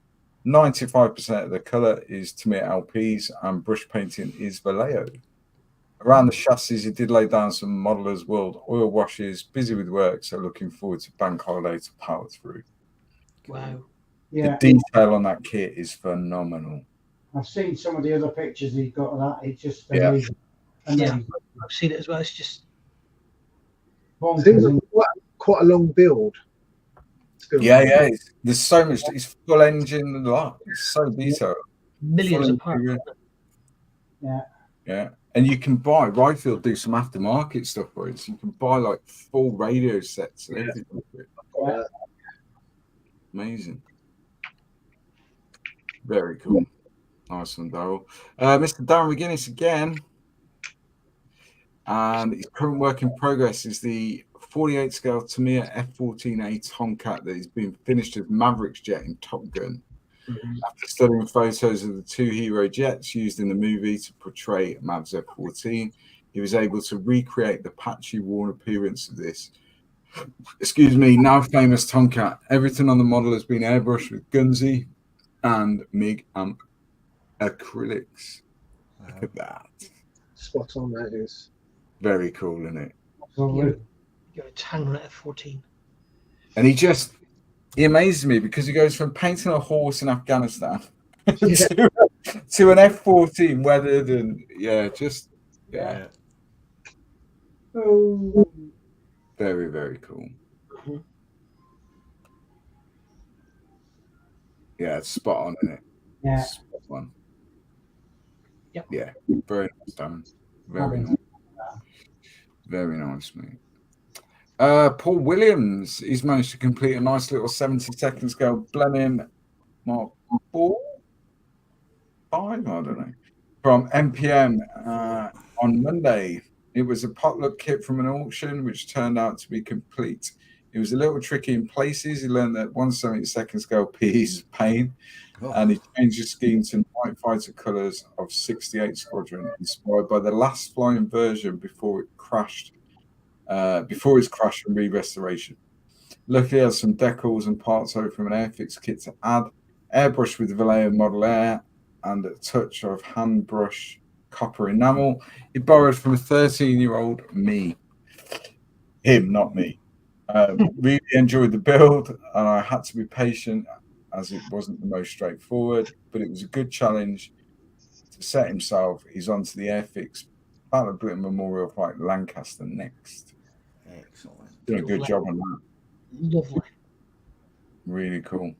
95% of the colour is Tamiya LPs, and brush painting is Vallejo. Around the chassis, he did lay down some Modelers World oil washes, busy with work, so looking forward to bank holiday to power through. Wow. Yeah. The detail on that kit is phenomenal. I've seen some of the other pictures he's got of that. It's just amazing. Yeah, I've seen it as well. It's just bonkers. Quite a long build. Yeah. There's so much. It's full engine and a lot. It's so detailed. Millions of parts. Yeah. And you can buy, Ryfield do some aftermarket stuff for it. So you can buy like full radio sets and everything for it. Yeah. Amazing. Very cool. Nice one, Daryl. Mr. Darren McGuinness again. And his current work in progress is the 48 scale Tamiya F-14A Tomcat that is being finished as Maverick's jet in Top Gun. After studying photos of the two hero jets used in the movie to portray Mav's F-14, he was able to recreate the patchy, worn appearance of this, now famous Tomcat. Everything on the model has been airbrushed with Gunsy and MIG and acrylics. Look at that. Spot on, that is. Very cool, isn't it? Absolutely. Got a tang on F-14. And he amazes me because he goes from painting a horse in Afghanistan to an F-14 weathered and Yeah. Oh. Very, very cool. Mhm. Yeah, it's spot on, isn't it? Yeah. Spot on. Yep. Yeah, very nice, Dan. Very nice. Very nice, mate. Paul Williams, he's managed to complete a nice little 70-second scale Blenheim Mark 4, 5, I don't know, from MPM on Monday. It was a potluck kit from an auction, which turned out to be complete. It was a little tricky in places. He learned that 1/72 scale PEs of paint, and he changed his scheme to night fighter colours of 68 Squadron, inspired by the last flying version before it crashed. Before his crash and re-restoration. Luckily, he has some decals and parts over from an Airfix kit to add. Airbrush with Vallejo Model Air and a touch of hand brush copper enamel. He borrowed from a 13-year-old me. Him, not me. Really enjoyed the build, and I had to be patient as it wasn't the most straightforward, but it was a good challenge to set himself. He's on to the Airfix Battle of Britain Memorial Fight Lancaster next. Excellent. Doing a good job on that. Lovely. Really cool.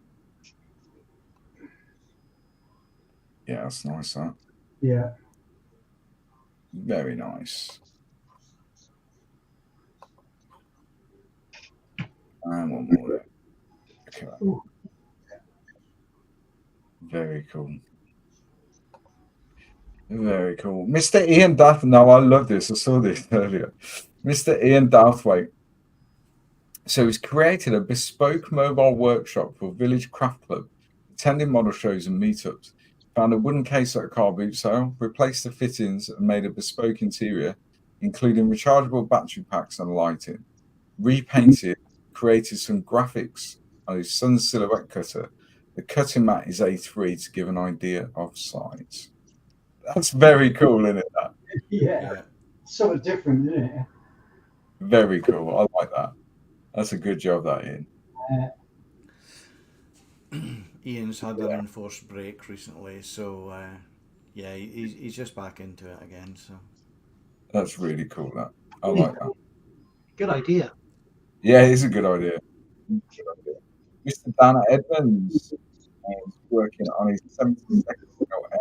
Yeah, that's nice, that. Yeah. Very nice. And one more there. Okay. Very cool. Very cool. Mr. Ian Dath. Now, I love this. I saw this earlier. Mr. Ian Douthwaite. So he's created a bespoke mobile workshop for Village Craft Club, attending model shows and meetups. Found a wooden case at a car boot sale, replaced the fittings and made a bespoke interior, including rechargeable battery packs and lighting. Repainted, created some graphics on his son's silhouette cutter. The cutting mat is A3 to give an idea of size. That's very cool, isn't it? That? Yeah. Sort of different, isn't it? Very cool. I like that. That's a good job, that Ian. Ian's had an enforced break recently, so yeah, he's just back into it again. So that's really cool. That I like that. Good idea. Yeah, it's a good idea. Mr. Dana Edmonds is working on his 72nd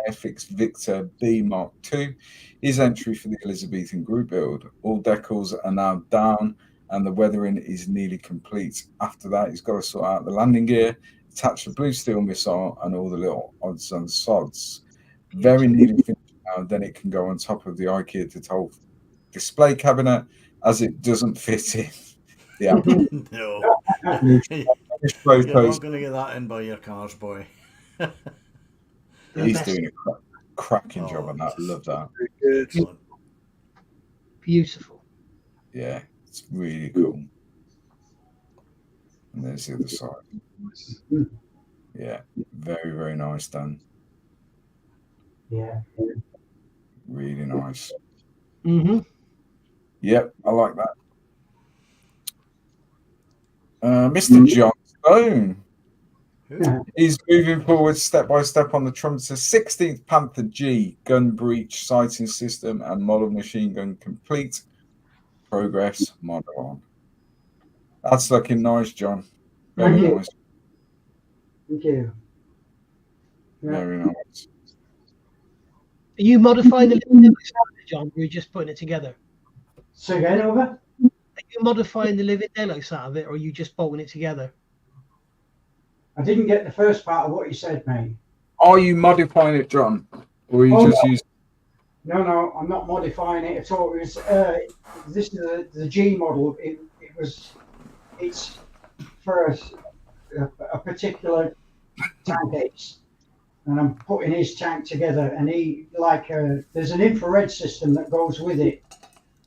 Airfix Victor B Mark II. His entry for the Elizabethan group build. All decals are now down, and the weathering is nearly complete. After that, he's got to sort out the landing gear, attach the blue steel missile, and all the little odds and sods. Very nearly finished now. Then it can go on top of the IKEA Total display cabinet, as it doesn't fit in. Yeah. No. You're not going to get that in by your cars, boy. He's doing a cracking job on that. Love that. Excellent. Beautiful. Yeah, it's really cool. And there's the other side. Yeah, very, very nice, Dan. Yeah. Really nice. Mm-hmm. Yep, I like that. Mr. John Stone. He's moving forward step by step on the Trumpeter 16th Panther G gun breech sighting system and model machine gun complete. Progress model on. That's looking nice, John. Very nice. Thank you. Very nice. Are you modifying the living daylight, John, or are you just putting it together? So again, over? Are you modifying the living daylights out of it, or are you just bolting it together? I didn't get the first part of what you said, mate. Are you modifying it, John? Or are you just using... No, I'm not modifying it at all. It was, this is the G model. It's for a particular tank ace. And I'm putting his tank together, and there's an infrared system that goes with it.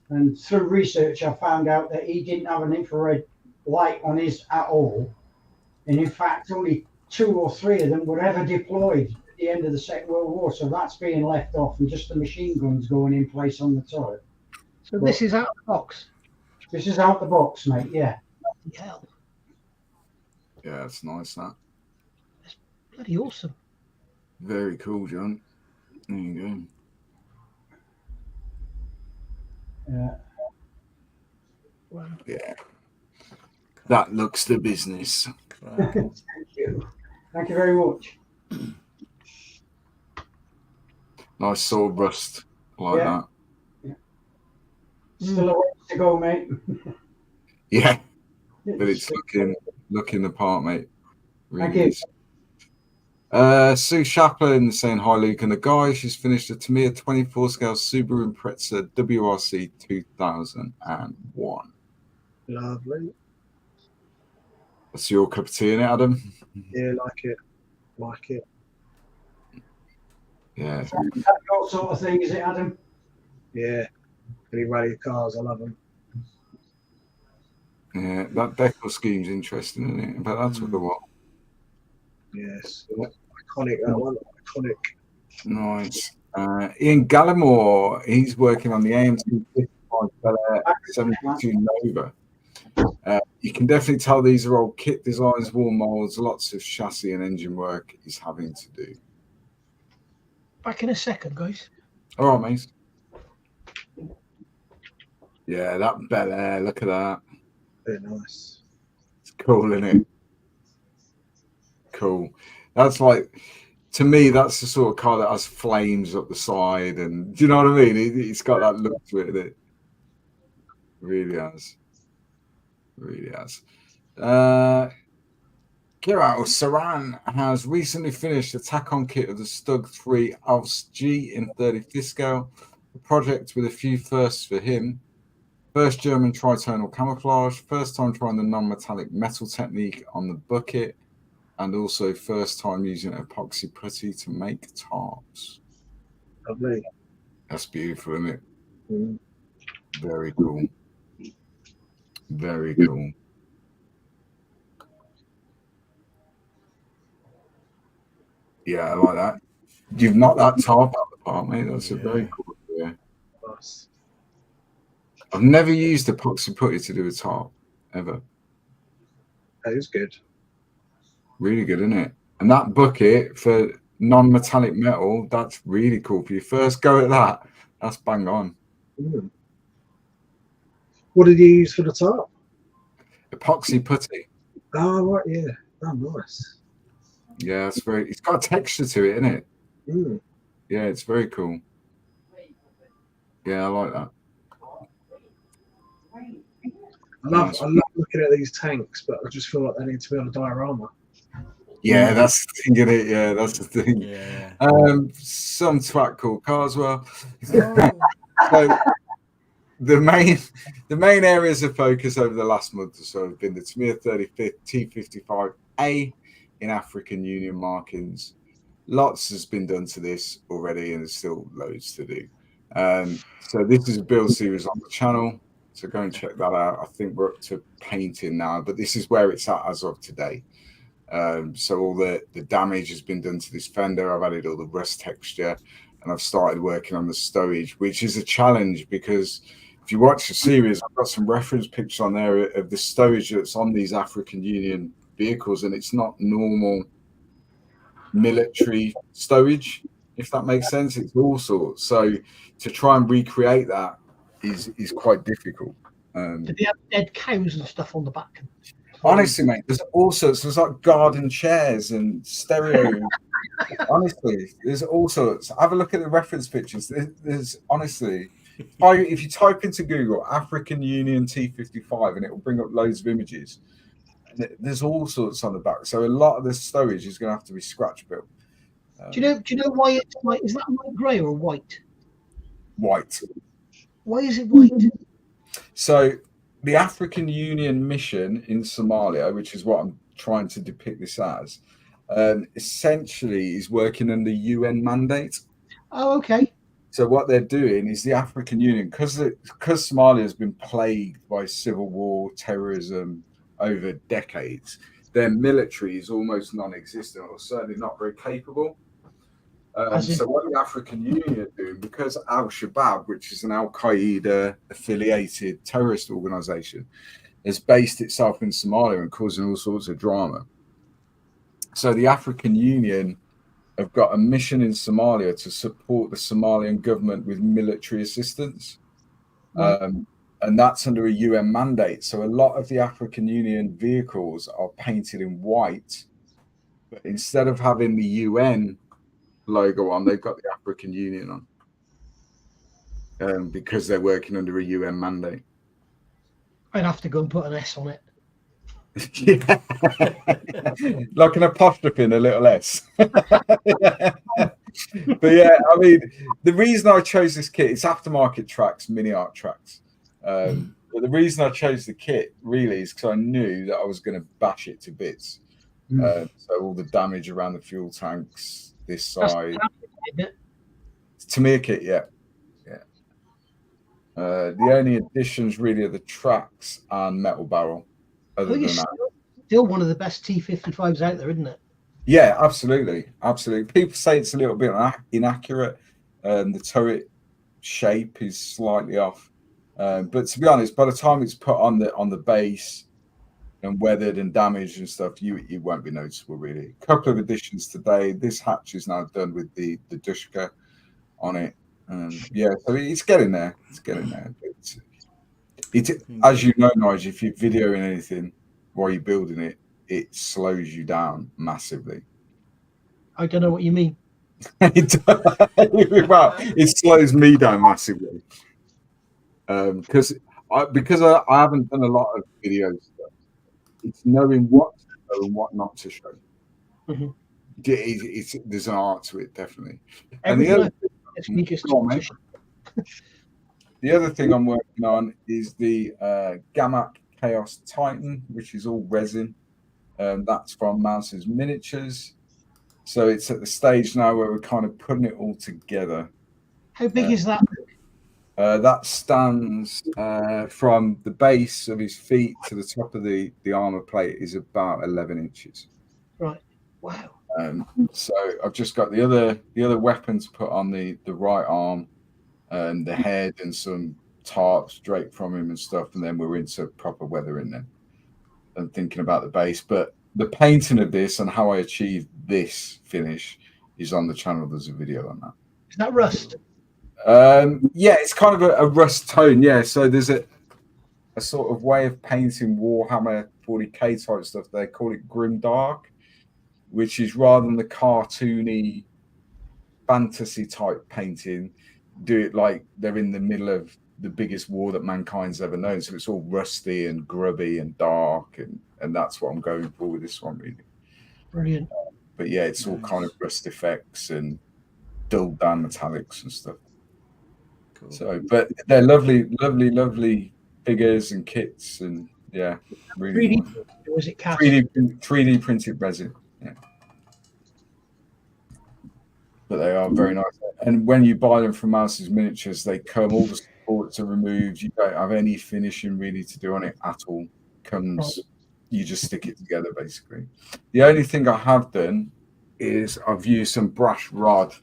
And through research, I found out that he didn't have an infrared light on his at all. And in fact, only 2 or 3 of them were ever deployed at the end of the Second World War. So that's being left off, and just the machine guns going in place on the turret. So this is out of the box. This is out the box, mate. Yeah. Hell, Yeah, it's nice, that. bloody awesome. Very cool, John. There you go. Wow. Yeah. That looks the business. Thank you. Thank you very much. Nice saw rust. I like that. Yeah. Still a ways to go, mate. Yeah. But it's looking the part, mate. Really Thank you. is. Sue Chaplin saying hi, Luke and the guys. She's finished a Tamiya 24 scale Subaru Impreza WRC 2001. Lovely. That's your cup of tea in it, Adam? Yeah, like it. Yeah. That your sort of thing, is it, Adam? Yeah. Any rally cars, I love them. Yeah, that decal scheme's interesting, isn't it? But that's what the what. Yes. Iconic, that one. Iconic. Nice. Ian Gallimore, he's working on the AMT 55 Bel Air 72 Nova. You can definitely tell these are old kit designs, wall molds, lots of chassis and engine work he's having to do. Back in a second, guys. All right, mate. Yeah, that Bel Air, look at that. Very nice. It's cool, isn't it? Cool. That's like, to me, that's the sort of car that has flames up the side, and do you know what I mean? It's got that look to it, that really has. Really has. Kira Saran has recently finished the tack-on kit of the Stug 3 Alps G in 35th scale, a project with a few firsts for him. First German tritonal camouflage, first time trying the non-metallic metal technique on the bucket, and also first time using epoxy putty to make tarps. Lovely. That's beautiful, isn't it? Mm. Very cool. Very cool. Yeah, I like that. You've knocked that tarp out the park, mate. That's a very cool idea. Nice. I've never used epoxy putty to do a tarp, ever. That is good. Really good, isn't it? And that bucket for non-metallic metal, that's really cool. For your first go at that, that's bang on. Mm. What did you use for the top? Epoxy putty. Oh, right, yeah. Oh, nice. Yeah, it's got a texture to it, isn't it? Mm. Yeah, it's very cool. Yeah, I like that. I love looking at these tanks, but I just feel like they need to be on a diorama. Yeah, that's the thing, isn't it? Yeah, that's the thing. Yeah. Some twat cool car as well. So the main areas of focus over the last month or so have been the Tamiya 35th T55A in African Union markings. Lots has been done to this already, and there's still loads to do. So this is a build series on the channel, so go and check that out. I think we're up to painting now, but this is where it's at as of today. So all the damage has been done to this fender. I've added all the rust texture, and I've started working on the stowage, which is a challenge because if you watch the series, I've got some reference pictures on there of the stowage that's on these African Union vehicles, and it's not normal military stowage, if that makes sense. It's all sorts. So to try and recreate that is quite difficult. Did they have dead cows and stuff on the back? Honestly, mate, there's all sorts. There's like garden chairs and stereo. Honestly, there's all sorts. Have a look at the reference pictures. There's honestly, if you type into Google African Union T55, and it will bring up loads of images. There's all sorts on the back. So a lot of the stowage is going to have to be scratch built. Do you know why it's white? Is that light grey or white? White. Why is it white? So the African Union mission in Somalia, which is what I'm trying to depict this as, essentially is working under UN mandate. Oh, okay. So what they're doing is the African Union, because Somalia has been plagued by civil war, terrorism over decades, their military is almost non-existent, or certainly not very capable. So what the African Union are doing, because Al-Shabaab, which is an Al-Qaeda affiliated terrorist organization, has based itself in Somalia and causing all sorts of drama. So the African Union have got a mission in Somalia to support the Somalian government with military assistance. And that's under a UN mandate. So a lot of the African Union vehicles are painted in white, but instead of having the UN logo on, they've got the African Union on, because they're working under a UN mandate. I'd have to go and put an S on it. Yeah. Like an apostrophe and a little S. But yeah, I mean, the reason I chose this kit, it's aftermarket tracks, mini art tracks. But the reason I chose the kit really is because I knew that I was going to bash it to bits. So all the damage around the fuel tanks, this side. It's Tamiya kit, yeah. The only additions really are the tracks and metal barrel. Other than that, still one of the best T55s out there, isn't it? Yeah, absolutely. People say it's a little bit inaccurate. The turret shape is slightly off, but to be honest, by the time it's put on the base and weathered and damaged and stuff, you won't be noticeable really. A couple of additions today. This hatch is now done with the Dushka on it. Yeah, so it's getting there. It's getting there. It's as you know, Nigel, if you're videoing anything while you're building it, it slows you down massively. I don't know what you mean. Well, it slows me down massively. Because I haven't done a lot of video stuff. It's knowing what to show and what not to show. There's an art to it, definitely. And the other thing I'm working on is the Gamak Chaos Titan, which is all resin. That's from Mouse's Miniatures. So it's at the stage now where we're kind of putting it all together. How big is that? That stands from the base of his feet to the top of the armor plate is about 11 inches. Right. Wow. So I've just got the other weapon to put on the right arm, the head and some tarps draped from him and stuff, and then we're into proper weathering then and thinking about the base. But the painting of this and how I achieved this finish is on the channel. There's a video on that. Is that rust? Yeah, it's kind of a rust tone. Yeah, so there's a sort of way of painting Warhammer 40k type stuff. They call it grim dark, which is rather than the cartoony fantasy type painting, do it like they're in the middle of the biggest war that mankind's ever known. So it's all rusty and grubby and dark, and that's what I'm going for with this one, really. Brilliant. But yeah, it's all kind of rust effects and dulled down metallics and stuff. Cool. So, but they're lovely figures and kits, and yeah, really. 3D, or was it cast? 3D printed resin. Yeah. But they are very nice. And when you buy them from Mouse's Miniatures, they come, all the supports are removed. You don't have any finishing really to do on it at all. You just stick it together basically. The only thing I have done is I've used some brass rod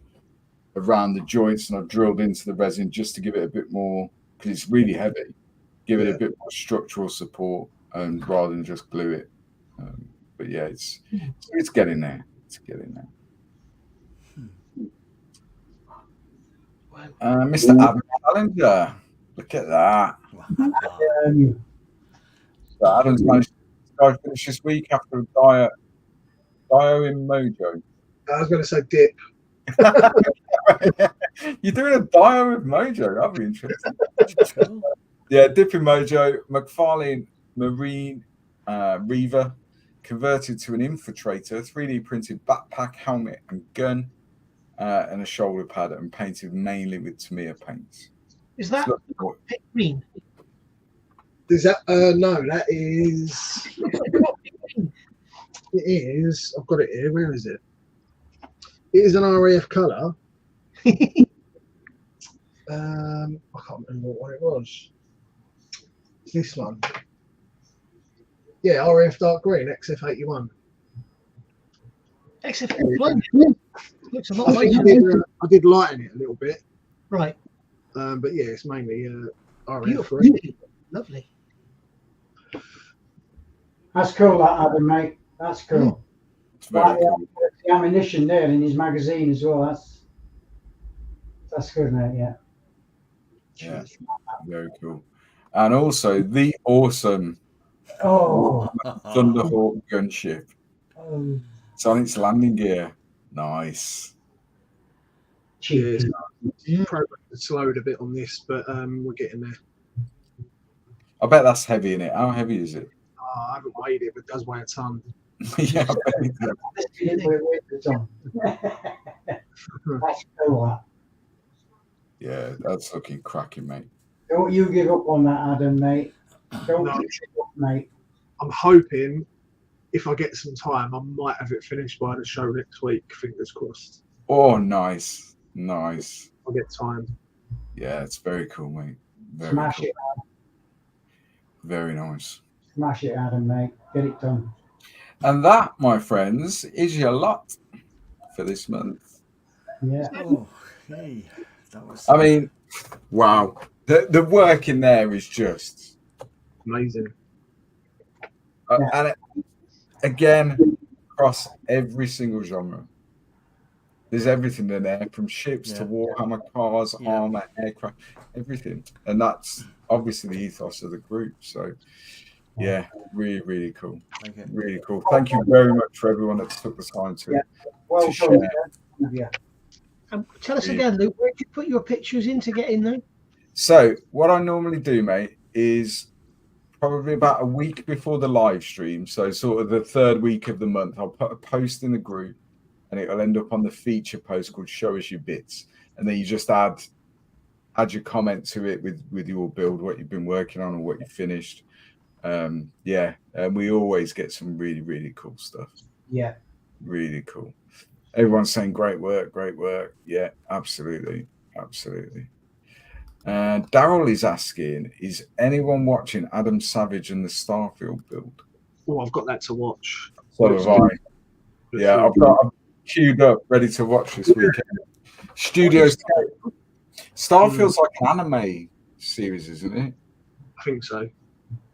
around the joints and I've drilled into the resin just to give it a bit more, because it's really heavy, give it a bit more structural support rather than just glue it. But yeah, it's getting there. It's getting there. Mr. Adam Challenger, look at that. So Adam's managed to finish this week after a Dio in Mojo. I was going to say dip. You're doing a Dio with Mojo. That'd be interesting. Yeah, dip in Mojo. McFarlane Marine Reaver converted to an infiltrator, 3D printed backpack, helmet, and gun. And a shoulder pad, and painted mainly with Tamiya paints. Is that green? Is that no? That is. It is. I've got it here. Where is it? It is an RAF colour. I can't remember what it was. It's this one. Yeah, RAF dark green, XF81. XF81. Looks a lot I think lighter. I did lighten it a little bit. Right. But yeah, it's mainly Beautiful. RF. Lovely. That's cool, that Adam, mate. That's cool. It's very cool. The ammunition there in his magazine as well. That's good, mate. Yeah. Yeah, very cool. And also the awesome Thunderhawk gunship. It's on its landing gear. Nice. Cheers. Progress has slowed a bit on this, but we're getting there. I bet that's heavy in it. How heavy is it? I haven't weighed it, but it does weigh a ton. Yeah, I bet it does. That's cool. Yeah, that's looking cracking, mate. Don't you give up on that, Adam, mate. Don't No. give up, mate. I'm hoping if I get some time, I might have it finished by the show next week. Fingers crossed. Oh, nice. Nice. I'll get time. Yeah, it's very cool, mate. Very Smash cool. it. Very nice. Smash it, Adam, mate. Get it done. And that, my friends, is your lot for this month. Yeah. Oh, hey, that was. I mean, wow. The work in there is just Amazing. and again, across every single genre. There's everything in there, from ships to Warhammer cars, armor, aircraft, everything. And that's obviously the ethos of the group. So, yeah, really, really cool. Okay. Really cool. Thank you very much for everyone that took the time to Well share. done. Yeah. Tell us again, Luke, where did you put your pictures in to get in there? So, what I normally do, mate, is probably about a week before the live stream. So, sort of the third week of the month, I'll put a post in the group. And it'll end up on the feature post called "Show Us Your Bits," and then you just add your comment to it with your build, what you've been working on, or what you finished. And we always get some really, really cool stuff. Yeah, really cool. Everyone's saying great work, great work. Yeah, absolutely, absolutely. And Daryl is asking, is anyone watching Adam Savage and the Starfield build? Oh, I've got that to watch. So have I. Yeah, I've queued up, ready to watch this weekend. Studio Scale. Starfield's like an anime series, isn't it? I think so.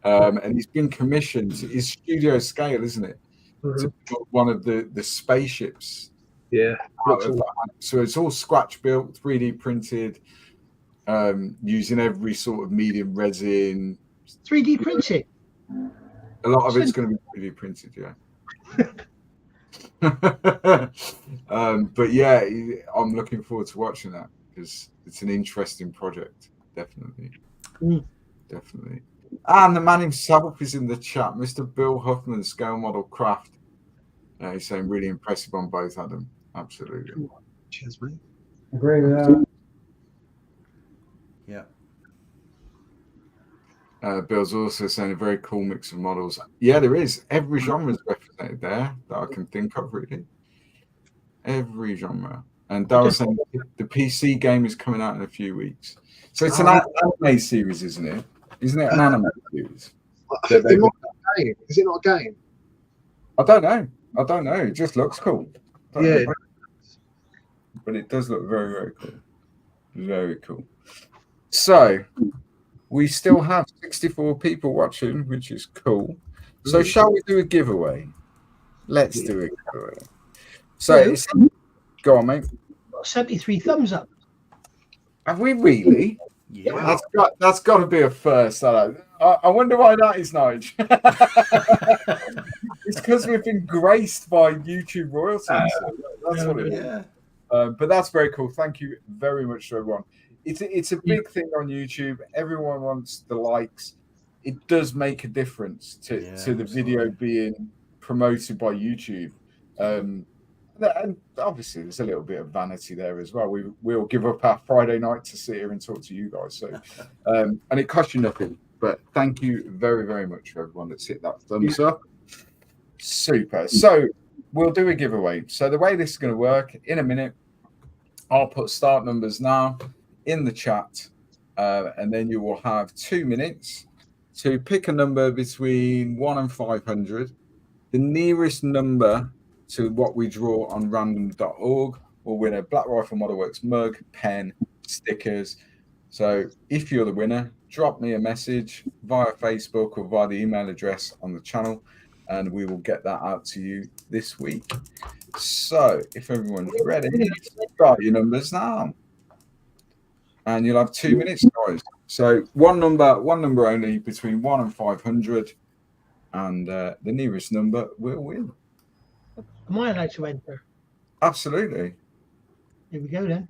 And he's been commissioned. It's studio scale, isn't it? Mm-hmm. To build one of the spaceships. Yeah. So it's all scratch built, 3D printed, using every sort of medium resin. 3D printed? A lot of it's going to be 3D printed, yeah. But yeah, I'm looking forward to watching that because it's an interesting project. Definitely. Definitely. And the man himself is in the chat, Mr. Bill Huffman, Scale Model Craft. He's saying really impressive on both, Adam. Absolutely. Cheers, mate. Agree with that. Yeah. Bill's also saying a very cool mix of models. Yeah, there is. Every genre is represented there that I can think of, really. Every genre. And Daryl's saying the PC game is coming out in a few weeks. So it's an anime series, isn't it? Isn't it an anime series? Is it not a game? Is it not a game? I don't know. It just looks cool. Yeah. But it does look very, very cool. Very cool. So we still have 64 people watching, which is cool. So shall we do a giveaway? Let's do a giveaway. So go on, mate. 73 thumbs up. Have we really? Yeah. That's got to be a first. I wonder why that is, Nige. It's because we've been graced by YouTube royalties. That's what it is. Yeah. But that's very cool. Thank you very much to everyone. It's a big thing on YouTube. Everyone wants the likes. It does make a difference to the video being promoted by YouTube. And obviously, there's a little bit of vanity there as well. We'll give up our Friday night to sit here and talk to you guys. So, and it costs you nothing. But thank you very, very much for everyone that's hit that thumbs up. Super. So we'll do a giveaway. So the way this is going to work, in a minute, I'll put start numbers now in the chat, and then you will have 2 minutes to pick a number between 1 and 500. The nearest number to what we draw on random.org will win a Black Rifle Model Works mug, pen, stickers. So if you're the winner, drop me a message via Facebook or via the email address on the channel, and we will get that out to you this week. So if everyone's ready, start your numbers now. And you'll have 2 minutes, guys. So one number only between 1 and 500, and the nearest number will win. Am I allowed to enter? Absolutely. Here we go then.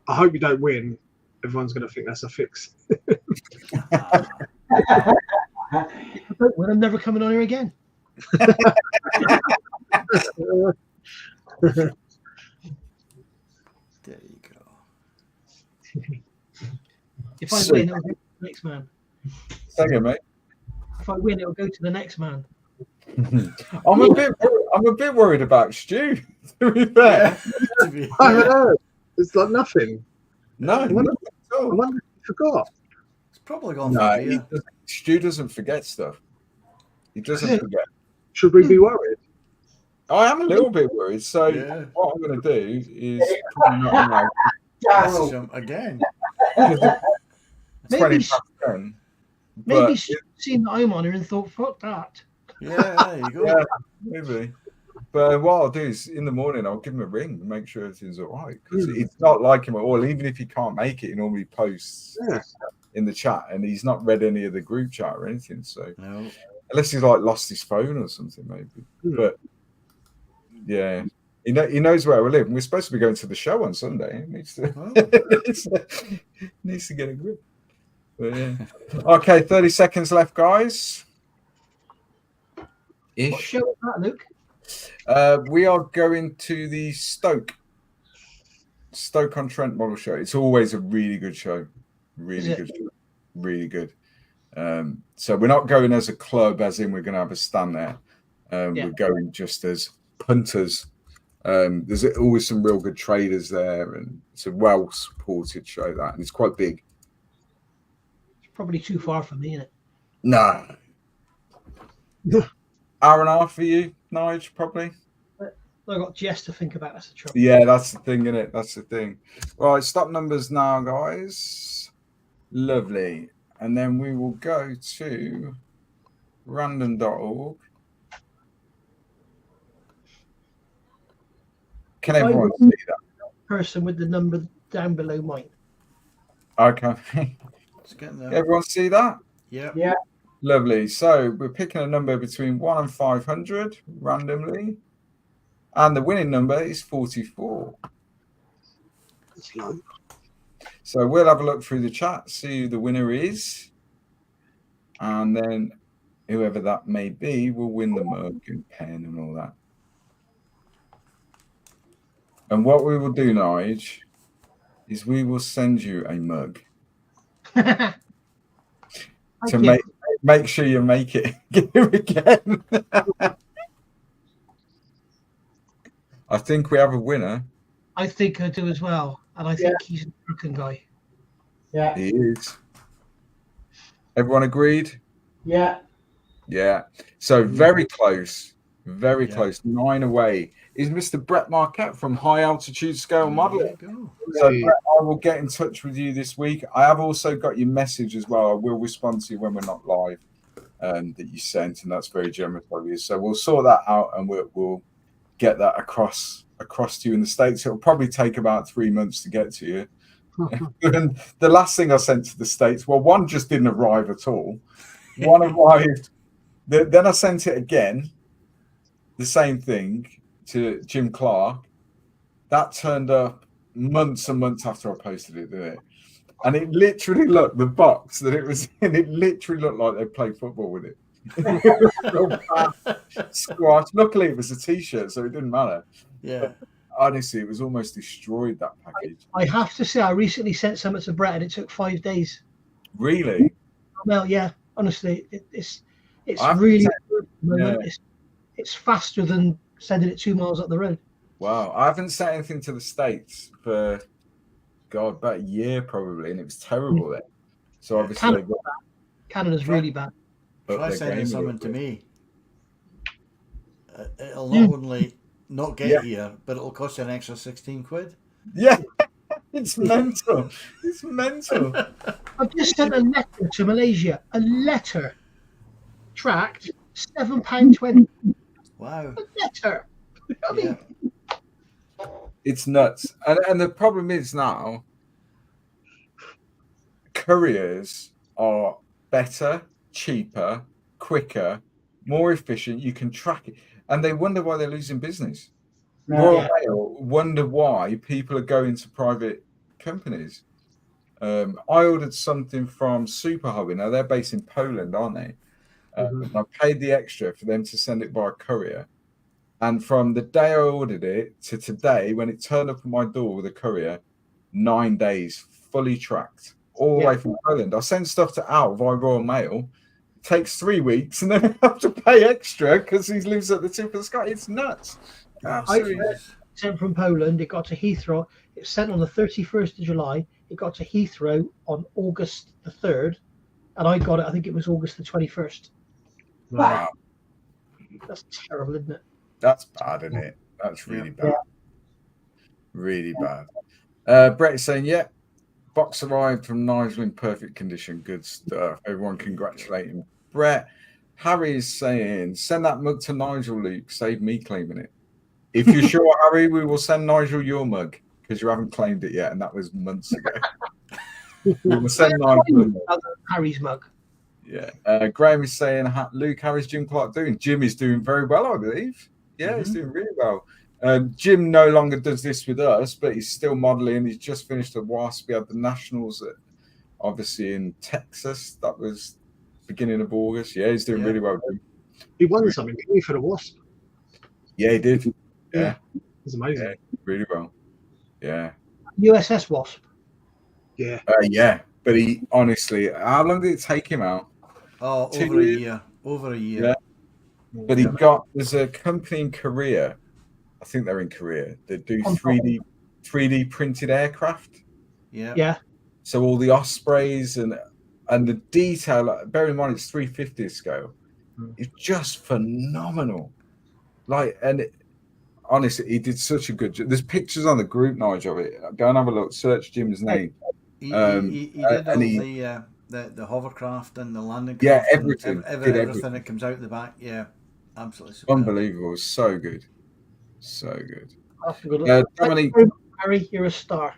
I hope you don't win. Everyone's going to think that's a fix. If I don't win, I'm never coming on here again. There you go. If I win, it'll go to the next man. Thank you, mate. If I win, it'll go to the next man. I'm a bit worried about Stu, to be fair. I don't know. It's like nothing. No, I wonder if he forgot. It's probably gone no, for beer. Stu doesn't forget stuff. He doesn't forget. Should we be worried? I am a little bit worried. So what I'm going to do is probably not Message him again. it's 20 past 10. Maybe she's seen that I'm on here and thought, fuck that. Yeah, there you go. Yeah, maybe. But what I'll do is in the morning, I'll give him a ring and make sure everything's all right. Because it's not like him at all. Even if he can't make it, he normally posts in the chat, and he's not read any of the group chat or anything. So unless he's like lost his phone or something, maybe. But yeah, he knows where we live. And we're supposed to be going to the show on Sunday. He needs to, needs to get a grip. But yeah. Okay, 30 seconds left, guys. What show is that, Luke? We are going to the Stoke-on-Trent model show. It's always a really good show. Really good show. Really good. So we're not going as a club, as in we're going to have a stand there. We're going just as punters. There's always some real good traders there, and it's a well-supported show, that, and it's quite big. It's probably too far from me, isn't it? No. Hour and a half for you, Nige, probably. I got Jess to think about. That's the trouble. Yeah, that's the thing, innit? That's the thing. Right, stop numbers now, guys. Lovely. And then we will go to random.org. Can everyone see that? Person with the number down below mine. Okay. Everyone see that? Yeah. Yeah. Lovely. So we're picking a number between 1 and 500 randomly. And the winning number is 44. That's low. So we'll have a look through the chat, see who the winner is. And then whoever that may be will win the mug and pen and all that. And what we will do, Nige, is we will send you a mug. to make sure you make it again. I think we have a winner. I think I do as well. And I think he's a broken guy. Yeah. He is. Everyone agreed? Yeah. Yeah. So very close. Very close. 9 away is Mr. Brett Marquette from High Altitude Scale Modeling. So Brett, I will get in touch with you this week. I have also got your message as well. I will respond to you when we're not live that you sent, and that's very generous of you. So we'll sort that out, and we'll get that across to you in the States. It'll probably take about 3 months to get to you. And the last thing I sent to the States, well, one just didn't arrive at all. One arrived. Then I sent it again. The same thing to Jim Clark. That turned up months and months after I posted it, didn't it? And it literally looked, the box that it was in, it literally looked like they played football with it. Squash. Luckily, it was a t-shirt, so it didn't matter. Yeah. But honestly, it was almost destroyed, that package. I have to say, I recently sent something to Brett, and it took 5 days. Really? Well, yeah. Honestly, it's really good at the moment. It's faster than sending it 2 miles up the road. Wow. I haven't sent anything to the States for, God, about a year probably, and it was terrible then. So obviously... Canada's really bad. Try sending something to me. it'll not only not get here, but it'll cost you an extra 16 quid. Yeah, it's mental. It's mental. I've just sent a letter to Malaysia. A letter tracked £7.20. Wow. A letter. I mean, It's nuts. And the problem is now, couriers are better, cheaper, quicker, more efficient. You can track it. And they wonder why they're losing business. Royal Mail wonder why people are going to private companies. I ordered something from Superhobby. Now, they're based in Poland, aren't they? I paid the extra for them to send it by a courier. And from the day I ordered it to today, when it turned up at my door with a courier, 9 days, fully tracked, all the way from Poland. I send stuff to Al via Royal Mail. It takes 3 weeks, and then I have to pay extra because he lives at the tip of the sky. It's nuts. Absolutely. Sent from Poland. It got to Heathrow. It was sent on the 31st of July. It got to Heathrow on August the 3rd. And I got it, I think it was August the 21st. Wow. That's terrible, isn't it? That's bad, isn't it? That's really bad. Really bad. Brett is saying, box arrived from Nigel in perfect condition. Good stuff. Everyone congratulating Brett. Harry is saying, send that mug to Nigel, Luke. Save me claiming it. If you're sure, Harry, we will send Nigel your mug because you haven't claimed it yet, and that was months ago. We will send Nigel Harry's mug. Yeah. Graham is saying, Luke, how is Jim Clark doing? Jim is doing very well, I believe. Yeah, he's doing really well. Jim no longer does this with us, but he's still modeling. He's just finished a WASP. We had the Nationals, obviously, in Texas. That was beginning of August. Yeah, he's doing really well. He won something, didn't he, for the WASP? Yeah, he did. Yeah. It's amazing. Yeah, really well. Yeah. USS Wasp. Yeah. Yeah. But he, honestly, how long did it take him out? Oh, over a year. Over a year. Yeah. But there's a company in Korea, I think they're in Korea, that do 3D printed aircraft. Yeah. Yeah. So all the Ospreys and the detail, bear in mind it's 350 scale, it's just phenomenal. Honestly, he did such a good job. There's pictures on the group, Nigel, of it. Go and have a look. Search Jim's name. He did all the hovercraft and the landing craft. Yeah, everything. Everything that comes out the back. Yeah, absolutely. Superb. Unbelievable. So good. So good. Dominique, Harry, you're a star.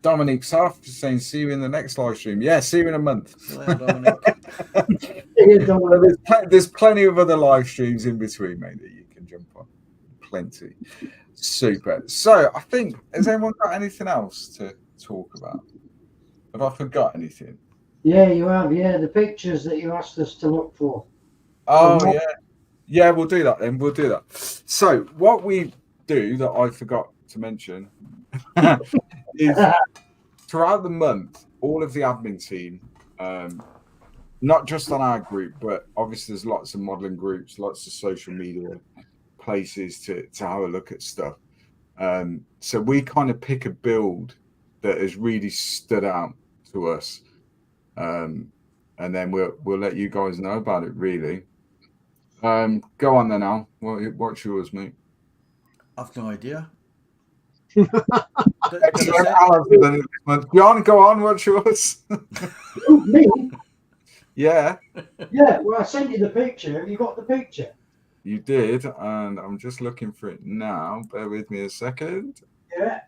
Dominique Soft is saying, see you in the next live stream. Yeah, see you in a month. There's plenty of other live streams in between, mate, that you can jump on. Plenty. Super. So I think, has anyone got anything else to talk about? Have I forgot anything? Yeah, you have. Yeah, the pictures that you asked us to look for. Oh, yeah. Yeah, we'll do that then. We'll do that. So what we do that I forgot to mention is throughout the month, all of the admin team, not just on our group, but obviously there's lots of modeling groups, lots of social media places to have a look at stuff. So we kind of pick a build that has really stood out to us. And then we'll let you guys know about it, really. Go on then, Al. What's yours, mate? I've no idea. John, go on. What's yours? Me? Yeah. Yeah, well, I sent you the picture. Have you got the picture? You did, and I'm just looking for it now. Bear with me a second. Yeah.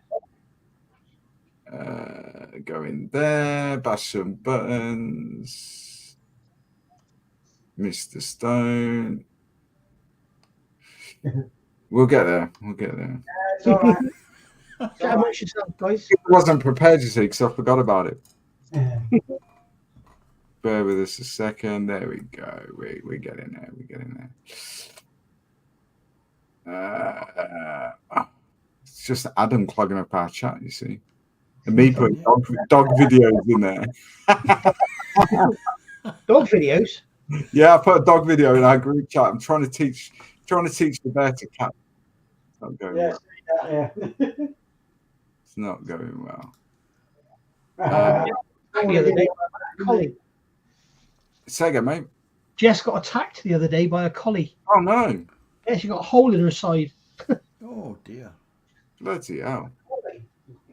Go in there, bash some buttons. Mr. Stone. We'll get there. It's all right. How much yourself, guys? I wasn't prepared, you see, because I forgot about it. Yeah. Bear with us a second. There we go. We're getting there. It's just Adam clogging up our chat, you see. And me putting dog videos in there. Dog videos? Yeah, I put a dog video in our group chat. I'm trying to teach the bear to cat. It's not going well. Yeah. It's not going well. The other day by a collie. Say again, mate. Jess got attacked the other day by a collie. Oh no. Yeah, she got a hole in her side. Oh dear. Bloody hell.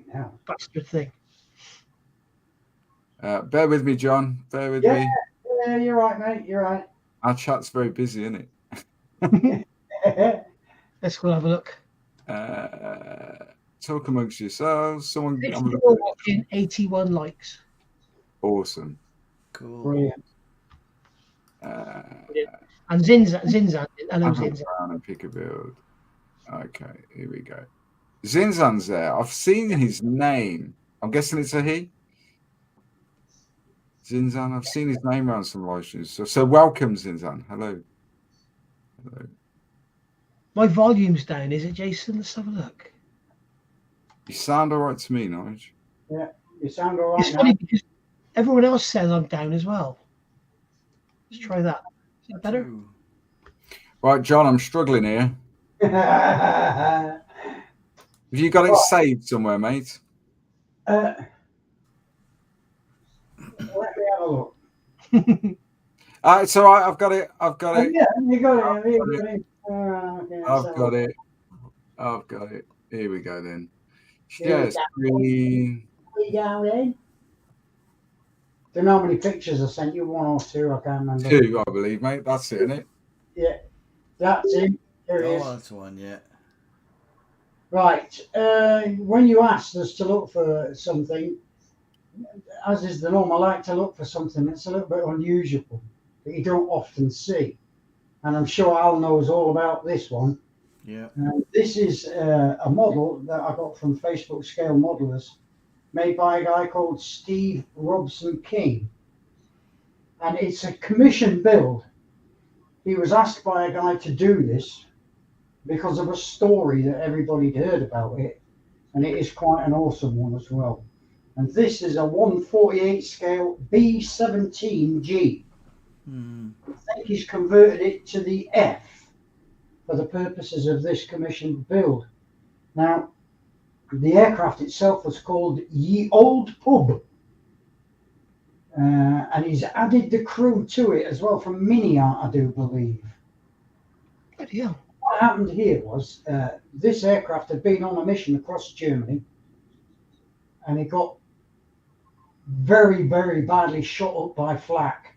Yeah. Bastard thing. Bear with me, John. Bear with me. Yeah, you're right, mate. You're right. Our chat's very busy, isn't it? Let's go have a look. Talk amongst yourselves. Someone. It's still watching 81 likes. Awesome. Cool. Brilliant. And Zinzan. Hello, Zinzan. Brown and pick a build. Okay, here we go. Zinzan's there. I've seen his name. I'm guessing it's a he. Zinzan, I've seen his name around some live streams. So welcome, Zinzan. Hello. Hello. My volume's down. Is it, Jason? Let's have a look. You sound all right to me, Nige. Yeah, you sound all right. It's funny because everyone else says I'm down as well. Let's try that. Is that better? Right, John, I'm struggling here. Have you got it saved somewhere, mate? Let me have a look. It's all right. I've got it. Yeah, you got it. I've got it. Here we go then. Share screen. Don't know how many pictures I sent you, 1 or 2, I can't remember. 2, I believe, mate. That's it, isn't it? Yeah, that's it. There it is. That's one, yeah. Right. When you asked us to look for something, as is the norm, I like to look for something that's a little bit unusual that you don't often see. And I'm sure Al knows all about this one. Yeah. This is a model that I got from Facebook Scale Modelers, made by a guy called Steve Robson King. And it's a commission build. He was asked by a guy to do this because of a story that everybody heard about it. And it is quite an awesome one as well. And this is a 1/48 scale B17G. I think he's converted it to the F for the purposes of this commissioned build. Now, the aircraft itself was called Ye Old Pub. And he's added the crew to it as well from Mini Art, I do believe. Yeah. What happened here was this aircraft had been on a mission across Germany, and it got very, very badly shot up by flak.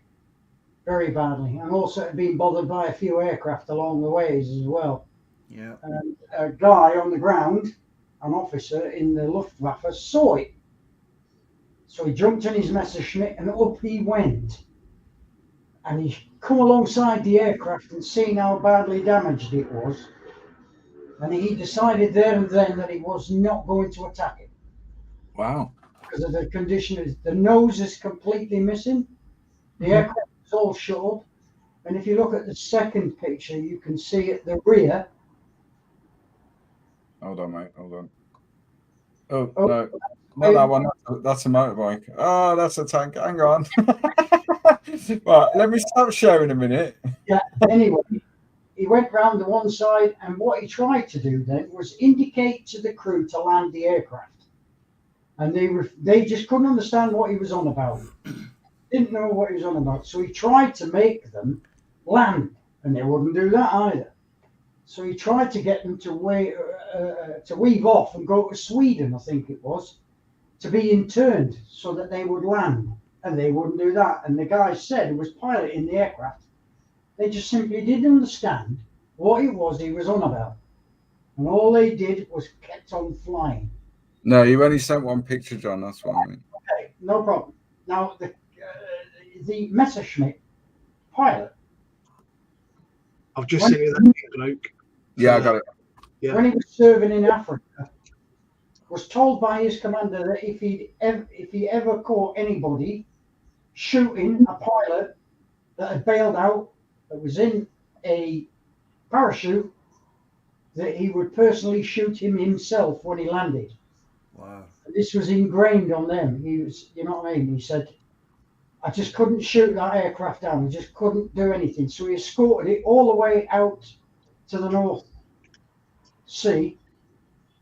Very badly. And also had been bothered by a few aircraft along the ways as well. Yeah. And a guy on the ground, an officer in the Luftwaffe, saw it. So he jumped in his Messerschmitt and up he went. And he come alongside the aircraft and seen how badly damaged it was. And he decided there and then that he was not going to attack it. Wow. Because of the condition. The nose is completely missing. The aircraft is all shut up. And if you look at the second picture, you can see at the rear. Hold on, mate. Hold on. Oh, no. Not that one. That's a motorbike. Oh, that's a tank. Hang on. Right, let me stop sharing a minute. Yeah, anyway, he went round to one side, and what he tried to do then was indicate to the crew to land the aircraft. And they just couldn't understand what he was on about. Didn't know what he was on about. So he tried to make them land, and they wouldn't do that either. So he tried to get them to weave off and go to Sweden, I think it was, to be interned so that they would land. And they wouldn't do that. And the guy said, who was piloting the aircraft, they just simply didn't understand what it was he was on about. And all they did was kept on flying. No, you only sent one picture, John. That's what I mean. Okay, no problem. Now, the Messerschmitt pilot. I've just seen that, Luke. Yeah, I got it. Yeah. When he was serving in Africa, was told by his commander that if he ever caught anybody shooting a pilot that had bailed out, that was in a parachute, that he would personally shoot him himself when he landed. Wow. And this was ingrained on them. He was, you know what I mean? He said, I just couldn't shoot that aircraft down. I just couldn't do anything. So he escorted it all the way out to the North Sea,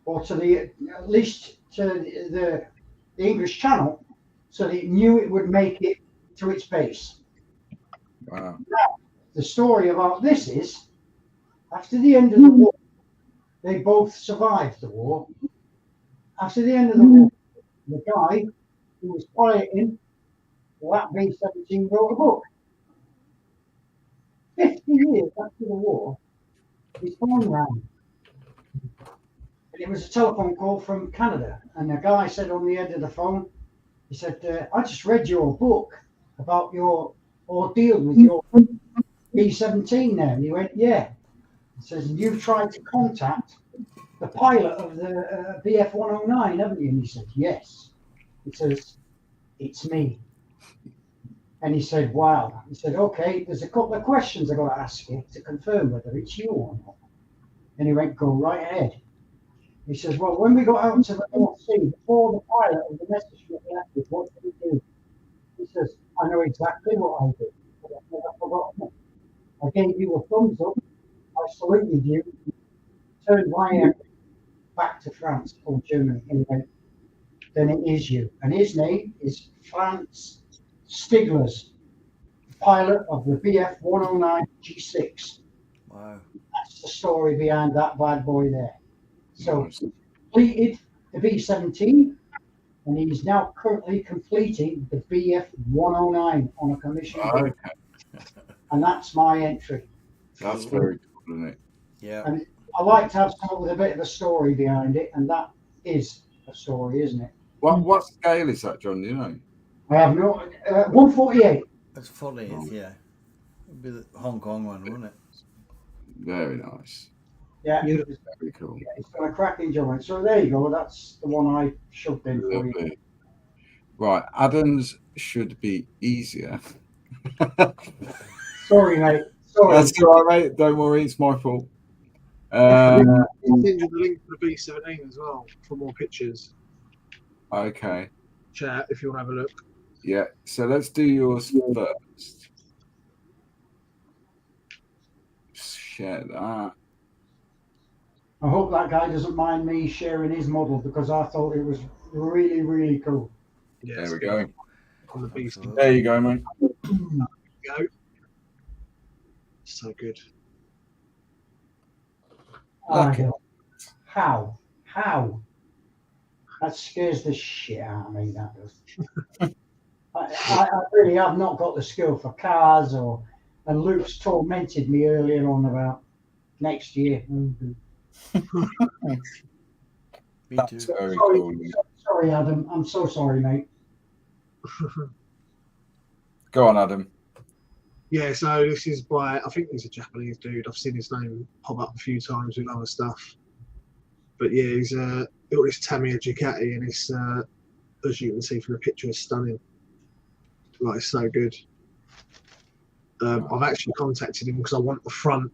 or to at least to the English Channel, so that it knew it would make it to its base. Wow. Now, the story about this is After the end of the war, they both survived the war. After the end of the war, the guy who was piloting that B-17 wrote a book. 50 years after the war, his phone rang. And it was a telephone call from Canada. And the guy said on the end of the phone, he said, I just read your book about your ordeal with your B-17 there. And he went, yeah. He says, you've tried to contact the pilot of the BF-109, haven't you? And he said, yes. He says, it's me. And he said, wow. He said, okay, there's a couple of questions I've got to ask you to confirm whether it's you or not. And he went, go right ahead. He says, well, when we got out to the North Sea, before the pilot of the Messerschmitt reacted, what did he do? He says, I know exactly what I did, but I've never forgotten it. I gave you a thumbs up, I saluted you, turned my head back to France or Germany, and he went, then it is you. And his name is Franz Stiglers, pilot of the BF-109 G6. Wow. That's the story behind that bad boy there. So he completed the B-17, and he's now currently completing the BF-109 on a commission. Okay. And that's my entry. That's very cool, isn't it? Yeah. And I like to have something with a bit of a story behind it, and that is a story, isn't it? What scale is that, John? Do you know? I have no 148. It's 40th, yeah. It'd be the Hong Kong one, wouldn't it? Very nice. Yeah, Very cool. yeah, it's got a cracking joint. So there you go. That's the one I shoved in for you. Lovely. Right, Adams should be easier. Sorry, mate. Sorry. That's all right, mate. Don't worry, it's my fault. I'll send you the link to the B-17 as well for more pictures. Okay. Chat if you want to have a look. Yeah, so let's do yours first. Share that. I hope that guy doesn't mind me sharing his model because I thought it was really, really cool. Yeah, There we go. On the beast. There you go, mate. Go. So good. Look. How? That scares the shit out of me, that does. I really have not got the skill for cars and Luke's tormented me earlier on about next year. Me That's too. very Sorry, cool. sorry, Adam. I'm so sorry, mate. Go on, Adam. Yeah, so this is by, I think he's a Japanese dude. I've seen his name pop up a few times with other stuff. But yeah, he's built this Tamiya Ducati, and it's, as you can see from the picture, it's stunning. Like, it's so good. I've actually contacted him because I want the front,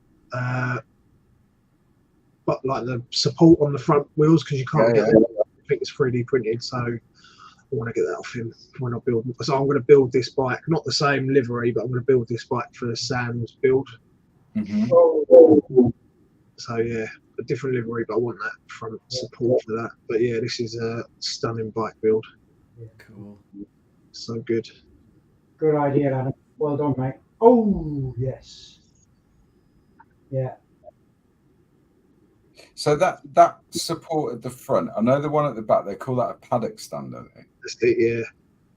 but like the support on the front wheels, because you can't get it. I think it's 3D printed, so I want to get that off him when I build. So I'm going to build this bike, not the same livery, but I'm going to build this bike for Sam's build. Mm-hmm. So yeah, a different livery, but I want that front support for that. But yeah, this is a stunning bike build. Cool. So good. Good idea, Adam. Well done, mate. Oh, yes. Yeah. So that support at the front, I know the one at the back, they call that a paddock stand, don't they? That's it, yeah.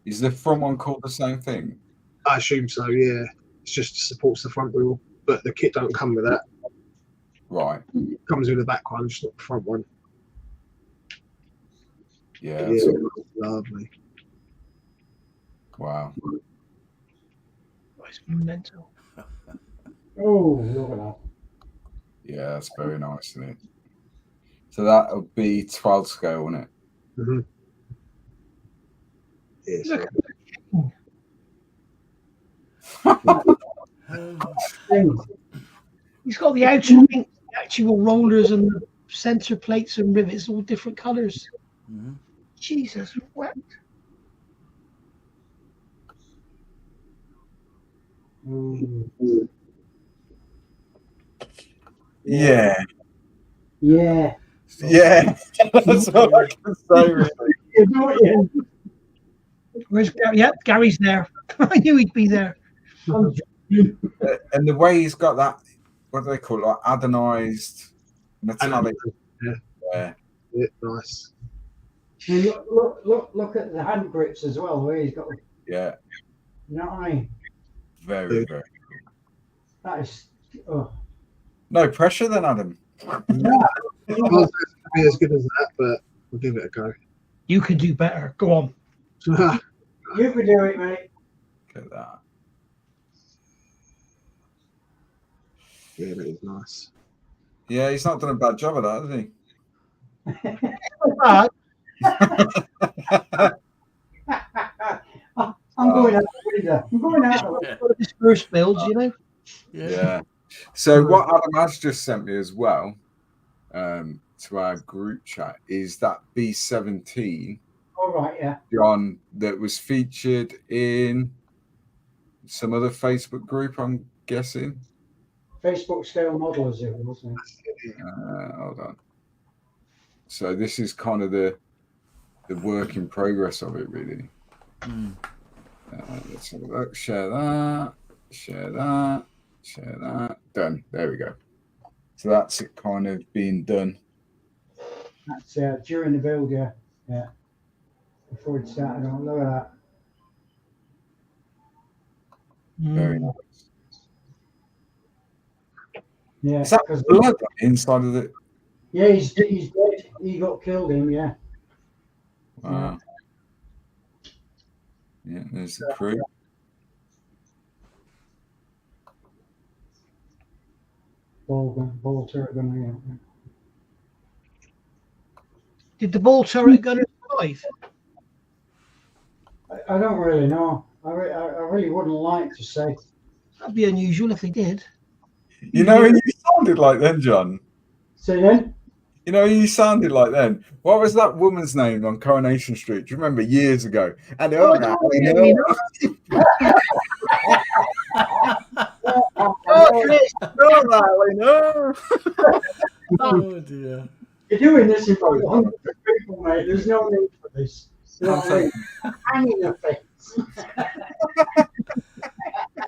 Is the front one called the same thing? I assume so, yeah. It's just supports the front wheel, but the kit don't come with that. Right. It comes with the back one, just not the front one. Yeah. Yeah, That's lovely. wow. It's mental. Oh, look at that. Yeah, that's very nice, isn't it? So that would be 12 scale, wouldn't it? Mm-hmm. Yeah, Look so He's got the actual rollers and the center plates and rivets, all different colours. Mm-hmm. Jesus, what? Yeah. Yeah. Yeah. That's all I can say, really. Where's Gary? Yep, Gary's there. I knew he'd be there. And the way he's got that, what do they call it? Like anodized metallic. Yeah, nice. And look at the hand grips as well, where he's got. Yeah. You know what I mean? Very, very cool. That is. Oh. No pressure then, Adam. No. It wasn't as good as that, but we'll give it a go. You can do better. Go on. You can do it, mate. Look at that. Yeah, that is nice. Yeah, he's not done a bad job of that, has he? I'm going out the window. I'm going out. This first builds, you know. Yeah. So what Adam has just sent me as well, to our group chat, is that B17. All right, yeah. John, that was featured in some other Facebook group, I'm guessing. Facebook scale models, wasn't it? Hold on. So this is kind of the work in progress of it, really. Let's have a look. Share that. Share that. Share that. Done. There we go. So that's it, kind of being done. That's during the build, yeah. Yeah. Before it started on. Look at that. Very nice. Yeah. Is that blood inside of it? Yeah, he's dead. He got killed him, yeah. Wow. Yeah, there's the crew. Ball turret gun, yeah. Did the ball turret gun survive? I don't really know. I really wouldn't like to say. That'd be unusual if they did. You know who you sounded like then, John? Say then? You know who you sounded like then? What was that woman's name on Coronation Street? Do you remember years ago? And oh, dear. You're doing this in front of 100 people, mate. There's no need for this. Hanging your face.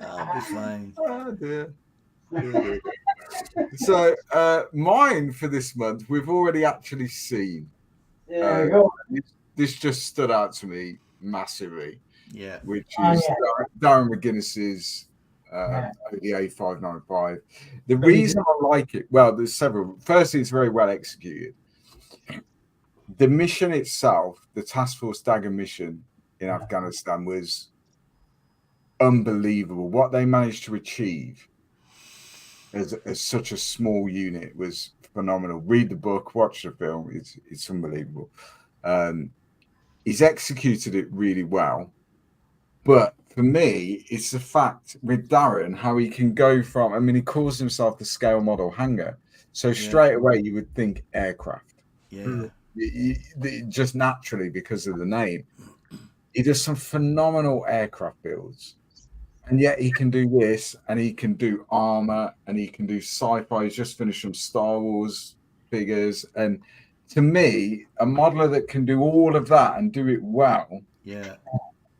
I'll be fine. Oh, dear. So mine for this month we've already actually seen. This just stood out to me massively. Yeah. Which is Darren McGuinness's the A595. The reason I like it, well, there's several. Firstly, it's very well executed. The mission itself, the Task Force Dagger mission in Afghanistan, was unbelievable. What they managed to achieve as such a small unit was phenomenal. Read the book, watch the film. It's unbelievable. He's executed it really well. But for me, it's the fact with Darren, how he can go from, I mean, he calls himself the scale model hanger. So straight away, you would think aircraft. Yeah. Just naturally because of the name. He does some phenomenal aircraft builds. And yet he can do this, and he can do armor, and he can do sci-fi. He's just finished some Star Wars figures. And to me, a modeler that can do all of that and do it well,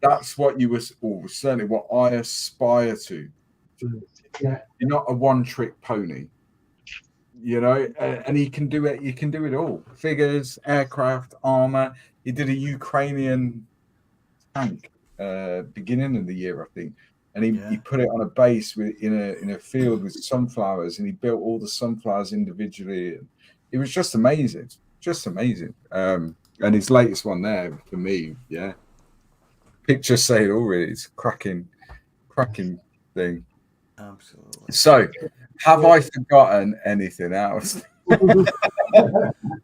that's what you was, or certainly what I aspire to. Yeah. You're not a one-trick pony, you know. And he can do it. You can do it all: figures, aircraft, armor. He did a Ukrainian tank beginning of the year, I think. And he put it on a base in a field with sunflowers, and he built all the sunflowers individually. It was just amazing, And his latest one there for me, pictures say it all. Really, it's a cracking thing. Absolutely. So, have I forgotten anything else?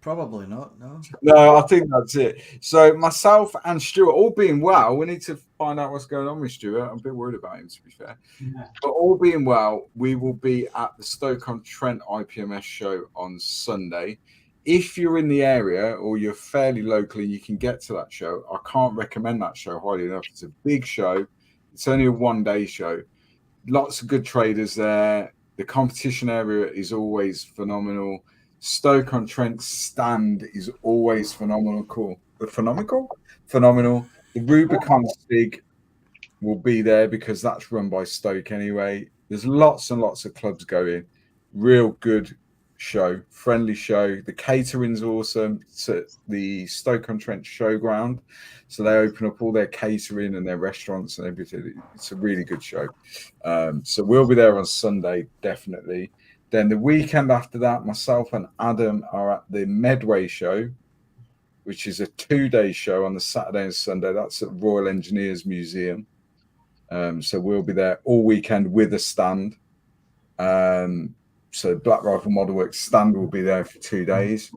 Probably not. No, I think that's it. So myself and Stuart, all being well, we need to find out what's going on with Stuart. I'm a bit worried about him, to be fair. But all being well, we will be at the Stoke-on-Trent IPMS show on Sunday. If you're in the area or you're fairly local and you can get to that show, I can't recommend that show highly enough. It's a big show. It's only a one-day show. Lots of good traders there. The competition area is always phenomenal. Stoke-on-Trent stand is always phenomenal. Phenomenal. The Rubicon Sig will be there because that's run by Stoke anyway. There's lots and lots of clubs going. Real good show, friendly show. The catering's awesome. It's at the Stoke-on-Trent Showground, so they open up all their catering and their restaurants and everything. It's a really good show. So we'll be there on Sunday, definitely. Then the weekend after that, myself and Adam are at the Medway show, which is a 2-day show on the Saturday and Sunday. That's at Royal Engineers Museum. So we'll be there all weekend with a stand. So Black Rifle Model Works stand will be there for 2 days.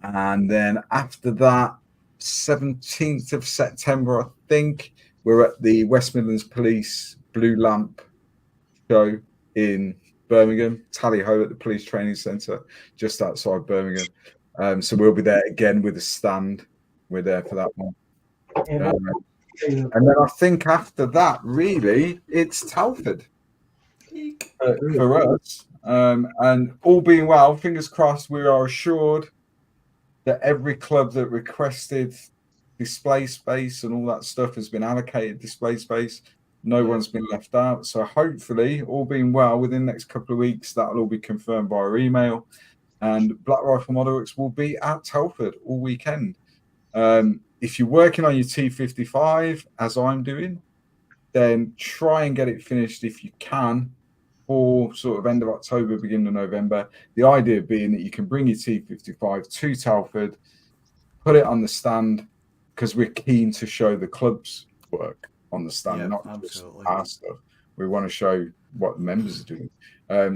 And then after that, 17th of September, I think, we're at the West Midlands Police Blue Lamp show in Birmingham, Tally Ho at the Police Training Centre, just outside Birmingham. So we'll be there again with a stand. We're there for that one. And then I think after that, really, it's Telford for us. And all being well, fingers crossed, we are assured that every club that requested display space and all that stuff has been allocated display space. No one's been left out. So hopefully, all being well, within the next couple of weeks, that'll all be confirmed via email. And Black Rifle Model Works will be at Telford all weekend. If you're working on your T55, as I'm doing, then try and get it finished if you can for sort of end of October, beginning of November. The idea being that you can bring your T55 to Telford, put it on the stand, because we're keen to show the club's work on the stand, not absolutely. Just our stuff. We want to show what the members are doing.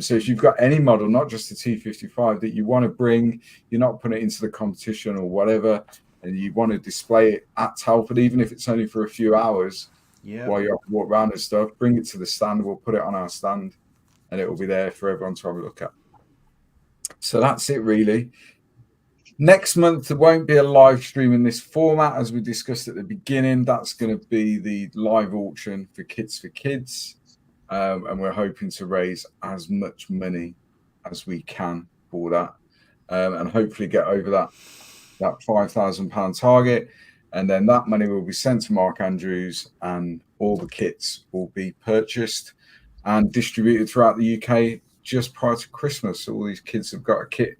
So if you've got any model, not just the T55, that you want to bring, you're not putting it into the competition or whatever, and you want to display it at Telford, even if it's only for a few hours, while you have to walk around and stuff, bring it to the stand. We'll put it on our stand, and it will be there for everyone to have a look at. So that's it, really. Next month, there won't be a live stream in this format, as we discussed at the beginning. That's going to be the live auction for Kits for Kids. And we're hoping to raise as much money as we can for that, and hopefully get over that £5,000 target. And then that money will be sent to Mark Andrews, and all the kits will be purchased and distributed throughout the UK just prior to Christmas. So all these kids have got a kit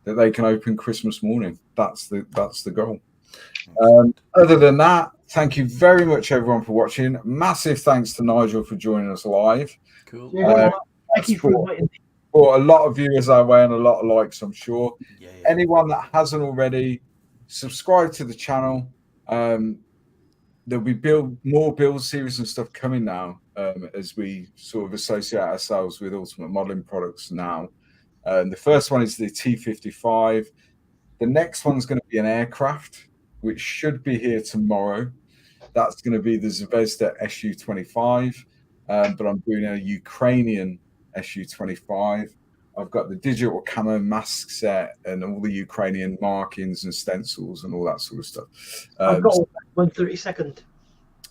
that they can open Christmas morning. That's the goal. Other than that, thank you very much, everyone, for watching. Massive thanks to Nigel for joining us live. Cool. Thank you for inviting me. Brought a lot of viewers our way and a lot of likes, I'm sure. Anyone that hasn't already, subscribe to the channel. There'll be more build series and stuff coming now, as we sort of associate ourselves with Ultimate Modeling products now. The first one is the T55. The next one's going to be an aircraft, which should be here tomorrow. That's going to be the Zvezda Su-25, but I'm doing a Ukrainian Su-25. I've got the digital camo mask set and all the Ukrainian markings and stencils and all that sort of stuff. I've got 132nd.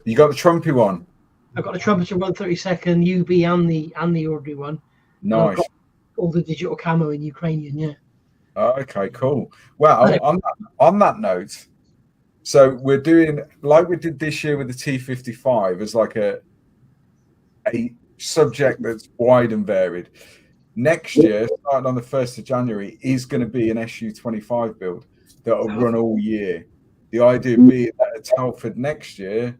You got the Trumpy one? I've got the Trumpeter 132nd, UB and the ordinary one. Nice. I've got all the digital camo in Ukrainian, yeah. Okay, cool. Well, on that note, so we're doing, like we did this year with the T55, as like a subject that's wide and varied. Next year, starting on the 1st of January, is going to be an Su-25 build that will run all year. The idea being that at Telford next year,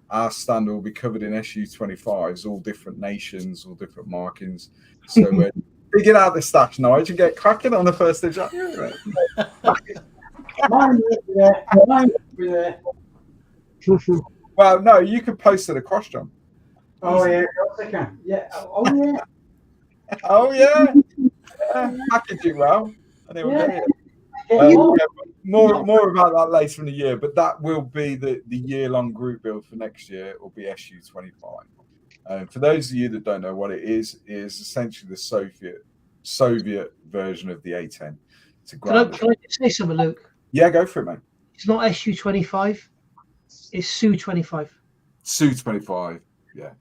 our stand will be covered in Su-25s, all different nations, all different markings. So we're digging out the stash, Nigel, and get cracking on the 1st of January. Mine will be there. Well, no, you can post it across, John. Oh, yeah, of course I can. Yeah. Oh, yeah. Oh, yeah. Package it well. And it'll get it. More about that later in the year, but that will be the year-long group build for next year. It will be Su-25. For those of you that don't know what it is essentially the Soviet version of the A-10. Can I just say something, Luke? Yeah, go for it, mate. It's not Su-25. It's Su-25. Su-25, yeah.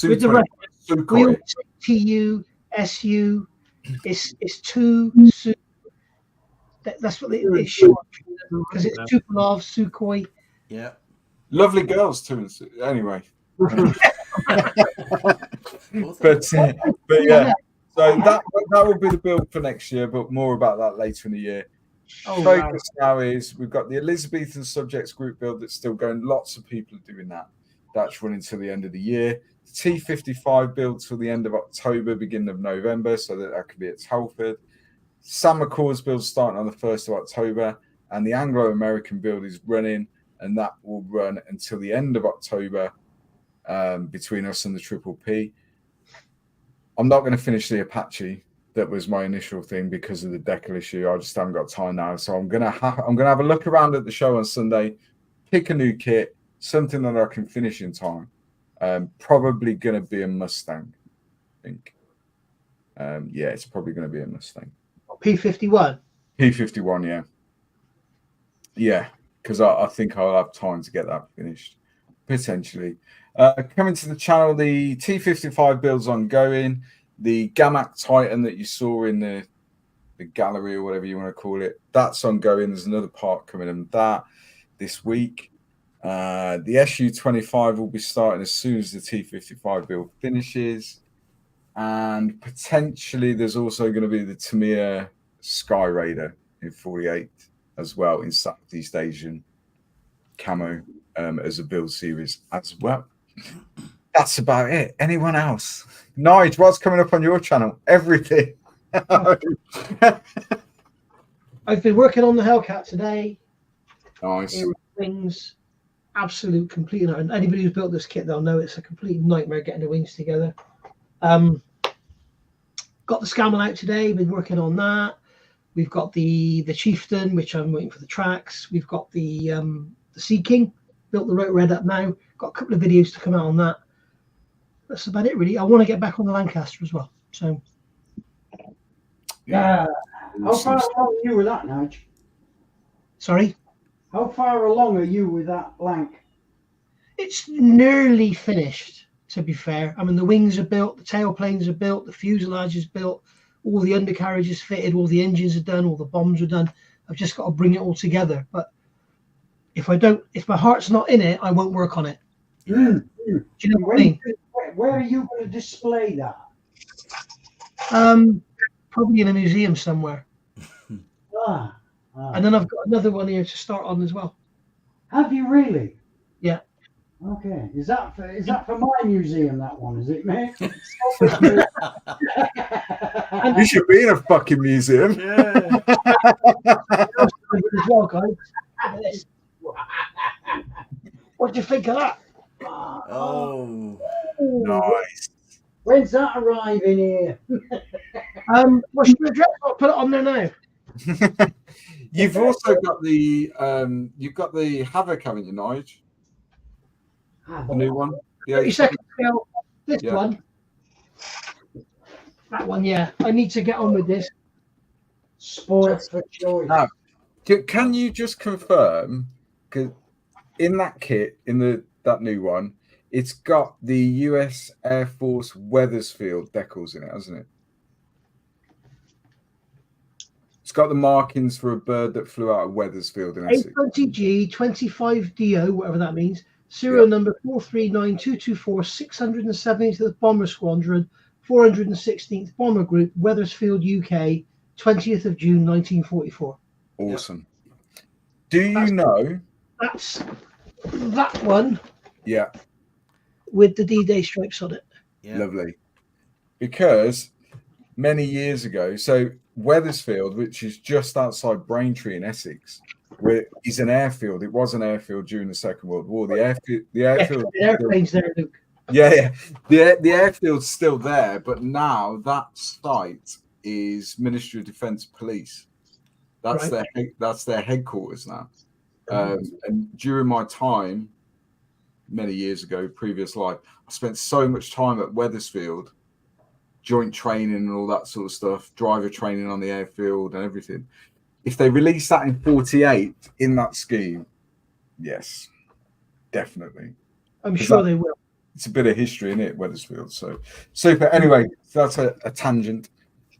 With the rest, we always say TU, SU. It's two Su. That's what it's short, because it's Tupolev, Sukhoi. Yeah. Lovely girls too. Anyway. but yeah. So that will be the build for next year, but more about that later in the year. Focus now is we've got the Elizabethan subjects group build that's still going. Lots of people are doing that. That's running till the end of the year. The T55 build till the end of October, beginning of November, so that could be at Telford. Sam McCaw's build starting on the 1st of October, and the Anglo-American build is running, and that will run until the end of October between us and the Triple P. I'm not going to finish the Apache. That was my initial thing because of the decal issue. I just haven't got time now, so I'm gonna have a look around at the show on Sunday, pick a new kit, something that I can finish in time. Probably going to be a Mustang, I think. Yeah, it's probably going to be a Mustang. P51. P51, yeah. Yeah, because I think I'll have time to get that finished, potentially. Coming to the channel, the T55 build's ongoing. The Gamac Titan that you saw in the gallery or whatever you want to call it, that's ongoing. There's another part coming in that this week. The SU25 will be starting as soon as the T55 build finishes. And potentially there's also going to be the Tamiya Sky Raider in 48 as well in Southeast Asian camo as a build series as well. That's about it. Anyone else? Nige, what's coming up on your channel? Everything. I've been working on the Hellcat today. Nice. Wings, absolute complete. And anybody who's built this kit, they'll know it's a complete nightmare getting the wings together. Got the Scammell out today. Been working on that. We've got the Chieftain, which I'm waiting for the tracks. We've got the Sea King. Built the rotor red up now. Got a couple of videos to come out on that. That's about it, really. I want to get back on the Lancaster as well. So, how far along are you with that, Nige? Sorry? How far along are you with that Lanc? It's nearly finished, to be fair. I mean, the wings are built, the tailplanes are built, the fuselage is built, all the undercarriage is fitted, all the engines are done, all the bombs are done. I've just got to bring it all together. But if my heart's not in it, I won't work on it. Mm. Do you know what I mean? Where are you going to display that? Probably in a museum somewhere. And then I've got another one here to start on as well. Have you really? Yeah. Okay. Is that for my museum? That one is it, mate? You should be in a fucking museum. Yeah. As well, guys. What do you think of that? Oh, nice. When's that arriving here? What's your address? I'll put it on there now. You've also got the Havoc, haven't you, Nige? The new one. Yeah. 32nd scale. This one. That one, yeah. I need to get on with this. Sports for choice. Now, can you just confirm? Because in that kit, that new one, it's got the US Air Force Wethersfield decals in it, hasn't it? It's got the markings for a bird that flew out of Wethersfield in Essex. 820G 25DO, whatever that means. Serial number 439224, 670th Bomber Squadron, 416th Bomber Group, Wethersfield, UK, 20th of June 1944. Awesome. Do you know? That's that one. Yeah. With the D-Day stripes on it. Yeah. Lovely. Because many years ago, so Wethersfield, which is just outside Braintree in Essex, where is an airfield. It was an airfield during the Second World War. The airfield. The airplane's there, Luke. Yeah. The airfield's still there, but now that site is Ministry of Defence Police. That's their headquarters now. And during my time, many years ago, previous life, I spent so much time at Wethersfield, joint training and all that sort of stuff, driver training on the airfield and everything. If they release that in 48 in that scheme, yes, definitely. I'm sure they will. It's a bit of history in it, Wethersfield. So super. Anyway, that's a tangent.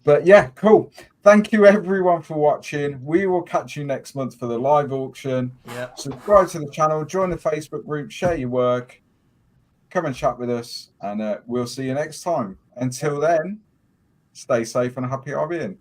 But yeah, cool. Thank you everyone for watching. We will catch you next month for the live auction. Yeah. Subscribe to the channel, join the Facebook group, share your work, come and chat with us, and we'll see you next time. Until then, Stay safe and happy RVing.